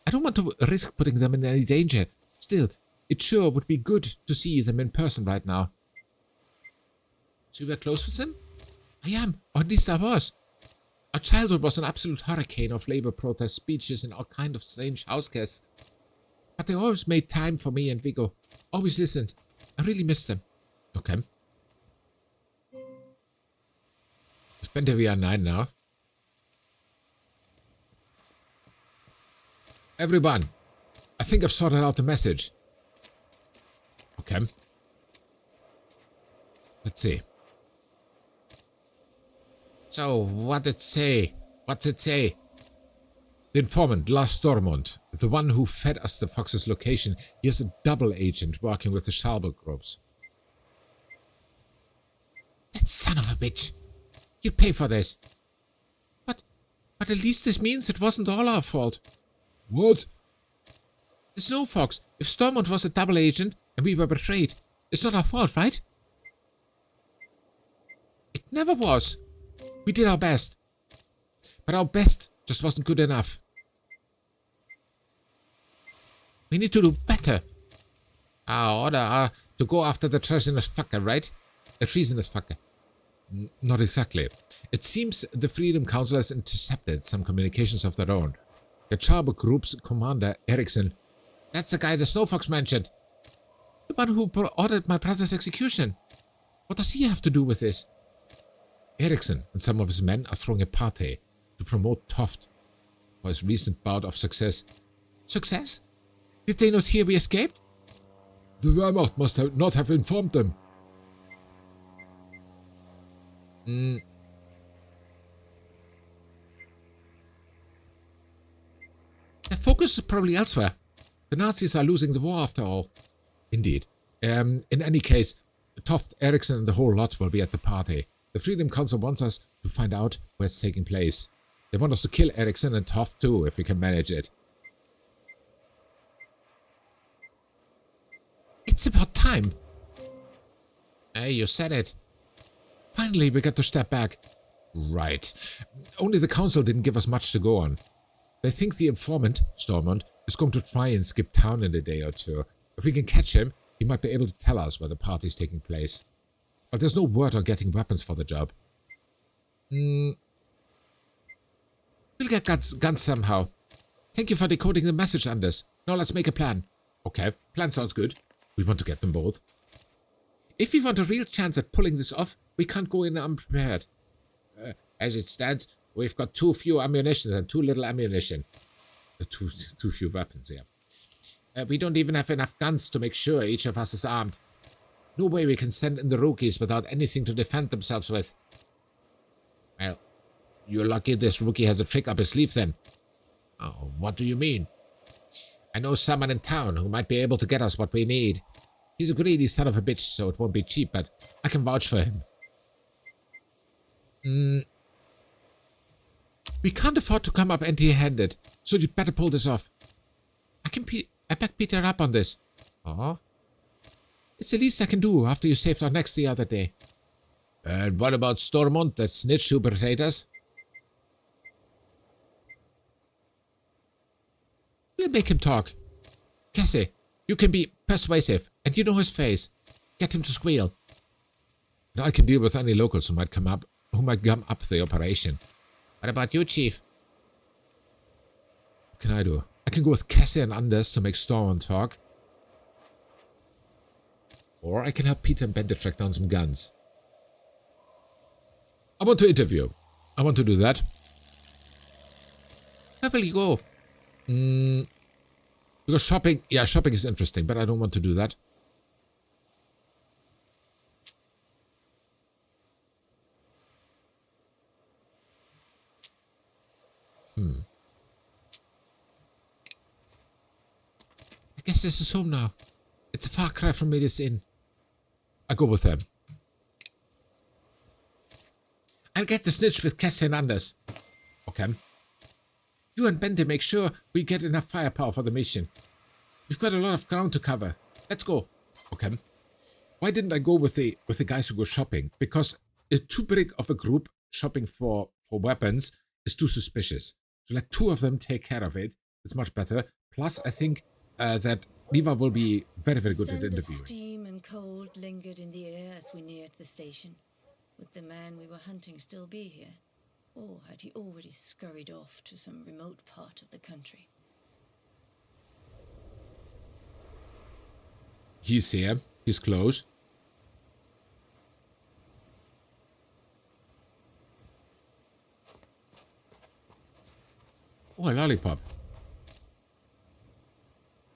I don't want to risk putting them in any danger. Still, it sure would be good to see them in person right now. So you were close with them? I am, or at least I was. Our childhood was an absolute hurricane of labor protests, speeches, and all kind of strange house guests. But they always made time for me and Vigo. Always listened. I really miss them. Okay. Spend VR9 now. Everyone, I think I've sorted out the message. Okay. Let's see. So, what did it say? What's it say? The informant, Lars Stormont, the one who fed us the Fox's location, he is a double agent working with the Schalburg groups. That son of a bitch. You'll pay for this. But at least this means it wasn't all our fault. What? The Snow Fox. If Stormont was a double agent and we were betrayed, it's not our fault, right? It never was. We did our best. But our best just wasn't good enough. We need to do better. Our order are to go after the treasonous fucker, right? A treasonous fucker. Not exactly. It seems the Freedom Council has intercepted some communications of their own. The Schalburg Group's commander, Eriksson. That's the guy the Snowfox mentioned. The one who ordered my brother's execution. What does he have to do with this? Eriksson and some of his men are throwing a party to promote Toft for his recent bout of success. Success? Did they not hear we escaped? The Wehrmacht must not have informed them. The focus is probably elsewhere. The Nazis are losing the war after all. Indeed. In any case, Toft, Eriksson and the whole lot will be at the party. The Freedom Council wants us to find out where it's taking place. They want us to kill Eriksson and Toft too, if we can manage it. It's about time. Hey, you said it. Finally, we get to step back. Right. Only the council didn't give us much to go on. They think the informant, Stormont, is going to try and skip town in a day or two. If we can catch him, he might be able to tell us where the party's taking place. But there's no word on getting weapons for the job. We'll get guns somehow. Thank you for decoding the message, Anders. Now let's make a plan. Okay, plan sounds good. We want to get them both. If we want a real chance at pulling this off, we can't go in unprepared. As it stands, we've got too few ammunition and too little ammunition. Too few weapons, yeah. We don't even have enough guns to make sure each of us is armed. No way we can send in the rookies without anything to defend themselves with. Well, you're lucky this rookie has a trick up his sleeve then. Oh, what do you mean? I know someone in town who might be able to get us what we need. He's a greedy son of a bitch, so it won't be cheap, but I can vouch for him. We can't afford to come up empty-handed, so you'd better pull this off. I back Peter up on this. Oh? It's the least I can do after you saved our necks the other day. And what about Stormont, that snitch who betrayed us? We'll make him talk. Cassie, you can be persuasive, and you know his face. Get him to squeal. And I can deal with any locals who might gum up the operation. What about you, Chief? What can I do? I can go with Cassie and Anders to make Stormont talk. Or I can help Peter and Bender track down some guns. I want to interview. I want to do that. Where will you go? Because shopping... Yeah, shopping is interesting, but I don't want to do that. I guess this is home now. It's a far cry from Medes Inn. I go with them. I'll get the snitch with Cassie and Anders. Okay. You and Bender make sure we get enough firepower for the mission. We've got a lot of ground to cover. Let's go. Okay. Why didn't I go with the guys who go shopping? Because too big of a group shopping for weapons is too suspicious. So let two of them take care of it. It's much better. Plus, I think that Liva will be very, very good at interviewing. Scent of steam and cold lingered in the air as we neared the station. Would the man we were hunting still be here? Or had he already scurried off to some remote part of the country? He's here. He's close. Oh, a lollipop.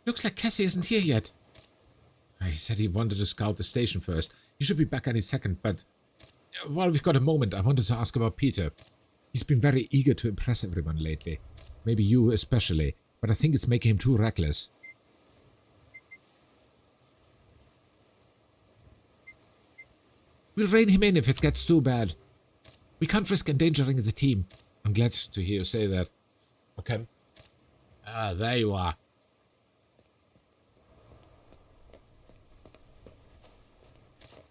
Looks like Cassie isn't here yet. He said he wanted to scout the station first. He should be back any second, but while we've got a moment, I wanted to ask about Peter. He's been very eager to impress everyone lately. Maybe you especially, but I think it's making him too reckless. We'll rein him in if it gets too bad. We can't risk endangering the team. I'm glad to hear you say that. Okay. Ah, there you are.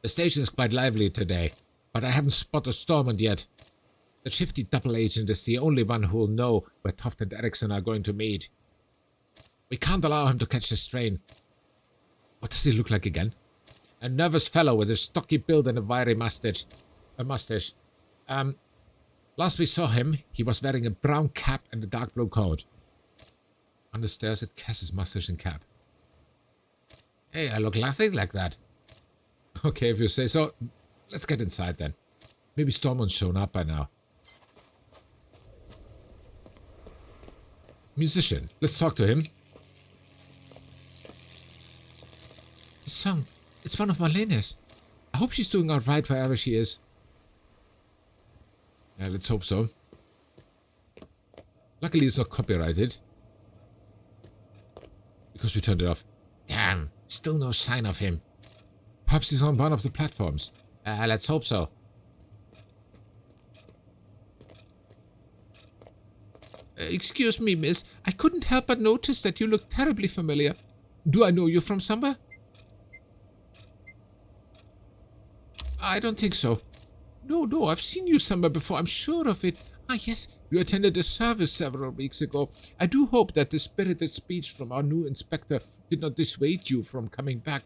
The station is quite lively today, but I haven't spotted Stormont yet. The shifty double agent is the only one who'll know where Toft and Erickson are going to meet. We can't allow him to catch the strain. What does he look like again? A nervous fellow with a stocky build and a wiry mustache. Last we saw him, he was wearing a brown cap and a dark blue coat. On the stairs at Cass's mustache and cap. Hey, I look nothing like that. Okay, if you say so. Let's get inside then. Maybe Stormont's shown up by now. Musician, let's talk to him. His song. It's one of Marlene's. I hope she's doing alright wherever she is. Yeah, let's hope so. Luckily it's not copyrighted. Because we turned it off. Damn, still no sign of him. Perhaps he's on one of the platforms. Let's hope so. Excuse me, miss. I couldn't help but notice that you look terribly familiar. Do I know you from somewhere? I don't think so. No, I've seen you somewhere before, I'm sure of it. Ah, yes, you attended a service several weeks ago. I do hope that the spirited speech from our new inspector did not dissuade you from coming back.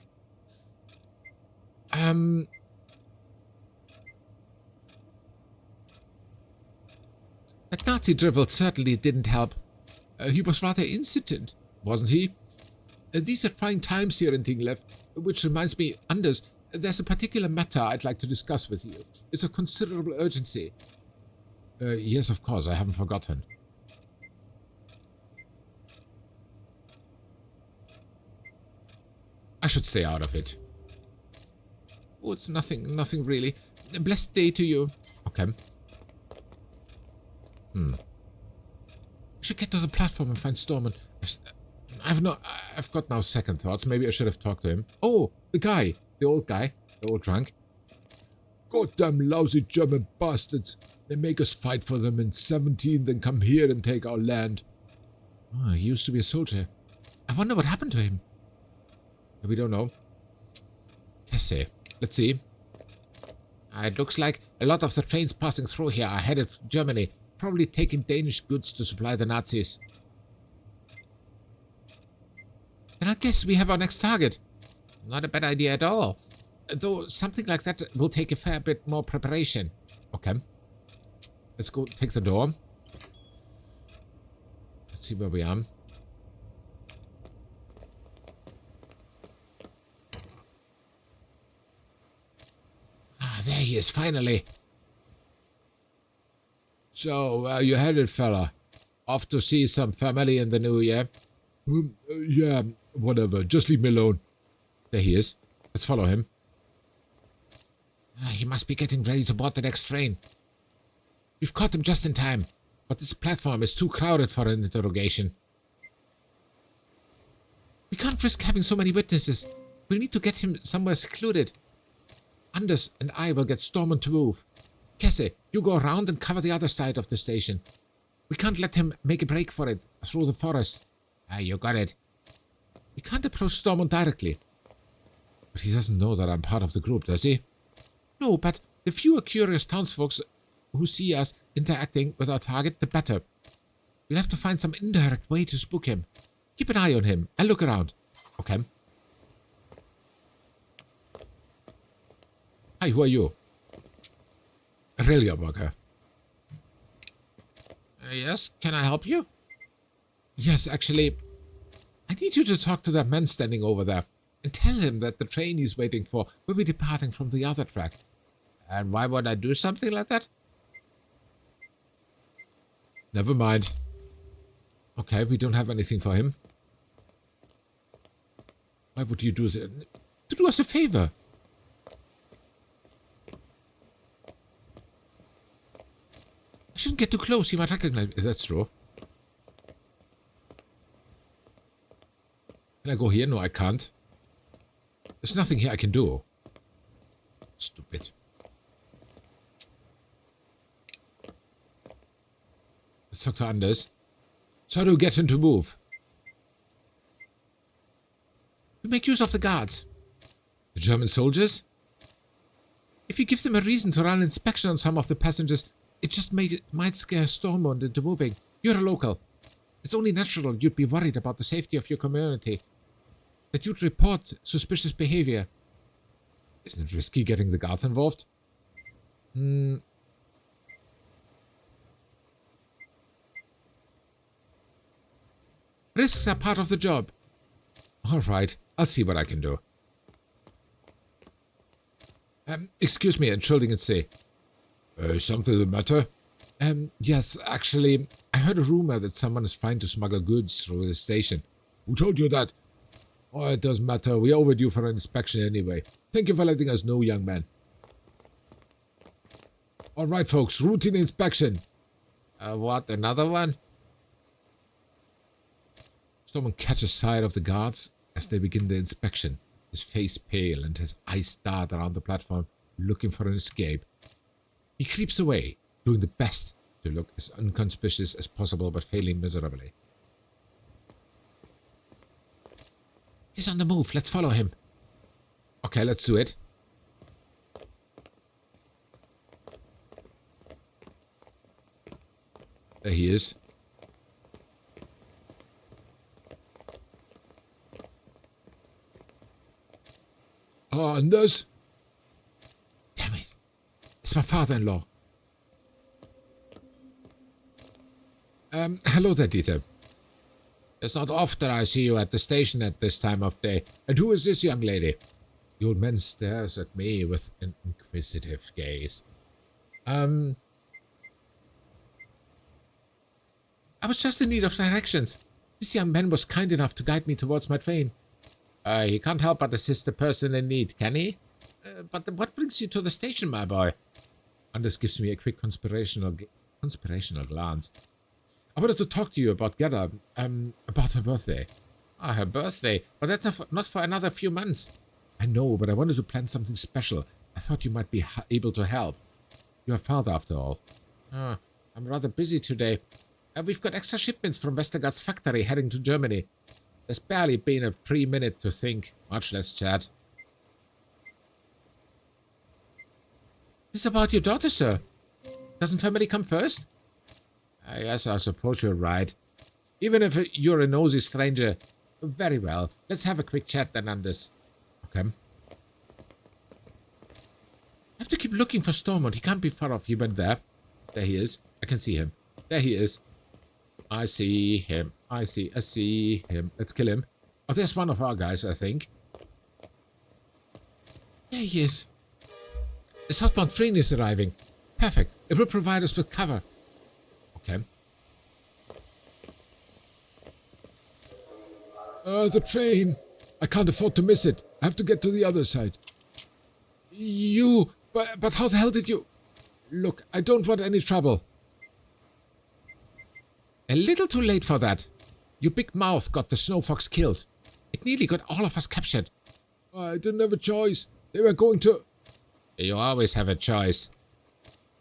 That Nazi drivel certainly didn't help. He was rather insistent, wasn't he? These are trying times here in Tinglev, which reminds me, Anders, there's a particular matter I'd like to discuss with you. It's of considerable urgency. Yes, of course, I haven't forgotten. I should stay out of it. Oh, it's nothing really. A blessed day to you. Okay. I should get to the platform and find Stormont. I've got now second thoughts. Maybe I should have talked to him. Oh, the old guy, the old drunk. Goddamn lousy German bastards. They make us fight for them in 17, then come here and take our land. Oh, he used to be a soldier. I wonder what happened to him. We don't know. Cassie. Let's see. It looks like a lot of the trains passing through here are headed for Germany, probably taking Danish goods to supply the Nazis. Then I guess we have our next target. Not a bad idea at all. Though something like that will take a fair bit more preparation. Okay. Let's go take the door. Let's see where we are. Ah, there he is, finally. So, you headed, fella? Off to see some family in the new year? Yeah, whatever. Just leave me alone. There he is. Let's follow him. He must be getting ready to board the next train. We've caught him just in time, but this platform is too crowded for an interrogation. We can't risk having so many witnesses. We need to get him somewhere secluded. Anders and I will get Stormont to move. Cassie, you go around and cover the other side of the station. We can't let him make a break for it through the forest. You got it. We can't approach Stormont directly. But he doesn't know that I'm part of the group, does he? No, but the fewer curious townsfolk who see us interacting with our target, the better. We'll have to find some indirect way to spook him. Keep an eye on him. I'll look around. Okay. Hi, who are you? A railway worker. Yes, can I help you? Yes, actually, I need you to talk to that man standing over there and tell him that the train he's waiting for will be departing from the other track. And why would I do something like that? Never mind. Okay, we don't have anything for him. Why would you do that? To do us a favor. I shouldn't get too close. He might recognize me. That's true. Can I go here? No, I can't. There's nothing here I can do. Stupid. Let's talk to Anders. So how do we get him to move? We make use of the guards. The German soldiers? If you give them a reason to run inspection on some of the passengers, it just might scare Stormont into moving. You're a local. It's only natural you'd be worried about the safety of your community. That you'd report suspicious behavior. Isn't it risky getting the guards involved? Risks are part of the job. Alright, I'll see what I can do. Excuse me, Entschuldigen Sie. Something the matter? Yes, actually, I heard a rumor that someone is trying to smuggle goods through the station. Who told you that? Oh, it doesn't matter. We're overdue for an inspection anyway. Thank you for letting us know, young man. Alright, folks, routine inspection. What, another one? Someone catches sight of the guards as they begin the inspection, his face pale and his eyes dart around the platform, looking for an escape. He creeps away, doing the best to look as unconspicuous as possible, but failing miserably. He's on the move. Let's follow him. Okay, let's do it. There he is. Anders? Damn it. It's my father-in-law. Hello there, Dieter. It's not often I see you at the station at this time of day. And who is this young lady? The old man stares at me with an inquisitive gaze. I was just in need of directions. This young man was kind enough to guide me towards my train. He can't help but assist a person in need, can he? But what brings you to the station, my boy? Anders gives me a quick conspirational glance. I wanted to talk to you about Gerda, about her birthday. Ah, her birthday? But that's not for another few months. I know, but I wanted to plan something special. I thought you might be able to help. You're a father, after all. I'm rather busy today. We've got extra shipments from Westergaard's factory heading to Germany. There's barely been a free minute to think, much less chat. This is about your daughter, sir. Doesn't family come first? Yes, I suppose you're right. Even if you're a nosy stranger. Very well. Let's have a quick chat then, Anders. Okay. I have to keep looking for Stormont. He can't be far off. He went there. There he is. I can see him. There he is. I see him. I see him. Let's kill him. Oh, there's one of our guys, I think. There he is. The southbound train is arriving. Perfect. It will provide us with cover. Okay. The train. I can't afford to miss it. I have to get to the other side. But how the hell did you... Look, I don't want any trouble. A little too late for that. Your big mouth got the snow fox killed. It nearly got all of us captured. I didn't have a choice. They were going to... You always have a choice.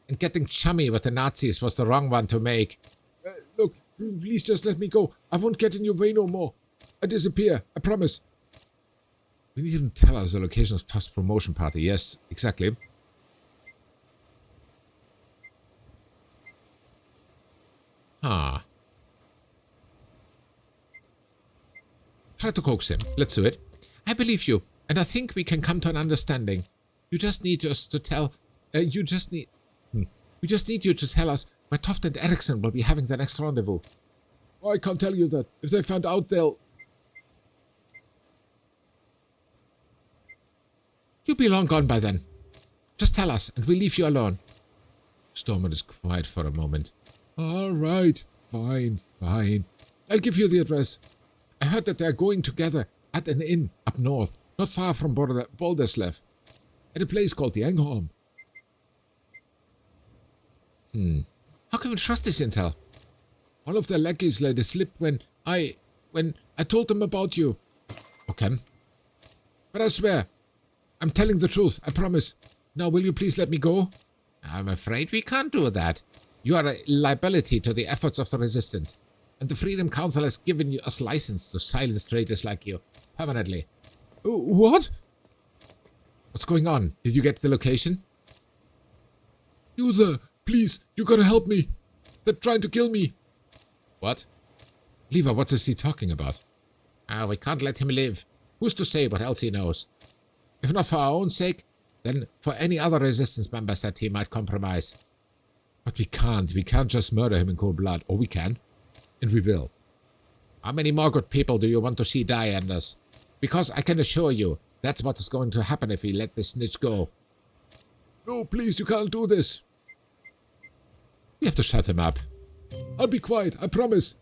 And getting chummy with the Nazis was the wrong one to make. Look, please just let me go. I won't get in your way no more. I disappear, I promise. We need him to tell us the location of Todd's promotion party. Yes, exactly. Ah. Try to coax him. Let's do it. I believe you, and I think we can come to an understanding. You just need us to tell... We just need you to tell us where Toft and Eriksson will be having their next rendezvous. Oh, I can't tell you that. If they find out, they'll... You'll be long gone by then. Just tell us, and we'll leave you alone. Stormwind is quiet for a moment. All right. Fine. I'll give you the address. I heard that they're going together at an inn up north, not far from Balderslev, at a place called the Engholm. How can we trust this intel? One of their lackeys let it slip when I told them about you. Okay. But I swear, I'm telling the truth, I promise. Now, will you please let me go? I'm afraid we can't do that. You are a liability to the efforts of the Resistance, and the Freedom Council has given us license to silence traitors like you, permanently. What? What's going on? Did you get the location? You there, please, you gotta help me. They're trying to kill me. What? Liva, what is he talking about? We can't let him live. Who's to say what else he knows? If not for our own sake, then for any other Resistance members that he might compromise. But we can't just murder him in cold blood. Or we can. And we will. How many more good people do you want to see die, Anders? Because I can assure you, that's what is going to happen if we let this snitch go. No, please, you can't do this. We have to shut him up. I'll be quiet, I promise.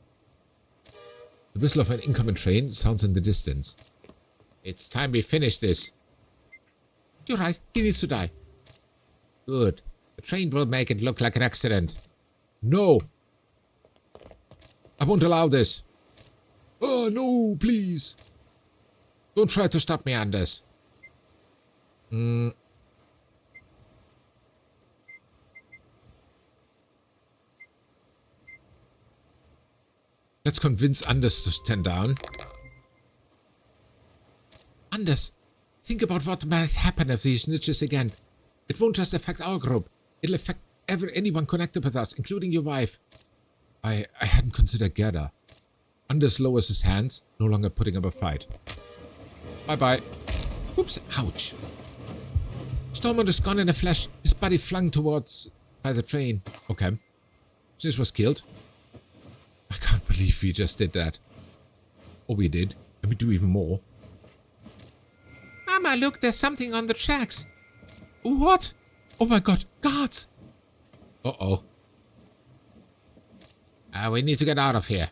The whistle of an incoming train sounds in the distance. It's time we finish this. You're right, he needs to die. Good. The train will make it look like an accident. No. I won't allow this. Oh, no, please. Don't try to stop me, Anders. Let's convince Anders to stand down. Anders, think about what might happen if these snitches again. It won't just affect our group. It'll affect anyone connected with us, including your wife. I hadn't considered Gerda. Anders lowers his hands, no longer putting up a fight. Bye-bye. Oops, ouch. Stormwind is gone in a flash, his body flung towards by the train. Okay. Snitch was killed. I can't believe we just did that. Or we did, and we do even more. Mama, look, there's something on the tracks. What? Oh my god, guards! Uh-oh. We need to get out of here.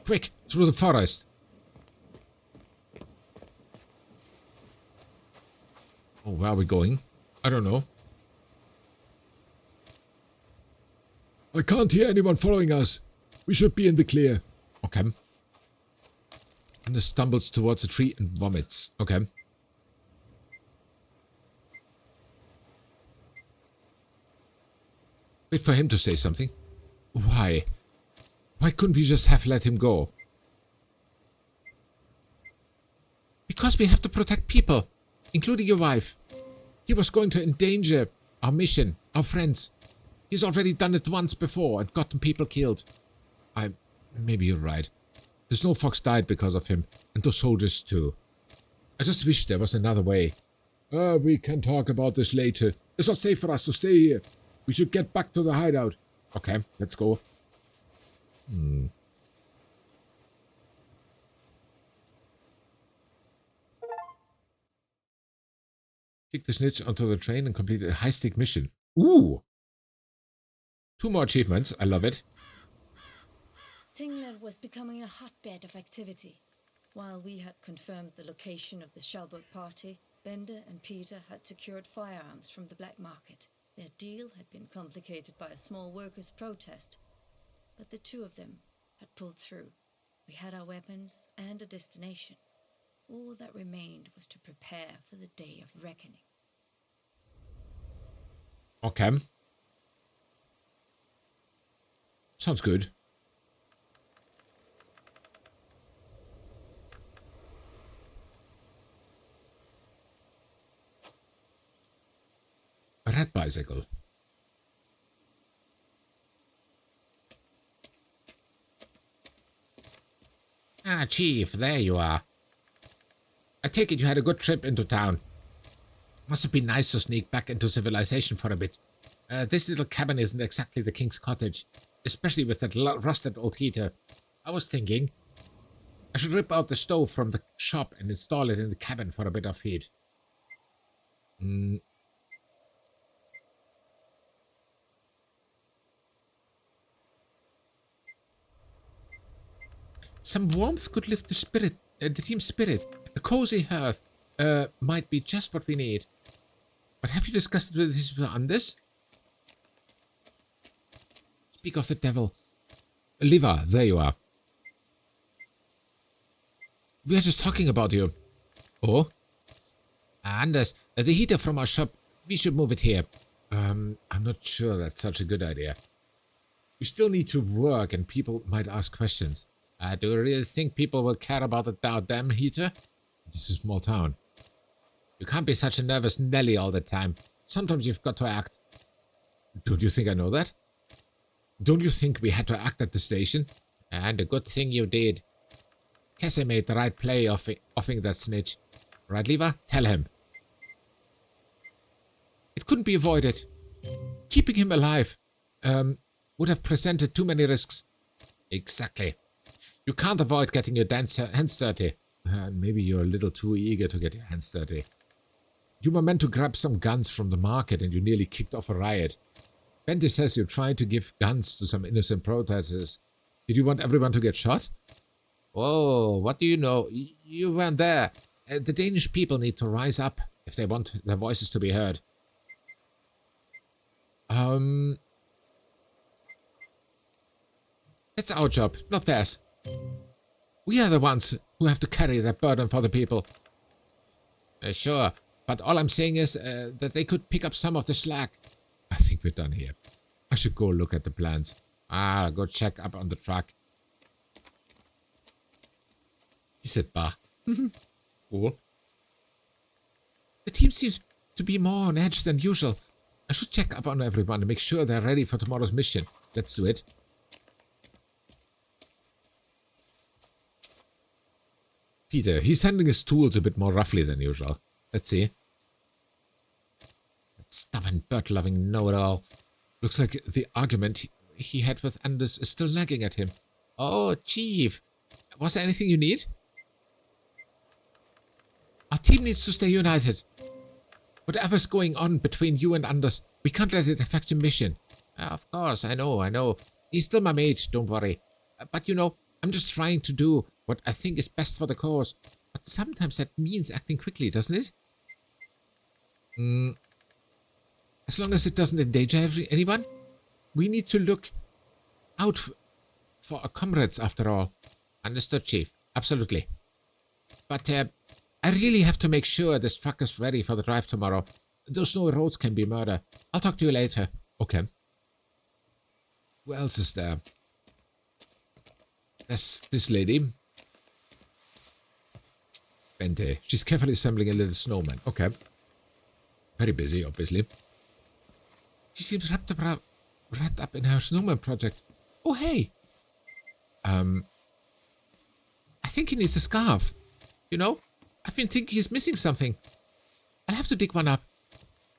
Quick, through the forest. Oh, where are we going? I don't know. I can't hear anyone following us. We should be in the clear. Okay. Anders stumbles towards a tree and vomits. Okay. Wait for him to say something. Why? Why couldn't we just have let him go? Because we have to protect people, including your wife. He was going to endanger our mission, our friends. He's already done it once before and gotten people killed. Maybe you're right. The Snow Fox died because of him, and those soldiers too. I just wish there was another way. We can talk about this later. It's not safe for us to stay here. We should get back to the hideout. Okay, let's go. Kick the snitch onto the train and complete a high-stake mission. Ooh! 2 more achievements. I love it. Tinglev was becoming a hotbed of activity. While we had confirmed the location of the Shelburg party, Bender and Peter had secured firearms from the black market. Their deal had been complicated by a small workers' protest, but the two of them had pulled through. We had our weapons and a destination. All that remained was to prepare for the day of reckoning. Okay. Sounds good. A red bicycle. Ah, Chief, there you are. I take it you had a good trip into town. Must have been nice to sneak back into civilization for a bit. This little cabin isn't exactly the king's cottage, especially with that rusted old heater. I was thinking I should rip out the stove from the shop and install it in the cabin for a bit of heat. Some warmth could lift the team's spirit. A cozy hearth might be just what we need. But have you discussed this with Anders? Speak of the devil. Liva, there you are. We are just talking about you. Oh? Anders, the heater from our shop, we should move it here. I'm not sure that's such a good idea. We still need to work and people might ask questions. Do you really think people will care about the damn heater? This is a small town. You can't be such a nervous Nelly all the time. Sometimes you've got to act. Don't you think I know that? Don't you think we had to act at the station? And a good thing you did. Cassie made the right play offing that snitch. Right, Liva? Tell him. It couldn't be avoided. Keeping him alive would have presented too many risks. Exactly. You can't avoid getting your hands dirty. Maybe you're a little too eager to get your hands dirty. You were meant to grab some guns from the market and you nearly kicked off a riot. Bente says you tried to give guns to some innocent protesters. Did you want everyone to get shot? Oh, what do you know? You weren't there. The Danish people need to rise up if they want their voices to be heard. It's our job, not theirs. We are the ones who have to carry that burden for the people. Sure, but all I'm saying is that they could pick up some of the slack. I think we're done here. I should go look at the plans. Go check up on the truck. He said, bah. Cool. The team seems to be more on edge than usual. I should check up on everyone and make sure they're ready for tomorrow's mission. Let's do it. Peter, he's handling his tools a bit more roughly than usual. Let's see. That stubborn, bird-loving know-it-all. Looks like the argument he had with Anders is still nagging at him. Oh, Chief. Was there anything you need? Our team needs to stay united. Whatever's going on between you and Anders, we can't let it affect your mission. Of course, I know. He's still my mate, don't worry. But you know, I'm just trying to do what I think is best for the cause. But sometimes that means acting quickly, doesn't it? As long as it doesn't endanger anyone, we need to look out for our comrades after all. Understood, Chief. Absolutely. But I really have to make sure this truck is ready for the drive tomorrow. Those snowy roads can be murder. I'll talk to you later. Okay. Who else is there? There's this lady. Bente. She's carefully assembling a little snowman. Okay. Very busy, obviously. She seems wrapped up in her snowman project. Oh, hey. I think he needs a scarf. You know, I've been thinking he's missing something. I'll have to dig one up.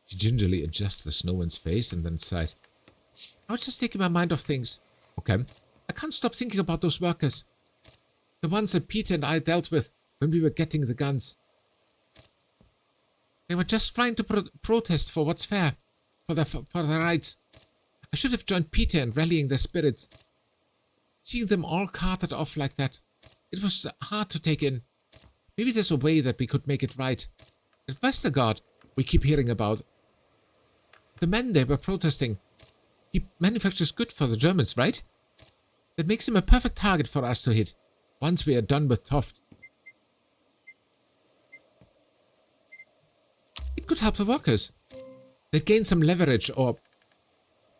She gingerly adjusts the snowman's face and then sighs. I was just taking my mind off things. Okay. I can't stop thinking about those workers. The ones that Peter and I dealt with when we were getting the guns. They were just trying to protest for what's fair, for their rights. I should have joined Peter in rallying their spirits. Seeing them all carted off like that, it was hard to take in. Maybe there's a way that we could make it right. At Westergaard, we keep hearing about. The men they were protesting. He manufactures good for the Germans, right? That makes him a perfect target for us to hit, once we are done with Toft. It could help the workers. They'd gain some leverage, or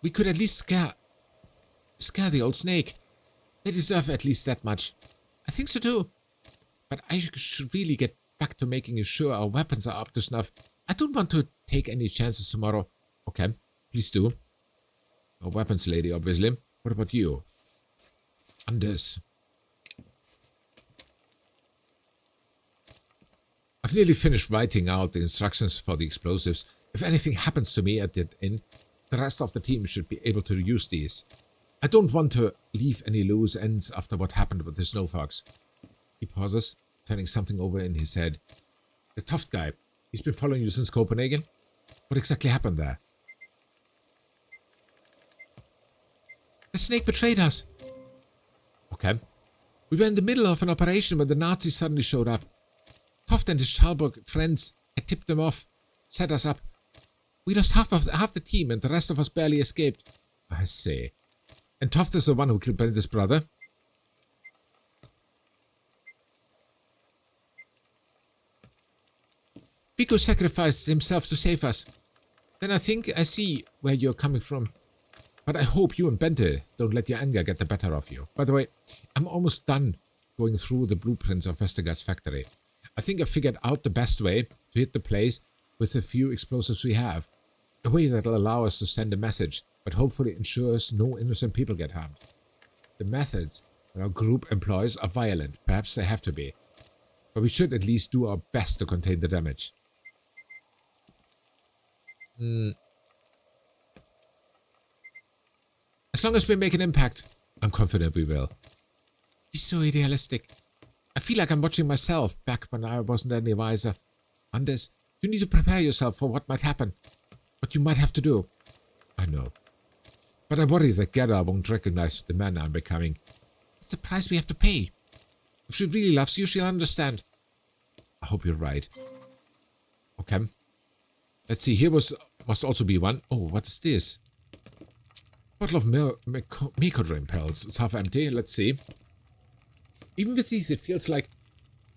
we could at least scare the old snake. They deserve at least that much. I think so too. But I should really get back to making sure our weapons are up to snuff. I don't want to take any chances tomorrow. Okay, please do. A weapons lady, obviously. What about you? Anders. I've nearly finished writing out the instructions for the explosives. If anything happens to me at that inn, the rest of the team should be able to use these. I don't want to leave any loose ends after what happened with the snow fox. He pauses, turning something over in his head. The tough guy. He's been following you since Copenhagen? What exactly happened there? The snake betrayed us. Okay. We were in the middle of an operation when the Nazis suddenly showed up. Toft and his Schalburg friends had tipped them off, set us up. We lost half the team and the rest of us barely escaped. I see. And Toft is the one who killed Benedict's brother? Pico sacrificed himself to save us. Then I think I see where you're coming from. But I hope you and Bente don't let your anger get the better of you. By the way, I'm almost done going through the blueprints of Vestergaard's factory. I think I figured out the best way to hit the place with the few explosives we have. A way that'll allow us to send a message, but hopefully ensures no innocent people get harmed. The methods that our group employs are violent. Perhaps they have to be. But we should at least do our best to contain the damage. As long as we make an impact, I'm confident we will. He's so idealistic. I feel like I'm watching myself back when I wasn't any wiser. Anders, you need to prepare yourself for what might happen. What you might have to do. I know. But I worry that Gerda won't recognize the man I'm becoming. It's a price we have to pay. If she really loves you, she'll understand. I hope you're right. Okay. Let's see, here must also be one. Oh, what is this? Bottle of Mecodrim pills. It's half empty. Let's see. Even with these, it feels like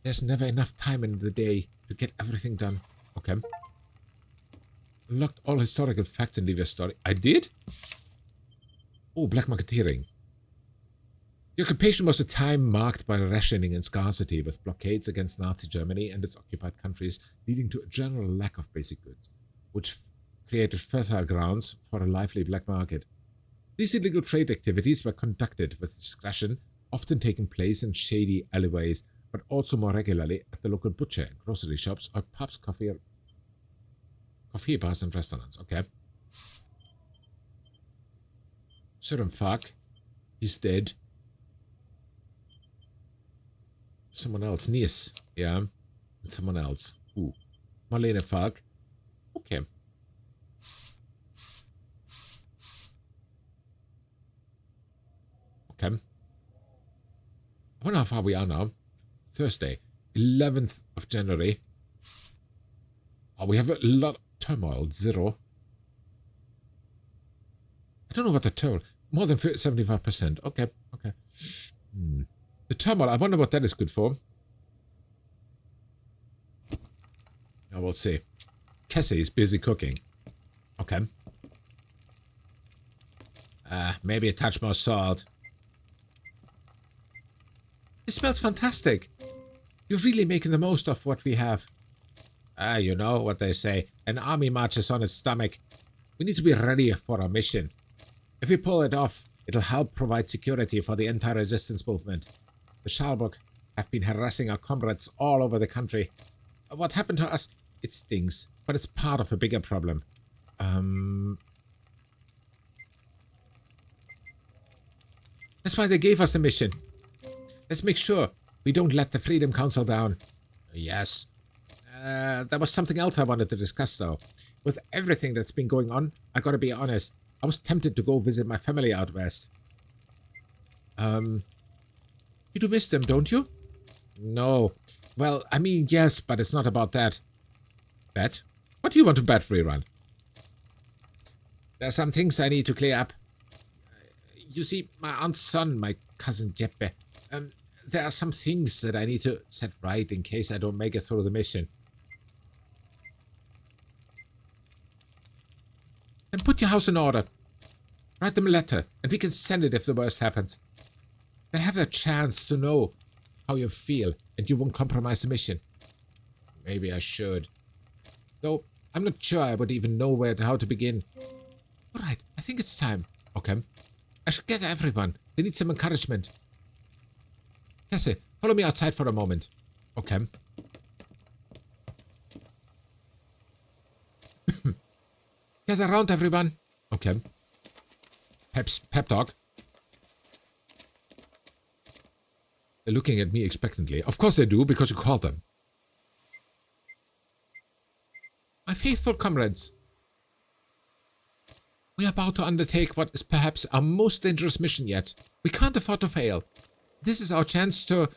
there's never enough time in the day to get everything done. Okay. Unlocked all historical facts in Liva's story. I did? Oh, black marketeering. The occupation was a time marked by rationing and scarcity, with blockades against Nazi Germany and its occupied countries, leading to a general lack of basic goods, which created fertile grounds for a lively black market. These illegal trade activities were conducted with discretion, often taking place in shady alleyways, but also more regularly at the local butcher and grocery shops or pubs, coffee bars and restaurants. Okay. Søren Falk. He's dead. Someone else. Nies. Yeah. And someone else. Ooh. Marlene Falk. Okay. Okay. I wonder how far we are now. Thursday, 11th of January. Oh, we have a lot of turmoil. 0. I don't know what the total. More than 75%. Okay, okay. The turmoil, I wonder what that is good for. Now we'll see. Cassie is busy cooking. Okay. Maybe a touch more salt. It smells fantastic. You're really making the most of what we have. You know what they say. An army marches on its stomach. We need to be ready for our mission. If we pull it off, it'll help provide security for the anti-resistance movement. The Schalburg have been harassing our comrades all over the country. What happened to us? It stings, but it's part of a bigger problem. That's why they gave us the mission. Let's make sure we don't let the Freedom Council down. Yes. There was something else I wanted to discuss, though. With everything that's been going on, I gotta be honest. I was tempted to go visit my family out west. You do miss them, don't you? No. Well, I mean, yes, but it's not about that. Bet? What do you want to bet, Freerun? There are some things I need to clear up. You see, my aunt's son, my cousin Jeppe, there are some things that I need to set right in case I don't make it through the mission. Then put your house in order. Write them a letter, and we can send it if the worst happens. They'll have a chance to know how you feel, and you won't compromise the mission. Maybe I should. Though, I'm not sure I would even know how to begin. Alright, I think it's time. Okay. I should gather everyone. They need some encouragement. Cassie, follow me outside for a moment. Okay. Gather around, everyone. Okay. Okay. Pep talk. They're looking at me expectantly. Of course they do, because you called them. My faithful comrades. We are about to undertake what is perhaps our most dangerous mission yet. We can't afford to fail. This is our chance to...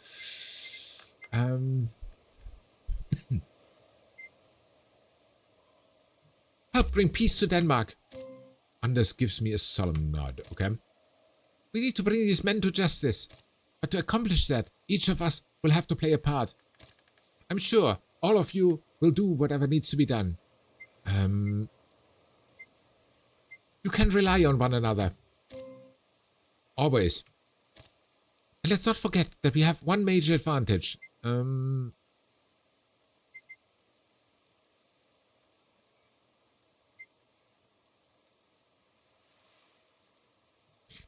help bring peace to Denmark. Anders gives me a solemn nod, okay? We need to bring these men to justice. But to accomplish that, each of us will have to play a part. I'm sure all of you will do whatever needs to be done. You can rely on one another. Always. And let's not forget that we have one major advantage.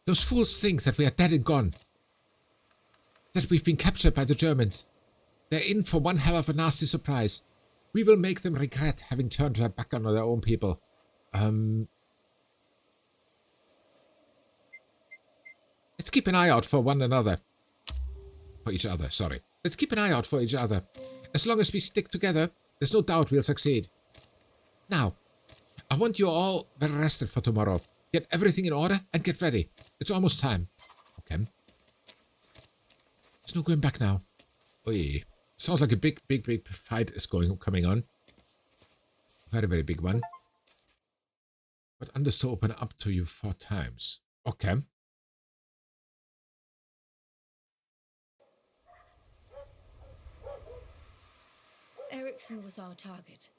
Those fools think that we are dead and gone. That we've been captured by the Germans. They're in for one hell of a nasty surprise. We will make them regret having turned their back on their own people. Let's keep an eye out for one another. For each other, sorry. Let's keep an eye out for each other. As long as we stick together, there's no doubt we'll succeed. Now, I want you all well rested for tomorrow. Get everything in order and get ready. It's almost time. Okay. There's no going back now. Oy. Sounds like a big fight is coming on. Very, very big one. But Anders to open up to you 4 times. Okay. Ericsson was our target.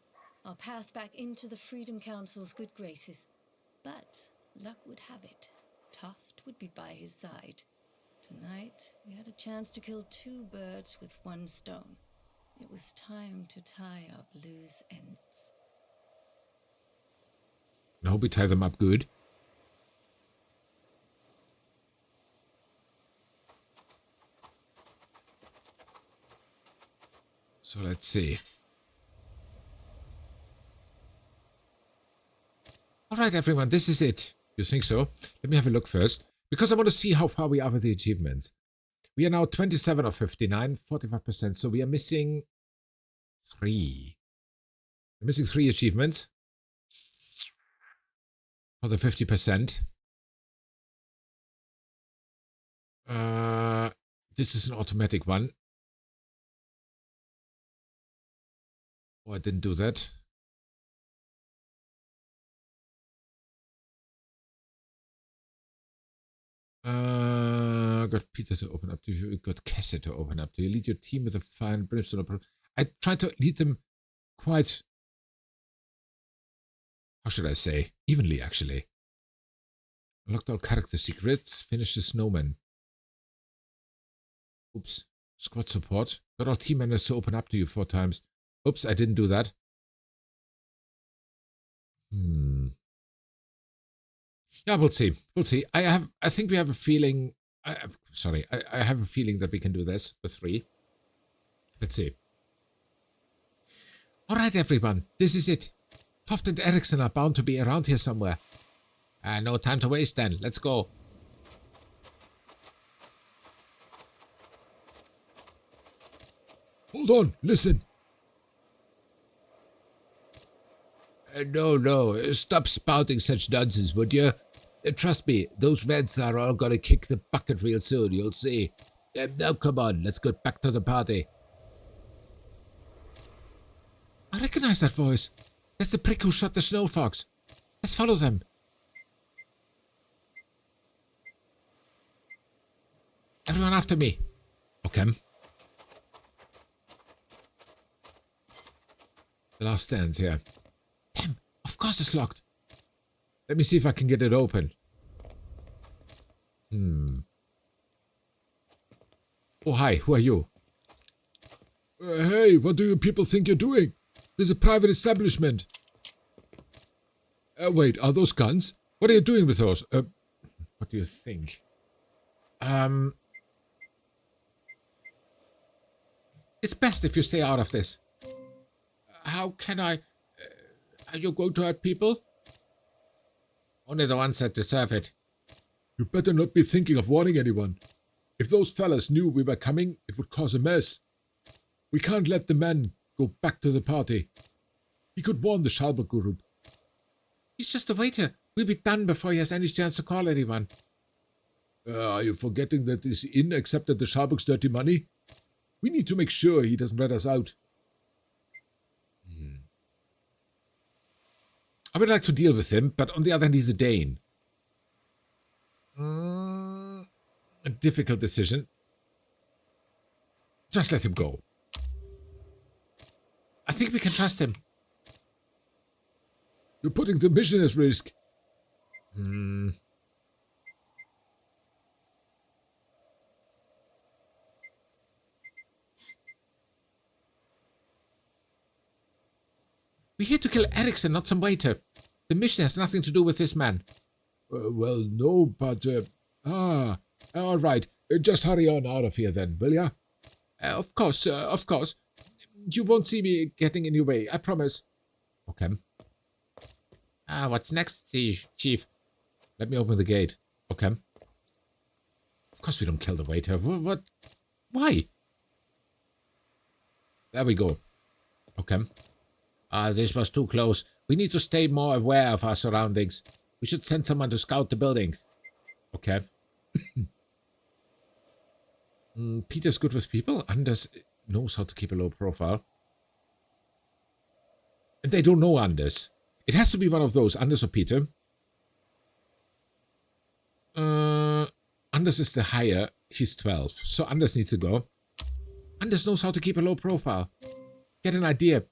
Our path back into the Freedom Council's good graces. But luck would have it. Toft would be by his side. Tonight, we had a chance to kill 2 birds with 1 stone. It was time to tie up loose ends. I hope we tie them up good. So let's see. Alright everyone, this is it. You think so? Let me have a look first. Because I want to see how far we are with the achievements. We are now 27 of 59, 45%. So we are missing 3. We're missing 3 achievements. For the 50%. This is an automatic one. Oh, I didn't do that. Got Peter to open up to you. Got Cassie to open up to you. Lead your team with a fire and brimstone approach. I tried to lead them quite, how should I say, evenly actually. Unlocked all character secrets. Finish the snowman. Oops. Squad support. Got all team members to open up to you 4 times. Oops, I didn't do that. Yeah, we'll see. We'll see. I think we have a feeling. I have a feeling that we can do this with 3. Let's see. All right, everyone. This is it. Toft and Ericsson are bound to be around here somewhere. No time to waste then. Let's go. Hold on. Listen. No. Stop spouting such nonsense, would you? Trust me, those Reds are all gonna kick the bucket real soon, you'll see. Now come on, let's get back to the party. I recognize that voice. That's the prick who shot the snow fox. Let's follow them. Everyone after me. Okay. The last stands here. Damn, of course it's locked. Let me see if I can get it open. Oh, hi, who are you? Hey, what do you people think you're doing? This is a private establishment. Wait, are those guns? What are you doing with those? What do you think? It's best if you stay out of this. How can I... are you going to hurt people? Only the ones that deserve it. You better not be thinking of warning anyone. If those fellas knew we were coming, it would cause a mess. We can't let the man go back to the party. He could warn the Schalburg group. He's just a waiter. We'll be done before he has any chance to call anyone. Are you forgetting that this inn accepted the Schalburg's dirty money? We need to make sure he doesn't rat us out. I would like to deal with him, but on the other hand, he's a Dane. A difficult decision. Just let him go. I think we can trust him. You're putting the mission at risk. We're here to kill Eriksson, not some waiter. The mission has nothing to do with this man. Well, no, but... all right. Just hurry on out of here then, will ya? Of course. You won't see me getting in your way, I promise. Okay. What's next, Chief? Let me open the gate. Okay. Of course we don't kill the waiter. What? Why? There we go. Okay. This was too close. We need to stay more aware of our surroundings. We should send someone to scout the buildings. Okay. Peter's good with people. Anders knows how to keep a low profile. And they don't know Anders. It has to be one of those, Anders or Peter. Anders is the higher. He's 12. So Anders needs to go. Anders knows how to keep a low profile. Get an idea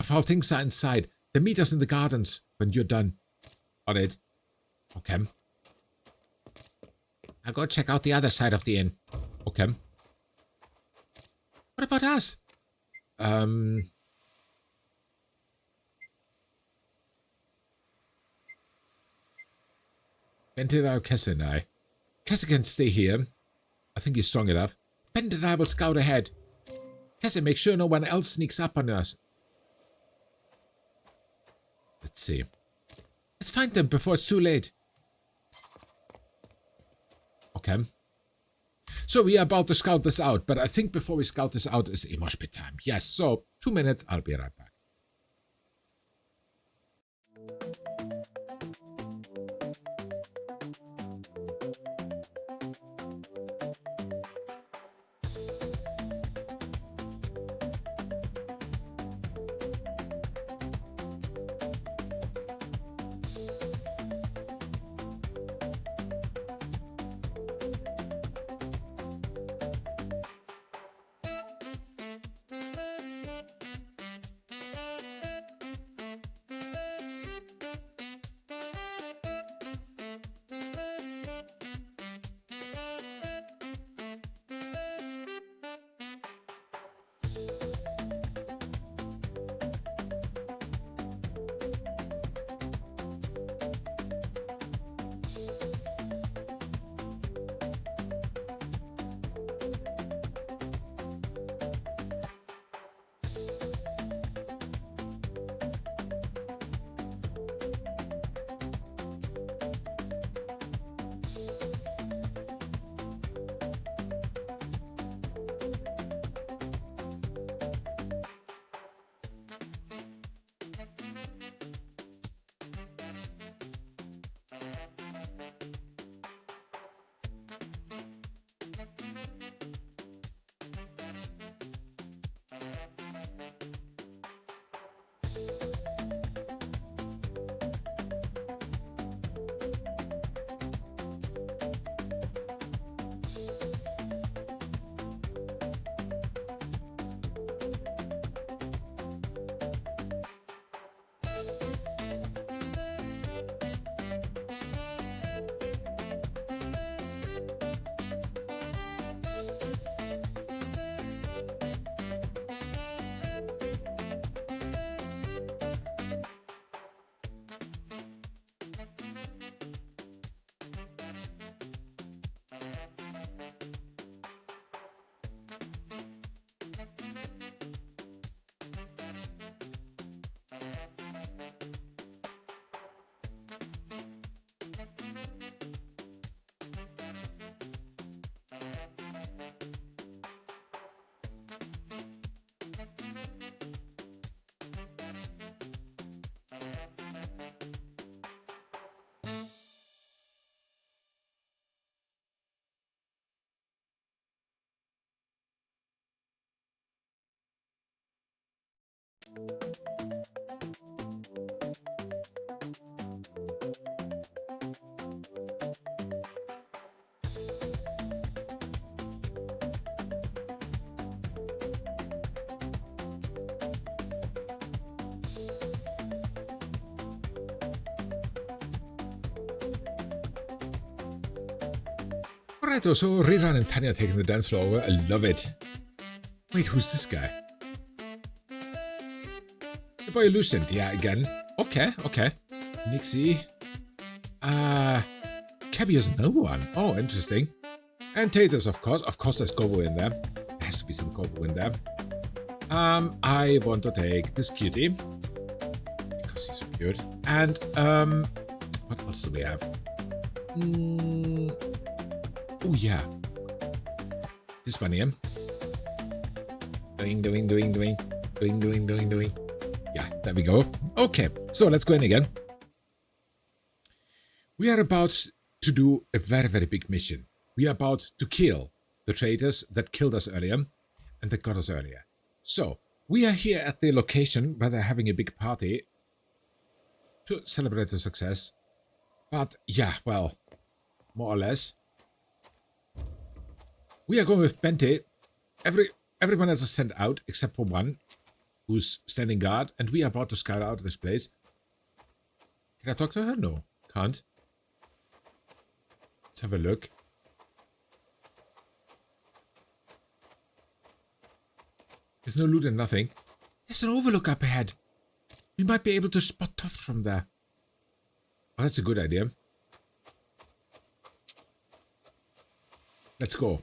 of how things are inside. Then meet us in the gardens when you're done. On it. Okay. I'll go check out the other side of the inn. Okay. What about us? Bendit, Kessa and I. Kessa can stay here. I think he's strong enough. Bendit and I will scout ahead. Kessa, make sure no one else sneaks up on us. Let's see. Let's find them before it's too late. Okay. So we are about to scout this out, but I think before we scout this out is Emosh pit time. Yes, so 2 minutes, I'll be right back. Alright, so Riran and Tanya taking the dance floor over. I love it. Wait, who's this guy? The boy Lucent, yeah, again. Okay. Nixie. Cabby has no one. Oh, interesting. And Taters, of course. Of course, there's Gobo in there. There has to be some Gobo in there. I want to take this cutie. Because he's so cute. And, what else do we have? Oh, yeah. This one here. Doing. Yeah, there we go. Okay, so let's go in again. We are about to do a very, very big mission. We are about to kill the traitors that killed us earlier and that got us earlier. So, we are here at the location where they're having a big party to celebrate the success. But, yeah, well, more or less. We are going with Bente. Everyone else is sent out except for one who's standing guard, and we are about to scout out this place. Can I talk to her? No, can't. Let's have a look. There's no loot and nothing. There's an overlook up ahead. We might be able to spot Toft from there. Oh, that's a good idea. Let's go.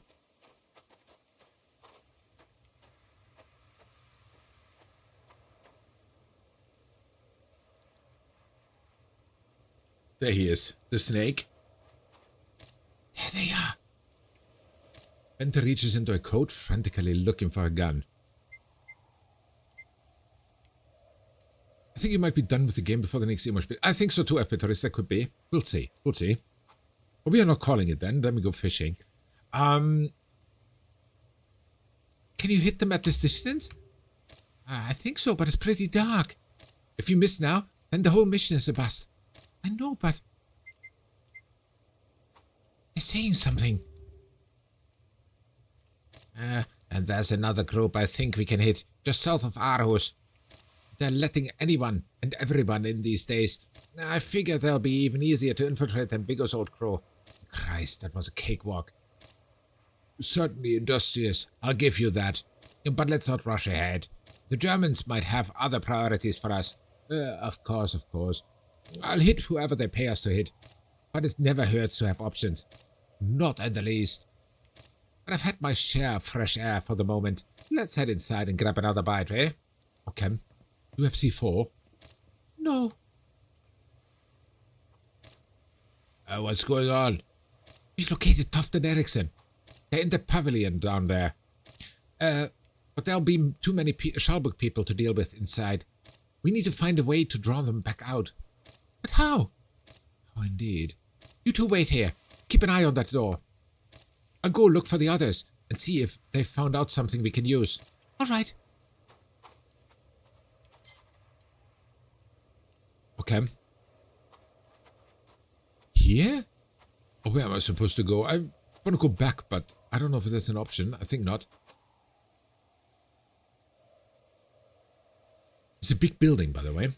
There he is, the snake. There they are. Bente reaches into a coat, frantically looking for a gun. I think you might be done with the game before the next image. I think so too, Epitoris. That could be. We'll see. But we are not calling it then. Let me go fishing. Can you hit them at this distance? I think so, but it's pretty dark. If you miss now, then the whole mission is a bust. I know, but they're saying something. And there's another group I think we can hit just south of Aarhus. They're letting anyone and everyone in these days. I figure they'll be even easier to infiltrate than Viggo's old crew. Christ, that was a cakewalk. Certainly industrious, I'll give you that. But let's not rush ahead. The Germans might have other priorities for us. Of course. I'll hit whoever they pay us to hit. But it never hurts to have options. Not in the least. But I've had my share of fresh air for the moment. Let's head inside and grab another bite, eh? Okay. You have C4? No. What's going on? We've located Toft and Eriksson. They're in the pavilion down there. But there'll be too many Schalburg people to deal with inside. We need to find a way to draw them back out. But how? Oh, indeed. You two wait here. Keep an eye on that door. I'll go look for the others and see if they've found out something we can use. All right. Okay. Here? Oh, where am I supposed to go? I want to go back, but I don't know if there's an option. I think not. It's a big building, by the way.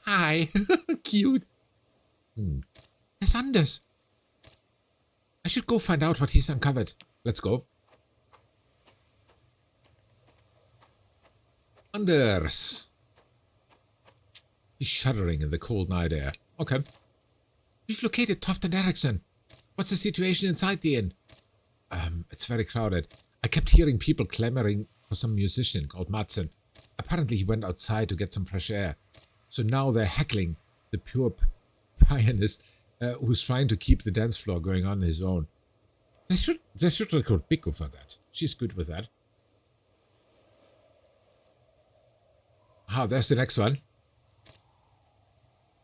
Hi. Cute. There's Anders. I should go find out what he's uncovered. Let's go. Anders. He's shuddering in the cold night air. Okay. We've located Toft and Eriksson. What's the situation inside the inn? It's very crowded. I kept hearing people clamoring for some musician called Madsen. Apparently he went outside to get some fresh air. So now they're heckling the pure pianist who's trying to keep the dance floor going on his own. They should record Biko for that. She's good with that. Ah, there's the next one.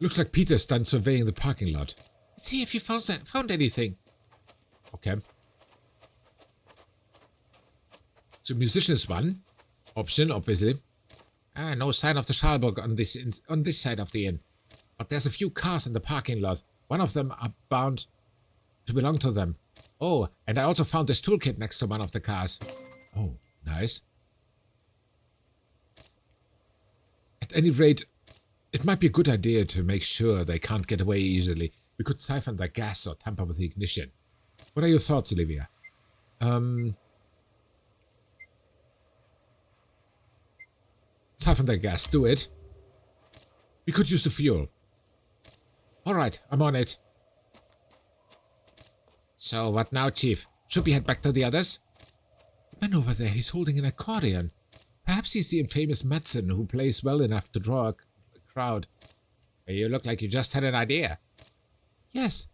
Looks like Peter's done surveying the parking lot. Let's see if you found anything. Okay. So musician is one option, obviously. No sign of the Schalburg on this side of the inn. But there's a few cars in the parking lot. One of them are bound to belong to them. Oh, and I also found this toolkit next to one of the cars. Oh, nice. At any rate, it might be a good idea to make sure they can't get away easily. We could siphon their gas or tamper with the ignition. What are your thoughts, Olivia? Siphon that gas. Do it. We could use the fuel. All right, I'm on it. So, what now, Chief? Should we head back to the others? The man over there, he's holding an accordion. Perhaps he's the infamous Madsen who plays well enough to draw a crowd. You look like you just had an idea. Yes.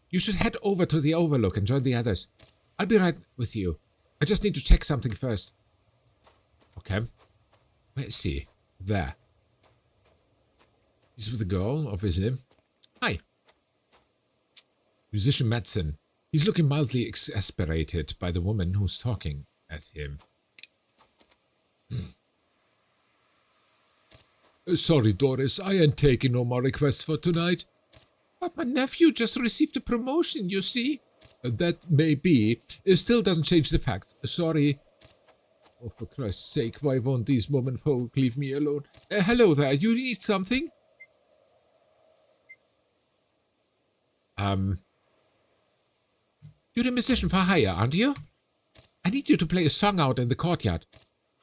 You should head over to the Overlook and join the others. I'll be right with you. I just need to check something first. Okay. Where is he? There. He's with the girl, obviously. Hi. Musician Madsen. He's looking mildly exasperated by the woman who's talking at him. Sorry, Doris, I ain't taking no more requests for tonight. But my nephew just received a promotion, you see. That may be. It still doesn't change the fact. Sorry. Oh, for Christ's sake, why won't these women folk leave me alone? Hello there, you need something? You're a musician for hire, aren't you? I need you to play a song out in the courtyard.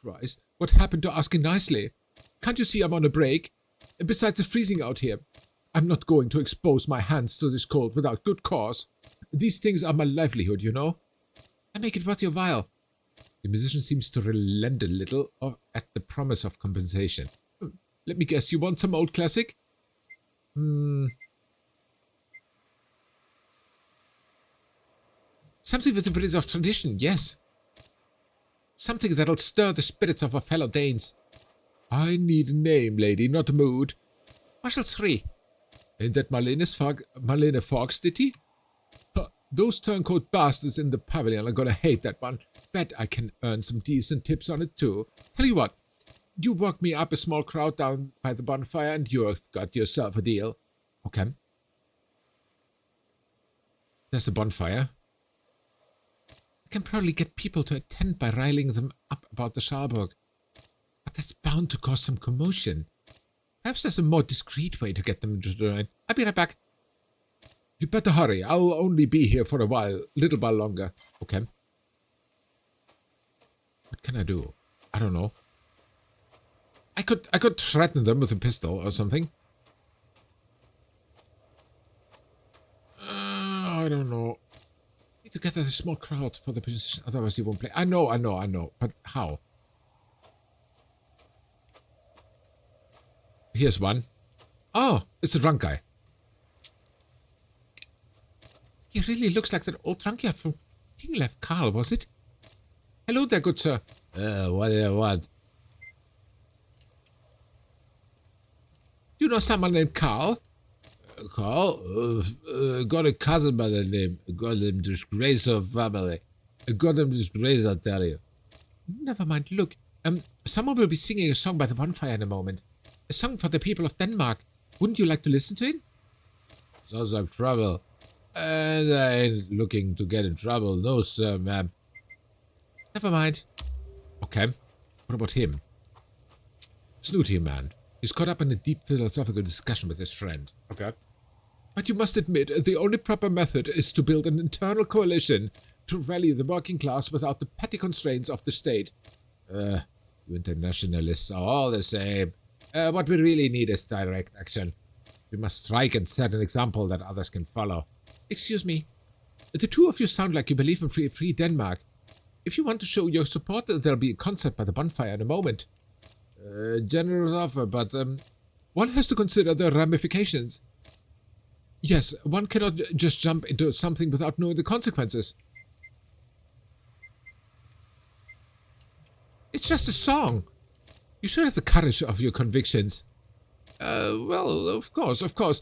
Christ, what happened to asking nicely? Can't you see I'm on a break? And besides, it's freezing out here. I'm not going to expose my hands to this cold without good cause. These things are my livelihood, you know. I make it worth your while. The musician seems to relent a little at the promise of compensation. Let me guess, you want some old classic? Something with a bit of tradition, yes. Something that'll stir the spirits of our fellow Danes. I need a name, lady, not a mood. Marshal 3. Ain't that Marlene Fox, did he? Huh, those turncoat bastards in the pavilion are gonna hate that one. Bet I can earn some decent tips on it too. Tell you what, you work me up a small crowd down by the bonfire and you've got yourself a deal. Okay. There's a bonfire. I can probably get people to attend by riling them up about the Scharburg. But that's bound to cause some commotion. Perhaps there's a more discreet way to get them to join. I'll be right back. You better hurry. I'll only be here for a little while longer. Okay. What can I do? I don't know. I could threaten them with a pistol or something. I don't know. Need to gather a small crowd for the position, otherwise he won't play. I know. But how? Here's one. Oh, it's a drunk guy. He really looks like that old drunkard from Tinglef. Carl, was it? Hello there, good sir. What do you want? Do you know someone named Carl? Carl? Got a cousin by that name. Got him disgrace of family. Got him disgrace, I'll tell you. Never mind, look. Someone will be singing a song by the bonfire in a moment. A song for the people of Denmark. Wouldn't you like to listen to it? Sounds like trouble. And I ain't looking to get in trouble. No, sir, ma'am. Never mind. Okay. What about him? Snooty man. He's caught up in a deep philosophical discussion with his friend. Okay. But you must admit, the only proper method is to build an internal coalition to rally the working class without the petty constraints of the state. You internationalists are all the same. What we really need is direct action. We must strike and set an example that others can follow. Excuse me. The two of you sound like you believe in free Denmark. If you want to show your support, there'll be a concert by the bonfire in a moment. Generous offer, but one has to consider the ramifications. Yes, one cannot just jump into something without knowing the consequences. It's just a song. You should have the courage of your convictions. Well, of course.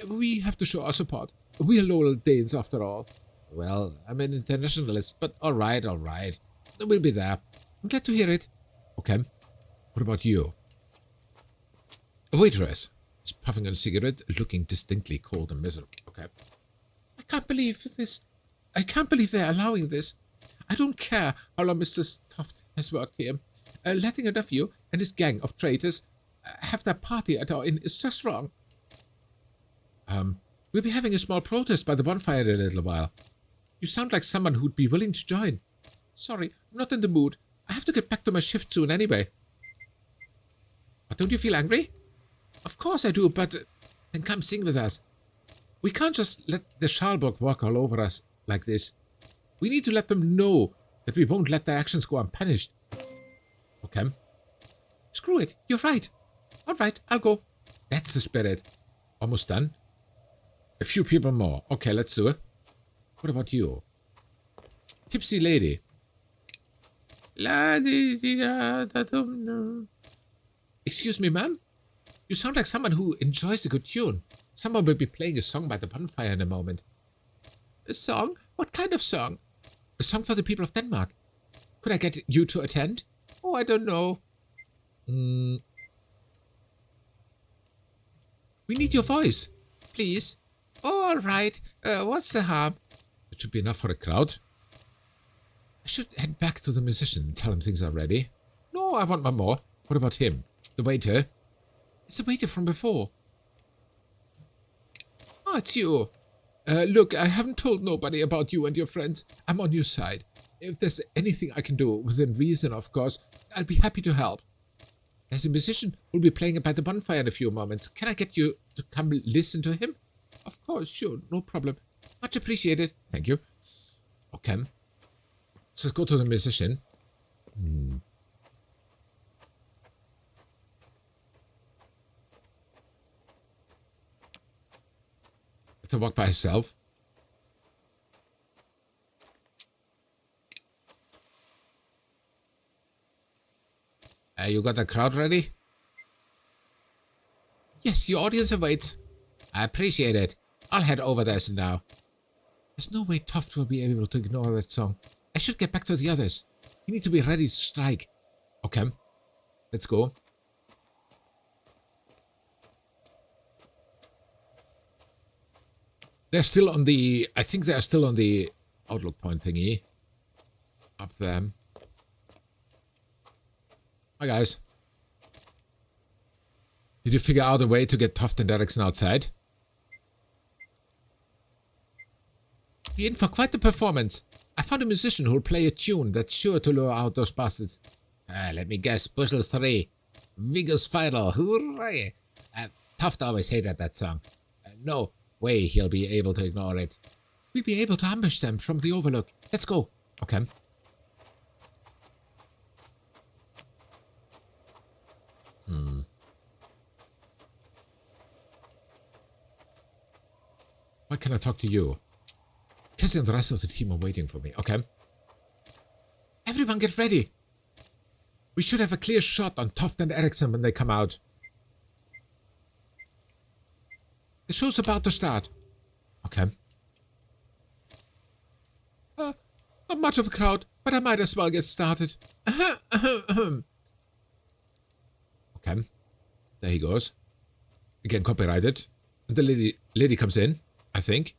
We have to show our support. We are loyal Danes, after all. Well, I'm an internationalist, but all right. We'll be there. I'm glad to hear it. Okay. What about you? A waitress. She's puffing on a cigarette, looking distinctly cold and miserable. Okay. I can't believe this. I can't believe they're allowing this. I don't care how long Mr. Toft has worked here. Letting a nephew and his gang of traitors have their party at our inn is just wrong. We'll be having a small protest by the bonfire in a little while. You sound like someone who'd be willing to join. Sorry, I'm not in the mood. I have to get back to my shift soon anyway. But don't you feel angry? Of course I do, but then come sing with us. We can't just let the Schalburg walk all over us like this. We need to let them know that we won't let their actions go unpunished. Okay. Screw it, you're right. All right, I'll go. That's the spirit. Almost done. A few people more. Okay, let's do it. What about you? Tipsy lady. Excuse me, ma'am? You sound like someone who enjoys a good tune. Someone will be playing a song by the bonfire in a moment. A song? What kind of song? A song for the people of Denmark. Could I get you to attend? Oh, I don't know. We need your voice. Please. Oh, all right. What's the harm? It should be enough for a crowd. I should head back to the musician and tell him things are ready. No, I want one more. What about him? The waiter? It's the waiter from before. Oh, it's you. Look, I haven't told nobody about you and your friends. I'm on your side. If there's anything I can do, within reason, of course, I'll be happy to help. There's a musician who'll be playing by the bonfire in a few moments. Can I get you to come listen to him? Of course, sure, no problem. Much appreciated. Thank you. Okay. So let's go to the musician. To walk by herself. You got the crowd ready? Yes, your audience awaits. I appreciate it. I'll head over there now. There's no way Toft will be able to ignore that song. I should get back to the others. We need to be ready to strike. Okay. Let's go. They're still on the... I think they're still on the outlook point thingy. Up there. Hi, guys. Did you figure out a way to get Toft and Derrickson outside? Be in for quite the performance. I found a musician who'll play a tune that's sure to lure out those bastards. Let me guess. Bushels 3. Vigos Final. Hooray! Toft always hated that song. No way he'll be able to ignore it. We'll be able to ambush them from the overlook. Let's go. Okay. Why can I talk to you? Cassie and the rest of the team are waiting for me. Okay. Everyone get ready. We should have a clear shot on Toft and Eriksson when they come out. The show's about to start. Okay. Not much of a crowd, but I might as well get started. Okay. There he goes. Again, copyrighted. And the lady comes in, I think.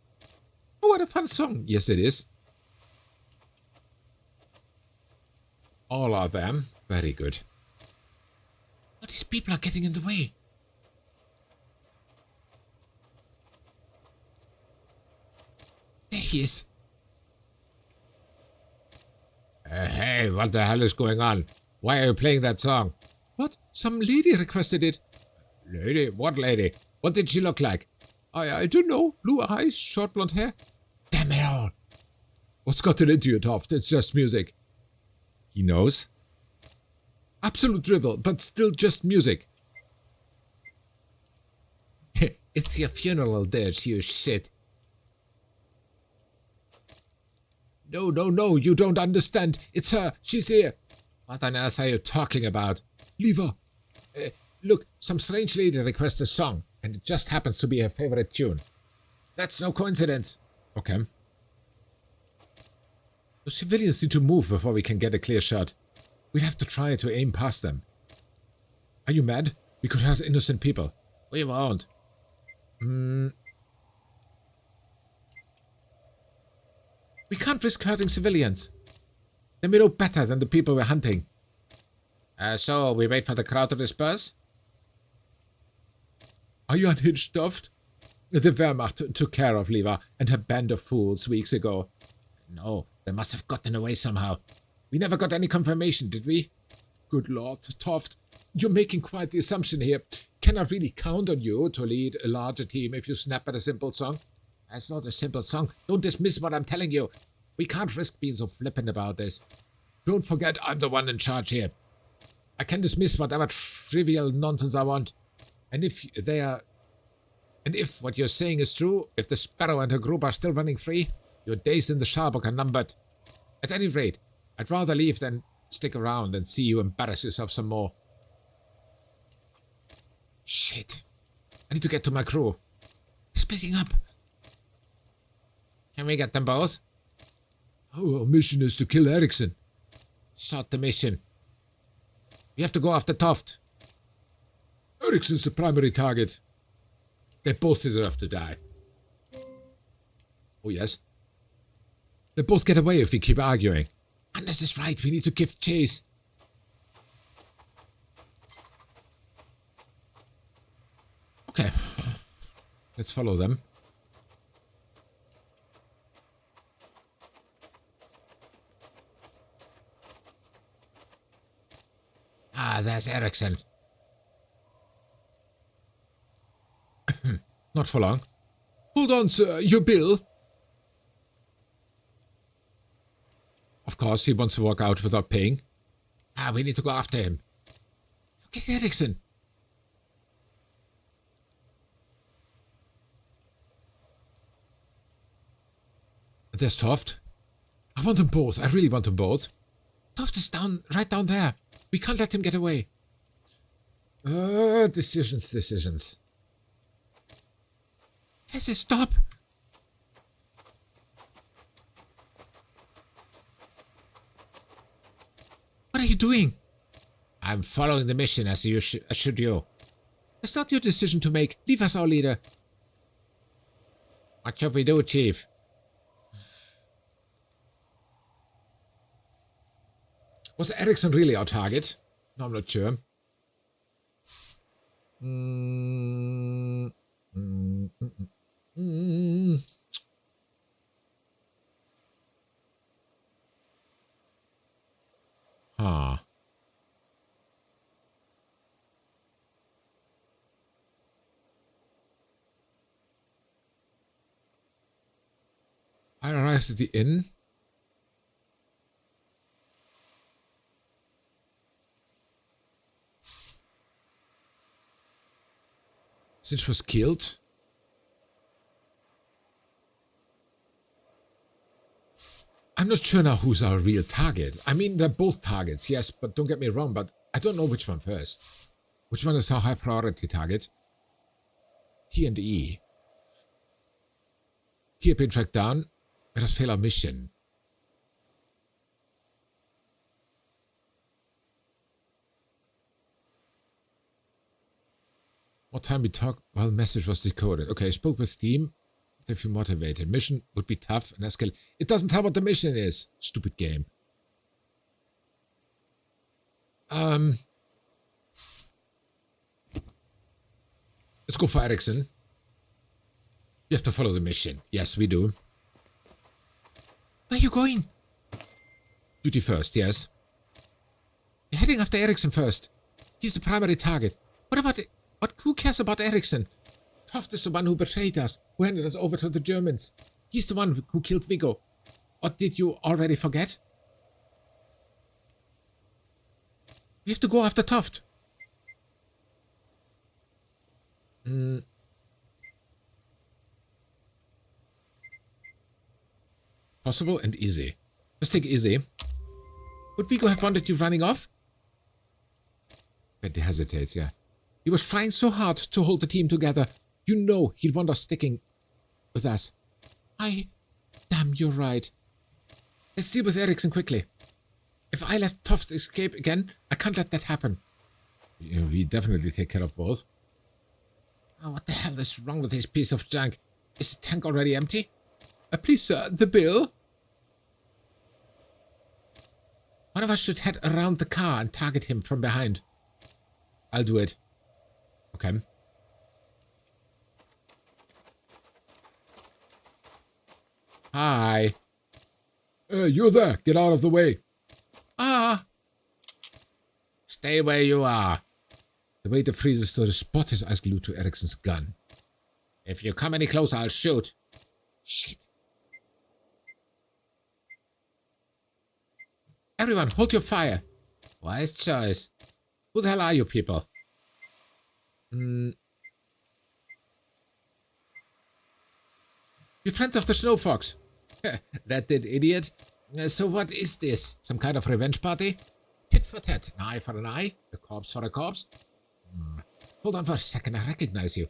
Oh, what a fun song. Yes, it is. All of them. Very good. But these people are getting in the way. There he is. Hey, what the hell is going on? Why are you playing that song? What? Some lady requested it. Lady? What lady? What did she look like? I don't know. Blue eyes, short blonde hair. Damn it all. What's gotten into you, Toft? It's just music. He knows. Absolute drivel, but still just music. It's your funeral dirge, you shit. No, you don't understand. It's her. She's here. What on earth are you talking about? Liva. Look, some strange lady requests a song, and it just happens to be her favorite tune. That's no coincidence. Okay. The civilians need to move before we can get a clear shot. We'll have to try to aim past them. Are you mad? We could hurt innocent people. We won't. We can't risk hurting civilians. Then we know better than the people we're hunting. So we wait for the crowd to disperse? Are you unhinged, Toft? The Wehrmacht took care of Liva and her band of fools weeks ago. No, they must have gotten away somehow. We never got any confirmation, did we? Good Lord, Toft, you're making quite the assumption here. Can I really count on you to lead a larger team if you snap at a simple song? That's not a simple song. Don't dismiss what I'm telling you. We can't risk being so flippant about this. Don't forget I'm the one in charge here. I can dismiss whatever trivial nonsense I want. And if what you're saying is true, if the Sparrow and her group are still running free, your days in the Sharbook are numbered. At any rate, I'd rather leave than stick around and see you embarrass yourself some more. Shit. I need to get to my crew. Splitting up. Can we get them both? Our mission is to kill Erickson. Short the mission. We have to go after Toft. Erickson's the primary target. They both deserve to die. Oh, yes. They both get away if we keep arguing. Anders is right. We need to give chase. Okay. Let's follow them. Ah, there's Erickson. Not for long. Hold on, sir. Your bill. Of course, he wants to walk out without paying. Ah, we need to go after him. Get Erickson. There's Toft. I want them both. I really want them both. Toft is right down there. We can't let him get away. Decisions. Jesse, stop! What are you doing? I'm following the mission as should you. It's not your decision to make. Leave us our leader. What should we do, Chief? Was Erickson really our target? No, I'm not sure. Huh. I arrived at the inn. Since was killed. I'm not sure now who's our real target. I mean, they're both targets, yes, but don't get me wrong, but I don't know which one first. Which one is our high priority target? T and E. T have been tracked down. Let us fail our mission. What time we talk? Well, message was decoded. Okay, I spoke with team. They feel motivated. Mission would be tough and escalate. It doesn't tell what the mission is. Stupid game. Let's go for Erickson. We have to follow the mission. Yes, we do. Where are you going? Duty first, yes. You're heading after Erickson first. He's the primary target. What about it? Who cares about Erickson? Toft is the one who betrayed us, who handed us over to the Germans. He's the one who killed Viggo. Or did you already forget? We have to go after Toft. Possible and easy. Let's take easy. Would Viggo have wanted you running off? Betty hesitates, yeah. He was trying so hard to hold the team together. You know he'd want us sticking with us. Damn, you're right. Let's deal with Erickson quickly. If I let Toft escape again, I can't let that happen. Yeah, we definitely take care of both. Oh, what the hell is wrong with this piece of junk? Is the tank already empty? Please, sir, the bill? One of us should head around the car and target him from behind. I'll do it. Okay. Hi. You're there. Get out of the way. Ah! Stay where you are. The waiter freezes to the spot, his eyes glued to Ericsson's gun. If you come any closer, I'll shoot. Shit. Everyone, hold your fire. Wise choice. Who the hell are you people? You're friends of the Snow Fox. That did, idiot. So what is this? Some kind of revenge party? Tit for tat, an eye for an eye, a corpse for a corpse. Hold on for a second, I recognize you.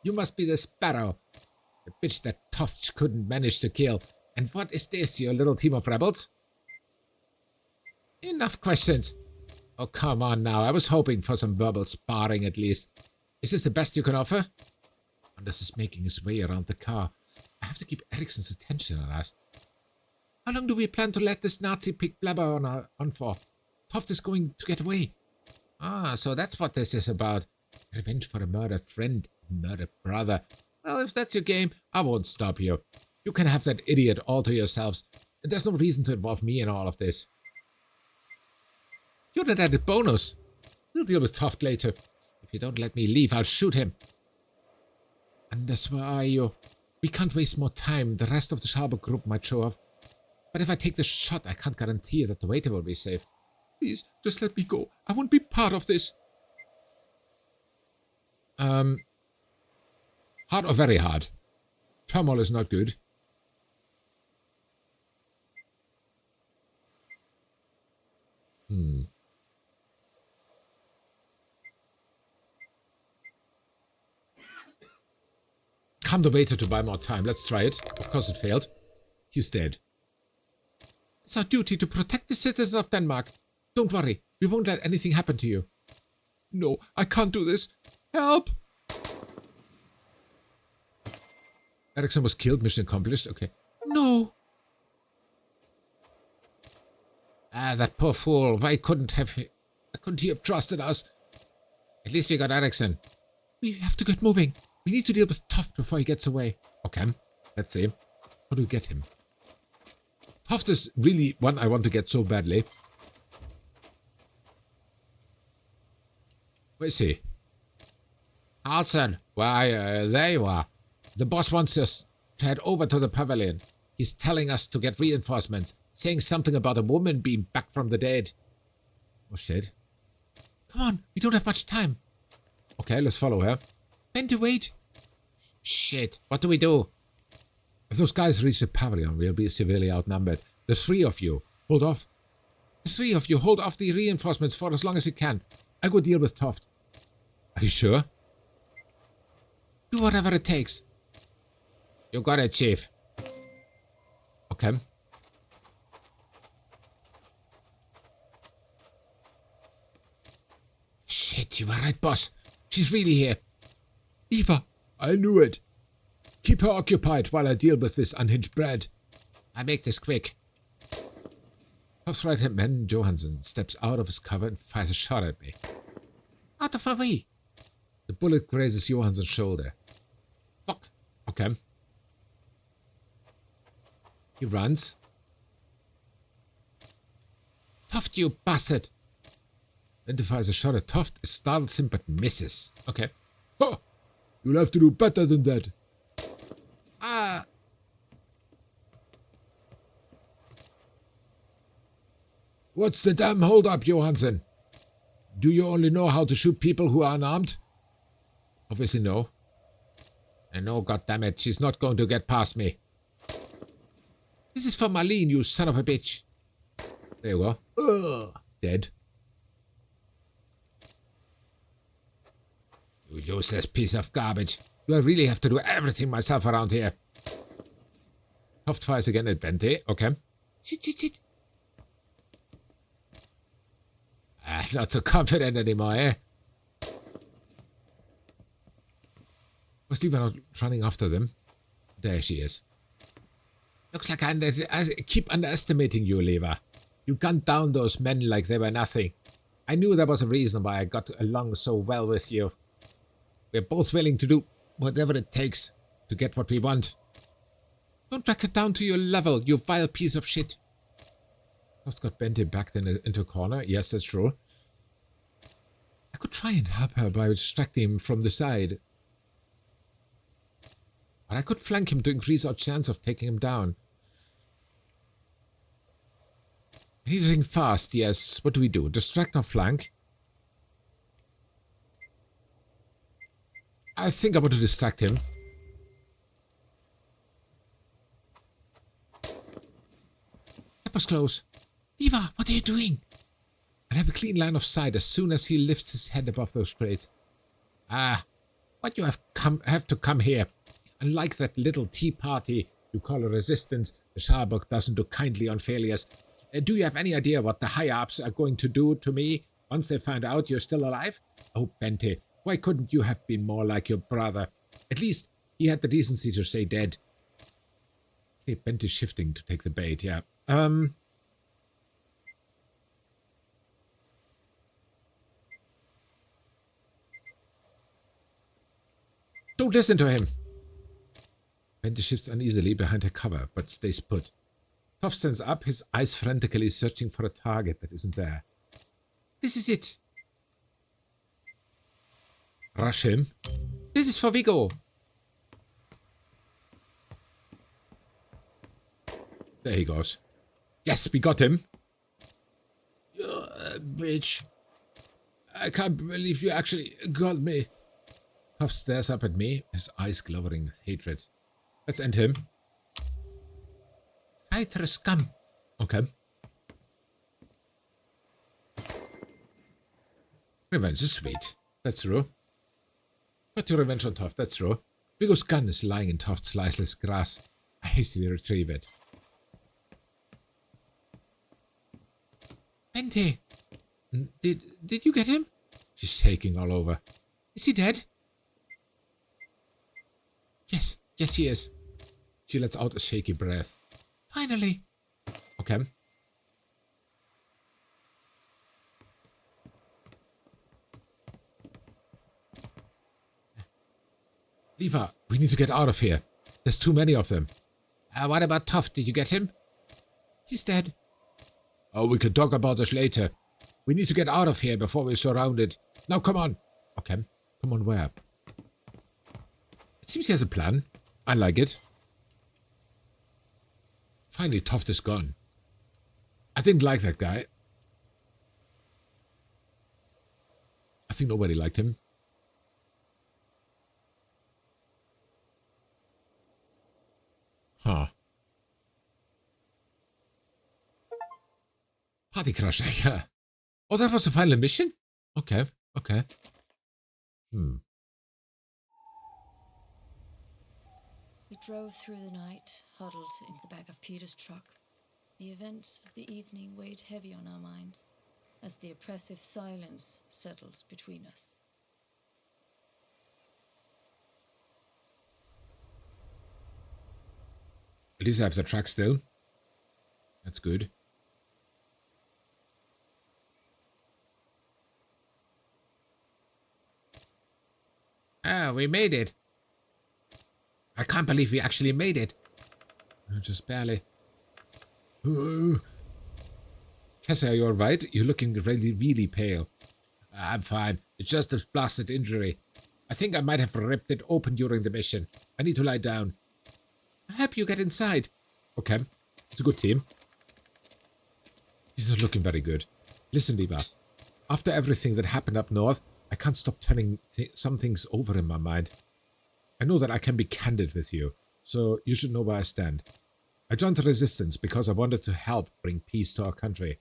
You must be the Sparrow. The bitch that Toft couldn't manage to kill. And what is this, your little team of rebels? Enough questions. Oh, come on now. I was hoping for some verbal sparring at least. Is this the best you can offer? Anders is making his way around the car. I have to keep Ericsson's attention on us. How long do we plan to let this Nazi pig blabber on for? Toft is going to get away. Ah, so that's what this is about. Revenge for a murdered friend, murdered brother. Well, if that's your game, I won't stop you. You can have that idiot all to yourselves. There's no reason to involve me in all of this. You're an added bonus. We'll deal with Toft later. If you don't let me leave, I'll shoot him. Anders, where are you? We can't waste more time. The rest of the Schaber group might show up. But if I take the shot, I can't guarantee that the waiter will be safe. Please, just let me go. I won't be part of this. Hard or very hard? Turmoil is not good. Come the waiter to buy more time. Let's try it. Of course it failed. He's dead. It's our duty to protect the citizens of Denmark. Don't worry. We won't let anything happen to you. No, I can't do this. Help! Ericsson was killed. Mission accomplished. Okay. No! Ah, that poor fool. Why couldn't he have trusted us? At least we got Ericsson. We have to get moving. We need to deal with Toft before he gets away. Okay. Let's see. How do we get him? Toft is really one I want to get so badly. Where is he? Carlson, why, there you are. The boss wants us to head over to the pavilion. He's telling us to get reinforcements, saying something about a woman being back from the dead. Oh, shit. Come on, we don't have much time. Okay, let's follow her. Bend, wait. Shit, what do we do? If those guys reach the pavilion, we'll be severely outnumbered. The three of you, hold off. The three of you, hold off the reinforcements for as long as you can. I go deal with Toft. Are you sure? Do whatever it takes. You got it, Chief. Okay. Shit, you were right, boss. She's really here. Liva, I knew it. Keep her occupied while I deal with this unhinged brat. I make this quick. Toft's right-hand man, Johansson, steps out of his cover and fires a shot at me. Out of my way. The bullet grazes Johansson's shoulder. Fuck. Okay. He runs. Toft, you bastard! Then fires a shot at Toft. It startles him but misses. Okay. Huh. You'll have to do better than that. Ah. What's the damn hold-up, Johansson? Do you only know how to shoot people who are unarmed? Obviously no. And no, goddammit, she's not going to get past me. This is for Marlene, you son of a bitch. There you go. Ugh. Dead. You useless piece of garbage. Do I really have to do everything myself around here? Toft fires again at Bente. Okay. Shit. Not so confident anymore, eh? Was Liva not running after them? There she is. Looks like I keep underestimating you, Liva. You gunned down those men like they were nothing. I knew there was a reason why I got along so well with you. We're both willing to do whatever it takes to get what we want. Don't drag it down to your level, you vile piece of shit. Toft's got Bente backed into a corner. Yes, that's true. I could try and help her by distracting him from the side. But I could flank him to increase our chance of taking him down. I need to think fast, yes. What do we do? Distract or flank? I think I want to distract him. That was close. Liva, what are you doing? I'll have a clean line of sight as soon as he lifts his head above those crates. Ah, but you have to come here. Unlike that little tea party you call a resistance, the Sharburg doesn't do kindly on failures. Do you have any idea what the high-ups are going to do to me once they find out you're still alive? Oh, Bente, why couldn't you have been more like your brother? At least he had the decency to say dead. Okay, Bente's shifting to take the bait, yeah. Don't listen to him. Bente shifts uneasily behind her cover, but stays put. Toft stands up, his eyes frantically searching for a target that isn't there. This is it. Rush him. This is for Vigo. There he goes. Yes, we got him. You bitch. I can't believe you actually got me. Toft stares up at me, his eyes glowering with hatred. Let's end him. Traitorous scum. Okay. Revenge is sweet. That's true. Got your revenge on Toft, that's true. Vigo's gun is lying in Toft's lifeless grass. I hastily retrieve it. Bente! Did you get him? She's shaking all over. Is he dead? Yes he is. She lets out a shaky breath. Finally. Okay. Liva, we need to get out of here. There's too many of them. What about Toft? Did you get him? He's dead. Oh, we can talk about this later. We need to get out of here before we're surrounded. Now, come on. Okay. Come on, where? It seems he has a plan. I like it. Finally, Toft is gone. I didn't like that guy. I think nobody liked him. Huh. Party crasher, yeah. Oh, that was the final mission? Okay. We drove through the night, huddled in the back of Peter's truck. The events of the evening weighed heavy on our minds as the oppressive silence settled between us. At least I have the track still. That's good. Ah, we made it. I can't believe we actually made it. Just barely. Cassie, are you alright? You're looking really pale. I'm fine. It's just a blasted injury. I think I might have ripped it open during the mission. I need to lie down. I'll help you get inside. Okay. It's a good team. He's not looking very good. Listen, Liva. After everything that happened up north, I can't stop turning some things over in my mind. I know that I can be candid with you, so you should know where I stand. I joined the resistance because I wanted to help bring peace to our country.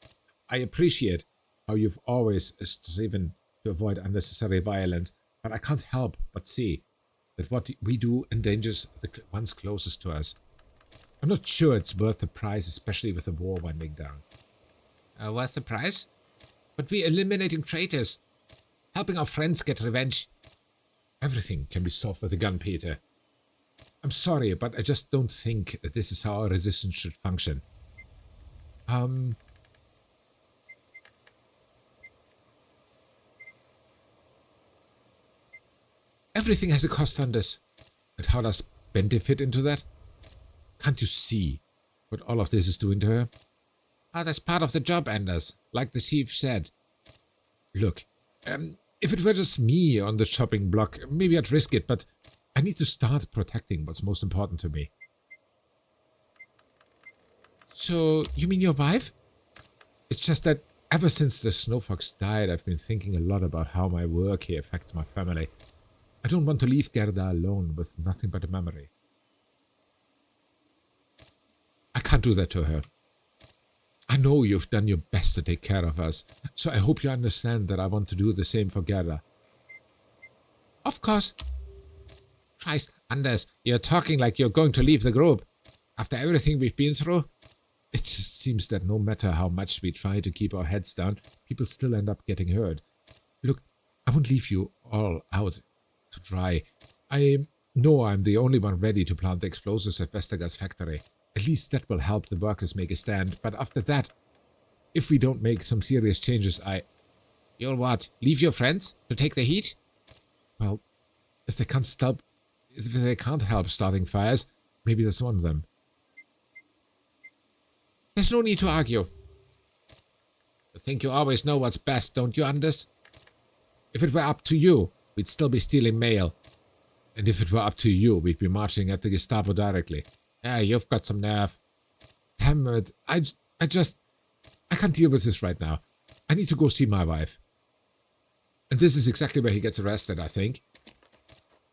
I appreciate how you've always striven to avoid unnecessary violence, but I can't help but see that what we do endangers the ones closest to us. I'm not sure it's worth the price, especially with the war winding down. Worth the price? But we're eliminating traitors, helping our friends get revenge. Everything can be solved with a gun, Peter. I'm sorry, but I just don't think that this is how our resistance should function. Everything has a cost on this. But how does Bente fit into that? Can't you see what all of this is doing to her? Ah, that's part of the job, Anders, like the chief said. Look, if it were just me on the chopping block, maybe I'd risk it, but I need to start protecting what's most important to me. So, you mean your wife? It's just that ever since the snow fox died, I've been thinking a lot about how my work here affects my family. I don't want to leave Gerda alone with nothing but a memory. I can't do that to her. I know you've done your best to take care of us, so I hope you understand that I want to do the same for Gerda. Of course. Christ, Anders, you're talking like you're going to leave the group. After everything we've been through, it just seems that no matter how much we try to keep our heads down, people still end up getting hurt. Look, I won't leave you all out to dry. I know I'm the only one ready to plant the explosives at Vestergaard's factory. At least that will help the workers make a stand. But after that, if we don't make some serious changes, You'll what? Leave your friends to take the heat? Well, if they can't help starting fires, maybe that's one of them. There's no need to argue. You think you always know what's best, don't you, Anders? If it were up to you, we'd still be stealing mail. And if it were up to you, we'd be marching at the Gestapo directly. Yeah, you've got some nerve. Damn it, I can't deal with this right now. I need to go see my wife. And this is exactly where he gets arrested, I think.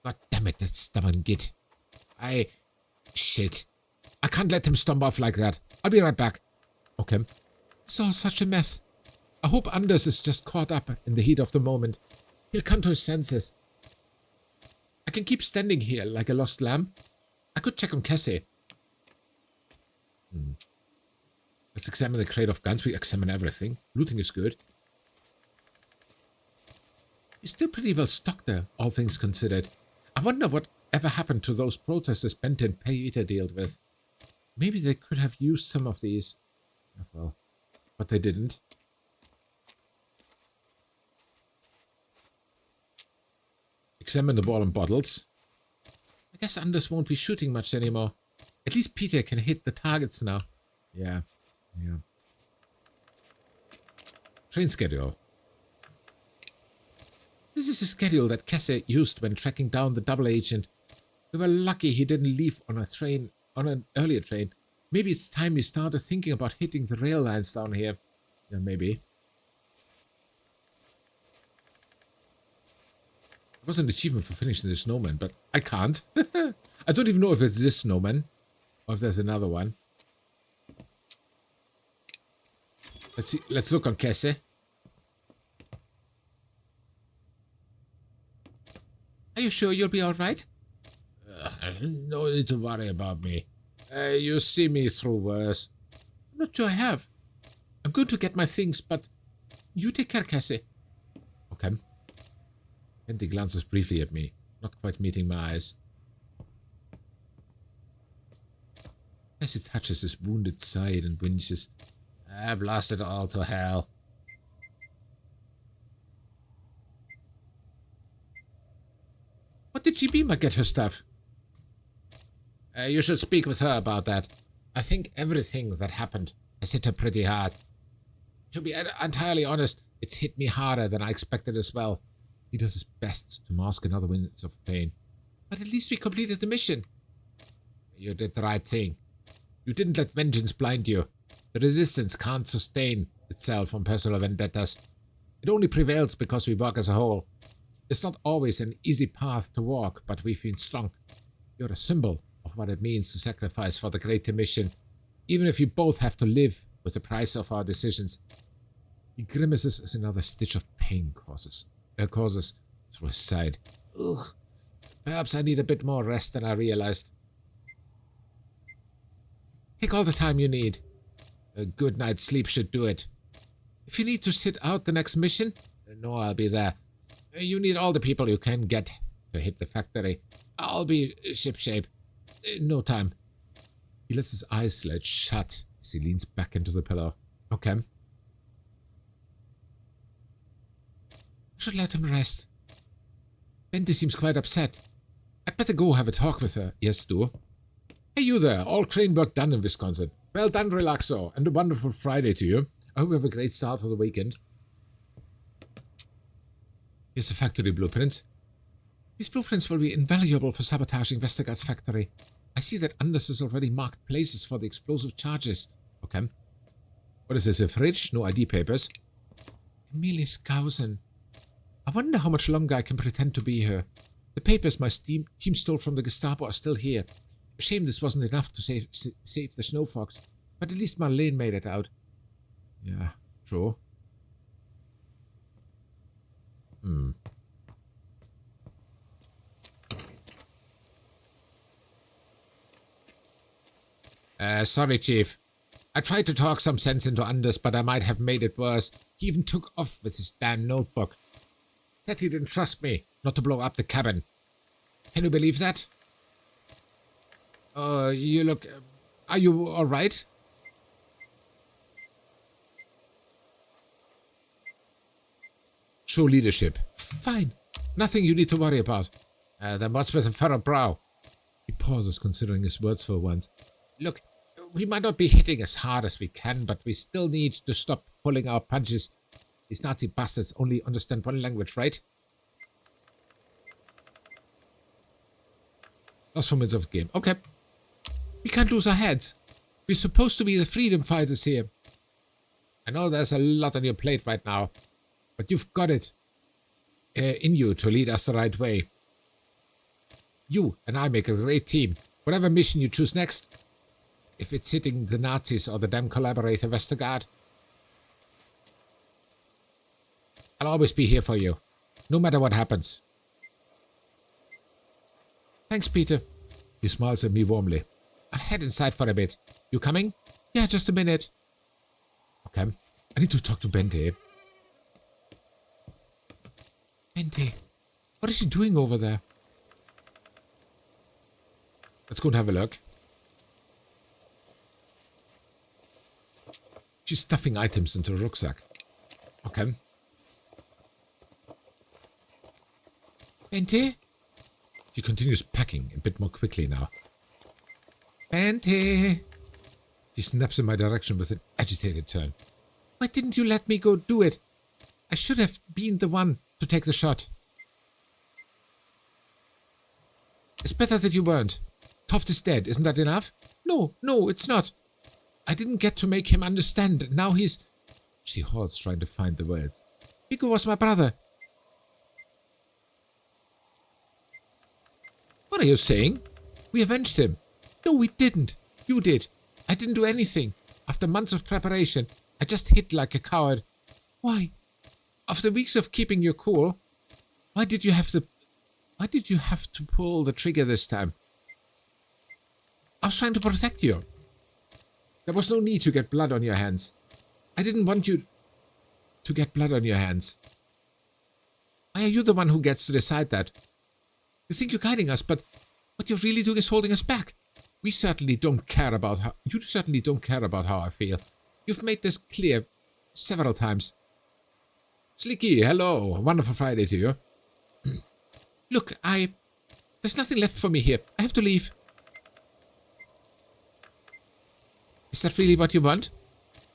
God damn it, that stubborn git. Shit. I can't let him stomp off like that. I'll be right back. Okay. It's all such a mess. I hope Anders is just caught up in the heat of the moment. He'll come to his senses. I can keep standing here like a lost lamb. I could check on Cassie. Let's examine the crate of guns. We examine everything. Looting is good. He's still pretty well stocked there, all things considered. I wonder what ever happened to those protesters Bent and Peter dealt with. Maybe they could have used some of these. Well, but they didn't. Examine the ball and bottles. I guess Anders won't be shooting much anymore. At least Peter can hit the targets now. Yeah. Train schedule. This is a schedule that Cassie used when tracking down the double agent. We were lucky he didn't leave on an earlier train. Maybe it's time we started thinking about hitting the rail lines down here. Yeah, maybe. It was an achievement for finishing the snowman, but I can't. I don't even know if it's this snowman or if there's another one. Let's see. Let's look on Cassie. Are you sure you'll be all right? No need to worry about me. You see me through worse. I'm not sure I have. I'm going to get my things, but you take care, Cassie. Okay. Andy glances briefly at me, not quite meeting my eyes. Cassie touches his wounded side and whinges. I blasted all to hell. What did she mean by get her stuff? You should speak with her about that. I think everything that happened has hit her pretty hard. To be entirely honest, it's hit me harder than I expected as well. He does his best to mask another wince of pain. But at least we completed the mission. You did the right thing. You didn't let vengeance blind you. The resistance can't sustain itself on personal vendettas. It only prevails because we work as a whole. It's not always an easy path to walk, but we've been strong. You're a symbol of what it means to sacrifice for the greater mission, even if you both have to live with the price of our decisions. He grimaces as another stitch of pain causes through his side. Ugh. Perhaps I need a bit more rest than I realized. Take all the time you need. A good night's sleep should do it. If you need to sit out the next mission, know I'll be there. You need all the people you can get to hit the factory. I'll be shipshape. No time. He lets his eyes slide shut as he leans back into the pillow. Okay. I should let him rest. Bente seems quite upset. I'd better go have a talk with her. Yes, do. Hey, you there. All crane work done in Wisconsin. Well done, Relaxo, and a wonderful Friday to you. I hope you have a great start to the weekend. Here's the factory blueprints. These blueprints will be invaluable for sabotaging Vestergaard's factory. I see that Anders has already marked places for the explosive charges. Okay. What is this, a fridge? No ID papers. Emilie Skousen. I wonder how much longer I can pretend to be her. The papers my team stole from the Gestapo are still here. A shame this wasn't enough to save the snow fox, but at least Marlene made it out. Yeah, true. Sorry, Chief. I tried to talk some sense into Anders, but I might have made it worse. He even took off with his damn notebook. Said he didn't trust me not to blow up the cabin. Can you believe that? You look... are you alright? Show leadership. Fine. Nothing you need to worry about. Then what's with the furrowed brow? He pauses, considering his words for once. Look, we might not be hitting as hard as we can, but we still need to stop pulling our punches. These Nazi bastards only understand one language, right? Lost 4 minutes of the game. Okay. We can't lose our heads. We're supposed to be the freedom fighters here. I know there's a lot on your plate right now, but you've got it in you to lead us the right way. You and I make a great team. Whatever mission you choose next, if it's hitting the Nazis or the damn collaborator Vestergaard, I'll always be here for you, no matter what happens. Thanks, Peter. He smiles at me warmly. I'll head inside for a bit. You coming? Yeah, just a minute. Okay. I need to talk to Bente. Bente, what is she doing over there? Let's go and have a look. She's stuffing items into a rucksack. Okay. Bente? She continues packing a bit more quickly now. Bente! She snaps in my direction with an agitated turn. Why didn't you let me go do it? I should have been the one to take the shot. It's better that you weren't. Toft is dead, isn't that enough? No, it's not. I didn't get to make him understand. Now he's... She halts, trying to find the words. Viggo was my brother. What are you saying? We avenged him. No, we didn't. You did. I didn't do anything. After months of preparation, I just hid like a coward. Why? After weeks of keeping your cool, why did you have to pull the trigger this time? I was trying to protect you. There was no need to get blood on your hands. I didn't want you to get blood on your hands. Why are you the one who gets to decide that? You think you're guiding us, but what you're really doing is holding us back. You certainly don't care about how I feel. You've made this clear several times. Slicky, hello. Wonderful Friday to you. Look, there's nothing left for me here. I have to leave. Is that really what you want?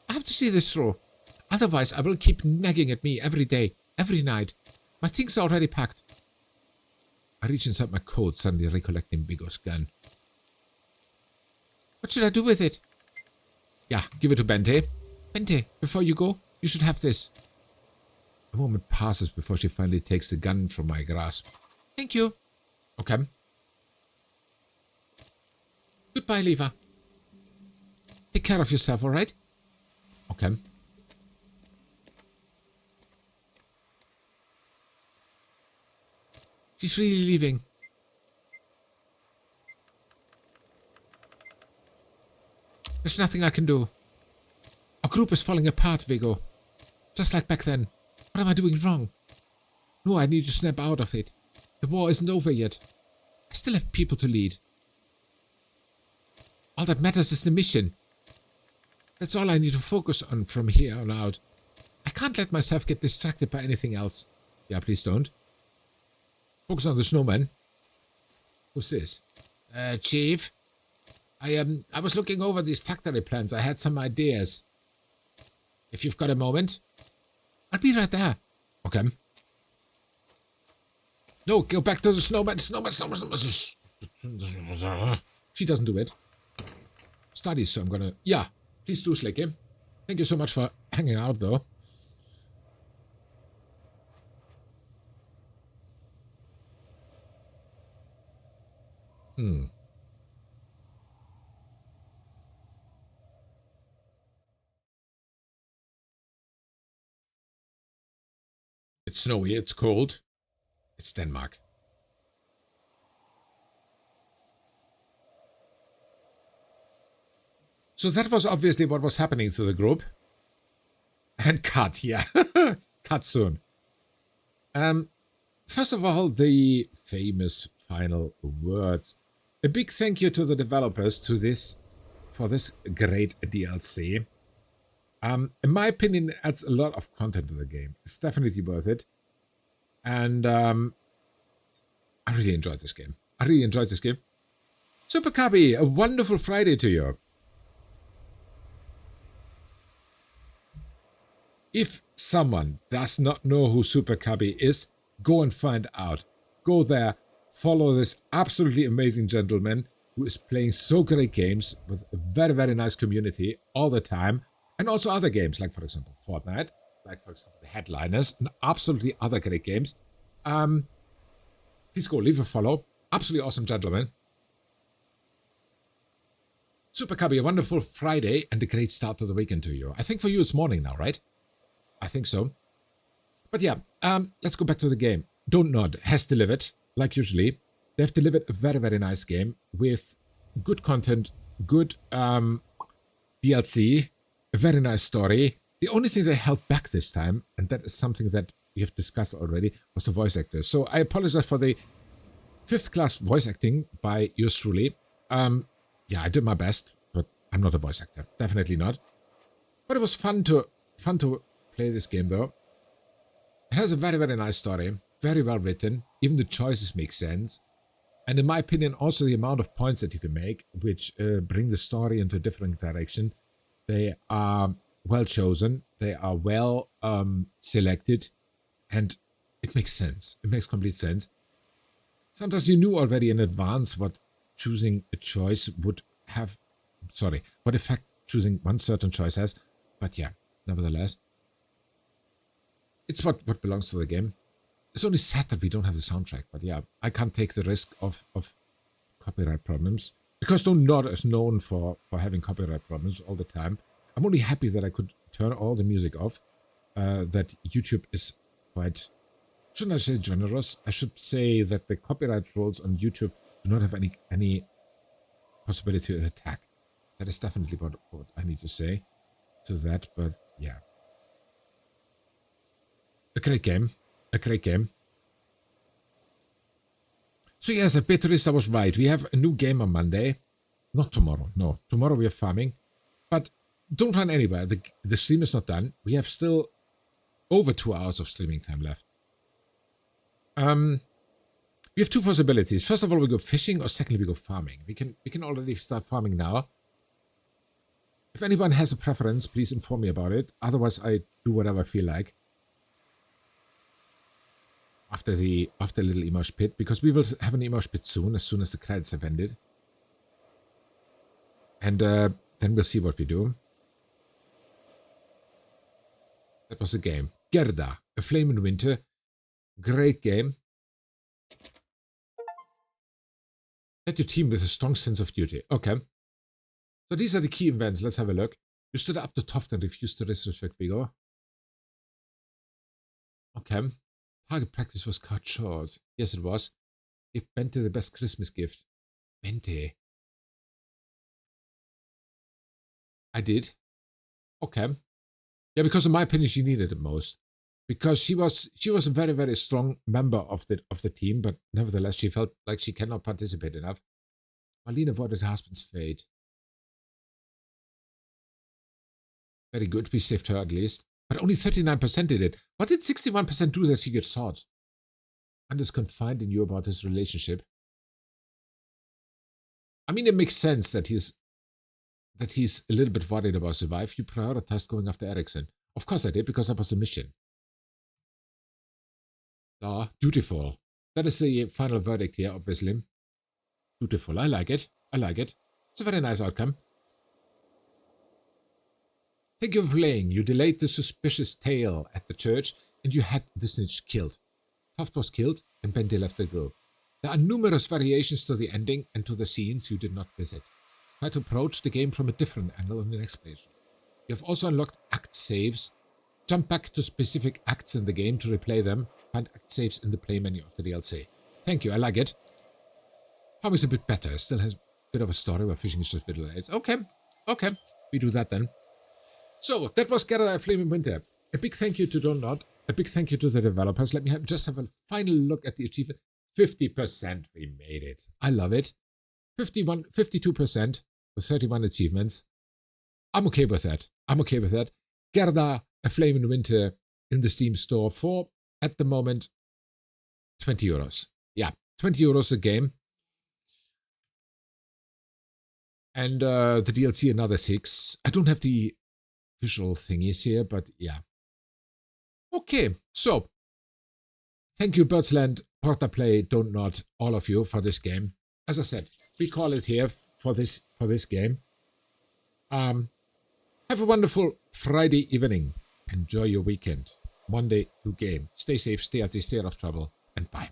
I have to see this through. Otherwise, I will keep nagging at me every day, every night. My things are already packed. I reach inside my coat, suddenly recollecting Viggo's gun. What should I do with it? Yeah, give it to Bente. Bente, before you go, you should have this. A moment passes before she finally takes the gun from my grasp. Thank you. Okay. Goodbye, Liva. Take care of yourself, alright? Okay. She's really leaving. There's nothing I can do. Our group is falling apart, Viggo. Just like back then. What am I doing wrong? No, I need to snap out of it. The war isn't over yet. I still have people to lead. All that matters is the mission. That's all I need to focus on from here on out. I can't let myself get distracted by anything else. Yeah, please don't. Focus on the snowman. Who's this? Chief? I was looking over these factory plans. I had some ideas. If you've got a moment. I'll be right there. Okay. No, go back to the snowman. Snowman. She doesn't do it. Studies, so I'm gonna... Yeah, please do, Slicky. Thank you so much for hanging out, though. It's snowy, it's cold. It's Denmark. So that was obviously what was happening to the group. And cut, yeah. Cut soon. First of all, the famous final words. A big thank you to the developers for this great DLC. In my opinion, it adds a lot of content to the game. It's definitely worth it. And I really enjoyed this game. Super Cubby, a wonderful Friday to you. If someone does not know who Super Cubby is, go and find out. Go there, follow this absolutely amazing gentleman who is playing so great games with a very, very nice community all the time. And also other games, like, for example, Fortnite, like, for example, The Headliners, and absolutely other great games. Please go leave a follow. Absolutely awesome gentleman. Super Cubby, a wonderful Friday and a great start to the weekend to you. I think for you it's morning now, right? I think so. But yeah, let's go back to the game. Don't Nod has delivered, like usually. They've delivered a very, very nice game with good content, good DLC, a very nice story. The only thing they held back this time, and that is something that we have discussed already, was the voice actors. So I apologize for the 5th class voice acting by yours truly. Yeah, I did my best, but I'm not a voice actor. Definitely not. But it was fun to play this game, though. It has a very, very nice story. Very well written. Even the choices make sense. And in my opinion, also the amount of points that you can make, which bring the story into a different direction. They are well chosen. They are well selected. And it makes sense. It makes complete sense. Sometimes you knew already in advance what choosing a choice would have... Sorry, what effect choosing one certain choice has. But yeah, nevertheless. It's what belongs to the game. It's only sad that we don't have the soundtrack. But yeah, I can't take the risk of copyright problems. Because Don't Nod is known for having copyright problems all the time. I'm only happy that I could turn all the music off. That YouTube is quite... Shouldn't I say generous? I should say that the copyright rules on YouTube do not have any possibility to attack. That is definitely what I need to say to that. But yeah. A great game. A great game. So yes, Beatrice, I was right. We have a new game on Monday. Not tomorrow. No, tomorrow we are farming. But don't run anywhere. The stream is not done. We have still over 2 hours of streaming time left. We have 2 possibilities. First of all, we go fishing, or secondly, we go farming. We can already start farming now. If anyone has a preference, please inform me about it. Otherwise, I do whatever I feel like. After little emosh pit, because we will have an emosh pit soon as the credits have ended. And then we'll see what we do. That was a game. Gerda, A Flame in Winter. Great game. Set your team with a strong sense of duty. Okay. So these are the key events. Let's have a look. You stood up to Toft and refused to disrespect Vigor. Okay. Target practice was cut short. Yes, it was. Give Bente the best Christmas gift. Bente. I did. Okay. Yeah, because in my opinion, she needed it most. Because she was a very, very strong member of the team, but nevertheless, she felt like she cannot participate enough. Marlene avoided her husband's fate. Very good. We saved her at least. But only 39% did it. What did 61% do that she gets sought? And is confiding in you about his relationship. I mean, it makes sense that he's a little bit worried about Survive. You prioritized going after Ericsson. Of course I did, because that was a mission. Ah, dutiful. That is the final verdict here, obviously. Dutiful. I like it. I like it. It's a very nice outcome. Thank you for playing. You delayed the suspicious tale at the church, and you had the snitch killed. Toft was killed, and Bendy left the group. There are numerous variations to the ending and to the scenes you did not visit. Try to approach the game from a different angle in the next playthrough. You have also unlocked act saves. Jump back to specific acts in the game to replay them. Find act saves in the play menu of the DLC. Thank you, I like it. Home is a bit better. Still has a bit of a story where fishing is just video aids. Okay, we do that then. So, that was Gerda Flaming Winter. A big thank you to Donut. A big thank you to the developers. Let me just have a final look at the achievement. 50%, we made it. I love it. 52% with 31 achievements. I'm okay with that. Gerda, A Flame in Winter in the Steam store for, at the moment, 20 euros. Yeah, 20 euros a game. And the DLC another 6. I don't have the visual thingies here, but yeah. Okay, so thank you, Birdsland, Portaplay, Don't Nod, all of you for this game. As I said, we call it here for this game. Have a wonderful Friday evening. Enjoy your weekend. Monday, new game. Stay safe, stay healthy, stay out of trouble, and bye.